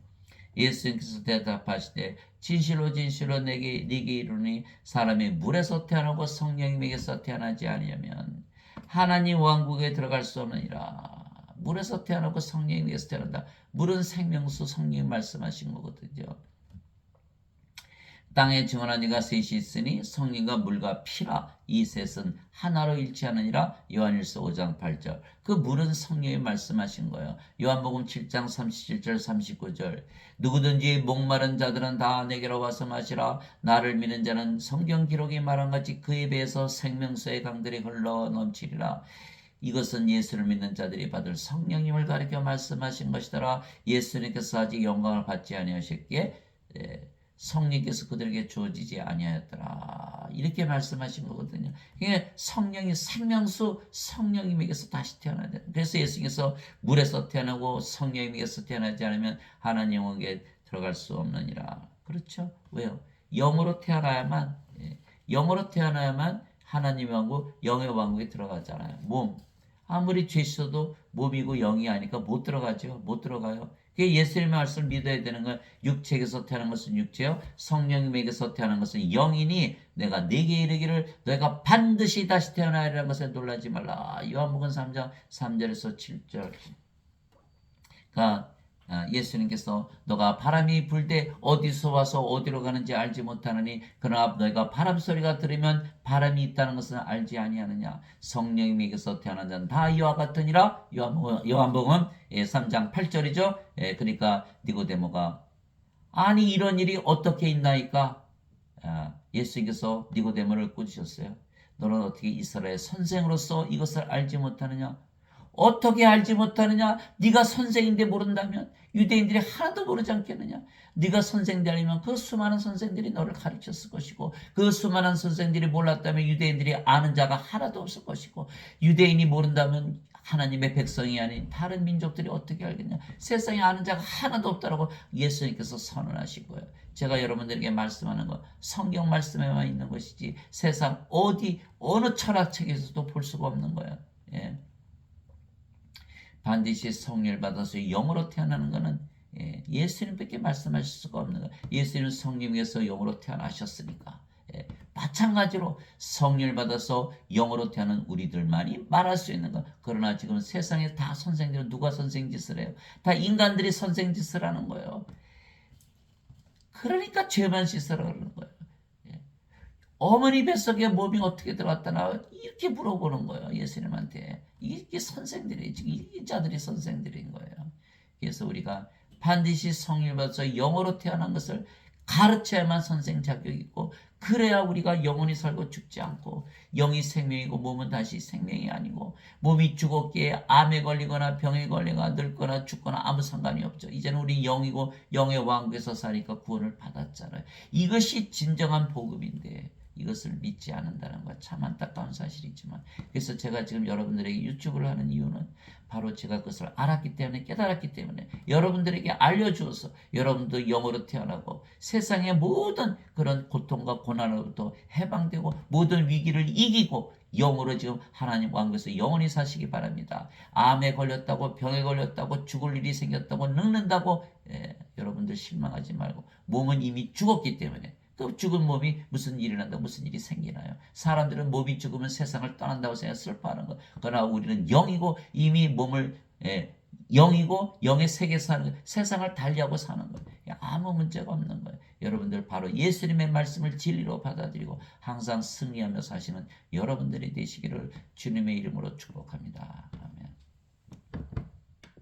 예수님께서 대답하시되 진실로 진실로 네게 이르노니 사람이 물에서 태어나고 성령님에게서 태어나지 아니하면 하나님 왕국에 들어갈 수 없느니라. 물에서 태어나고 성령님에게서 태어난다. 물은 생명수 성령이 말씀하신 거거든요. 땅에 증언한 이가 셋이 있으니 성령과 물과 피라. 이 셋은 하나로 일치하느니라. 요한일서 5장 8절. 그 물은 성령이 말씀하신 거예요. 요한복음 7장 37절 39절. 누구든지 목마른 자들은 다 내게로 와서 마시라. 나를 믿는 자는 성경 기록이 말한 같이 그의 배에서 생명수의 강들이 흘러 넘치리라. 이것은 예수를 믿는 자들이 받을 성령님을 가리켜 말씀하신 것이더라. 예수님께서 아직 영광을 받지 아니하셨기에 성령께서 그들에게 주어지지 아니하였더라. 이렇게 말씀하신 거거든요. 그러니까 성령이 생명수 성령님에게서 다시 태어나야 돼요. 그래서 예수님께서 물에서 태어나고 성령님에게서 태어나지 않으면 하나님 영역에 들어갈 수 없느니라. 그렇죠? 왜요? 영으로 태어나야만 하나님의 왕국, 영의 왕국에 들어가잖아요. 몸. 아무리 죄 씻어도 몸이고 영이 아니까 못 들어가죠. 못 들어가요. 예수님의 말씀을 믿어야 되는 건 육체에게서 태어난 것은 육체요. 성령님에게서 태어난 것은 영이니 내가 네게 이르기를 너희가 반드시 다시 태어나리라는 것에 놀라지 말라. 요한복음 3장 3절에서 7절. 그러니까 예수님께서 너가 바람이 불 때 어디서 와서 어디로 가는지 알지 못하느니 그러나 너희가 바람 소리가 들으면 바람이 있다는 것은 알지 아니하느냐. 성령님에게서 태어난 자는 다 이와 같으니라. 요한복음 3장 8절이죠. 그러니까 니고데모가 아니 이런 일이 어떻게 있나이까. 예수님께서 니고데모를 꾸짖으셨어요. 너는 어떻게 이스라엘 선생으로서 이것을 알지 못하느냐. 어떻게 알지 못하느냐? 네가 선생인데 모른다면 유대인들이 하나도 모르지 않겠느냐? 네가 선생인데 아니면 그 수많은 선생들이 너를 가르쳤을 것이고 그 수많은 선생들이 몰랐다면 유대인들이 아는 자가 하나도 없을 것이고 유대인이 모른다면 하나님의 백성이 아닌 다른 민족들이 어떻게 알겠냐? 세상에 아는 자가 하나도 없다라고 예수님께서 선언하신 거예요. 제가 여러분들에게 말씀하는 거 성경 말씀에만 있는 것이지 세상 어느 철학책에서도 볼 수가 없는 거예요. 반드시 성령을 받아서 영으로 태어나는 것은 예수님밖에 말씀하실 수가 없는 거예요. 예수님은 성령에서 영으로 태어나셨으니까. 마찬가지로 성령을 받아서 영으로 태어난 우리들만이 말할 수 있는 것. 그러나 지금 세상에 다 선생들은 누가 선생짓을 해요? 다 인간들이 선생짓을 하는 거예요. 그러니까 죄만 씻으라 그러는 거예요. 어머니 뱃속에 몸이 어떻게 들어갔다나 이렇게 물어보는 거예요. 예수님한테. 이게 선생들이 지금 이 자들이 선생들인 거예요. 그래서 우리가 반드시 성령을 받아서 영으로 태어난 것을 가르쳐야만 선생 자격이 있고 그래야 우리가 영원히 살고 죽지 않고 영이 생명이고 몸은 다시 생명이 아니고 몸이 죽었기에 암에 걸리거나 병에 걸리거나 늙거나 죽거나 아무 상관이 없죠. 이제는 우리 영이고 영의 왕국에서 사니까 구원을 받았잖아요. 이것이 진정한 복음인데 이것을 믿지 않는다는 것 참 안타까운 사실이지만 그래서 제가 지금 여러분들에게 유튜브를 하는 이유는 바로 제가 그것을 알았기 때문에 깨달았기 때문에 여러분들에게 알려주어서 여러분도 영으로 태어나고 세상의 모든 그런 고통과 고난으로부터 해방되고 모든 위기를 이기고 영으로 지금 하나님 왕국에서 영원히 사시기 바랍니다. 암에 걸렸다고 병에 걸렸다고 죽을 일이 생겼다고 늙는다고 여러분들 실망하지 말고 몸은 이미 죽었기 때문에 그 죽은 몸이 무슨 일이 난다 무슨 일이 생기나요? 사람들은 몸이 죽으면 세상을 떠난다고 생각 슬퍼하는 것. 그러나 우리는 영이고 이미 몸을 영이고 영의 세계에서 사는 거예요. 세상을 달리하고 사는 거예요. 아무 문제가 없는 거예요. 여러분들 바로 예수님의 말씀을 진리로 받아들이고 항상 승리하며 사시는 여러분들이 되시기를 주님의 이름으로 축복합니다.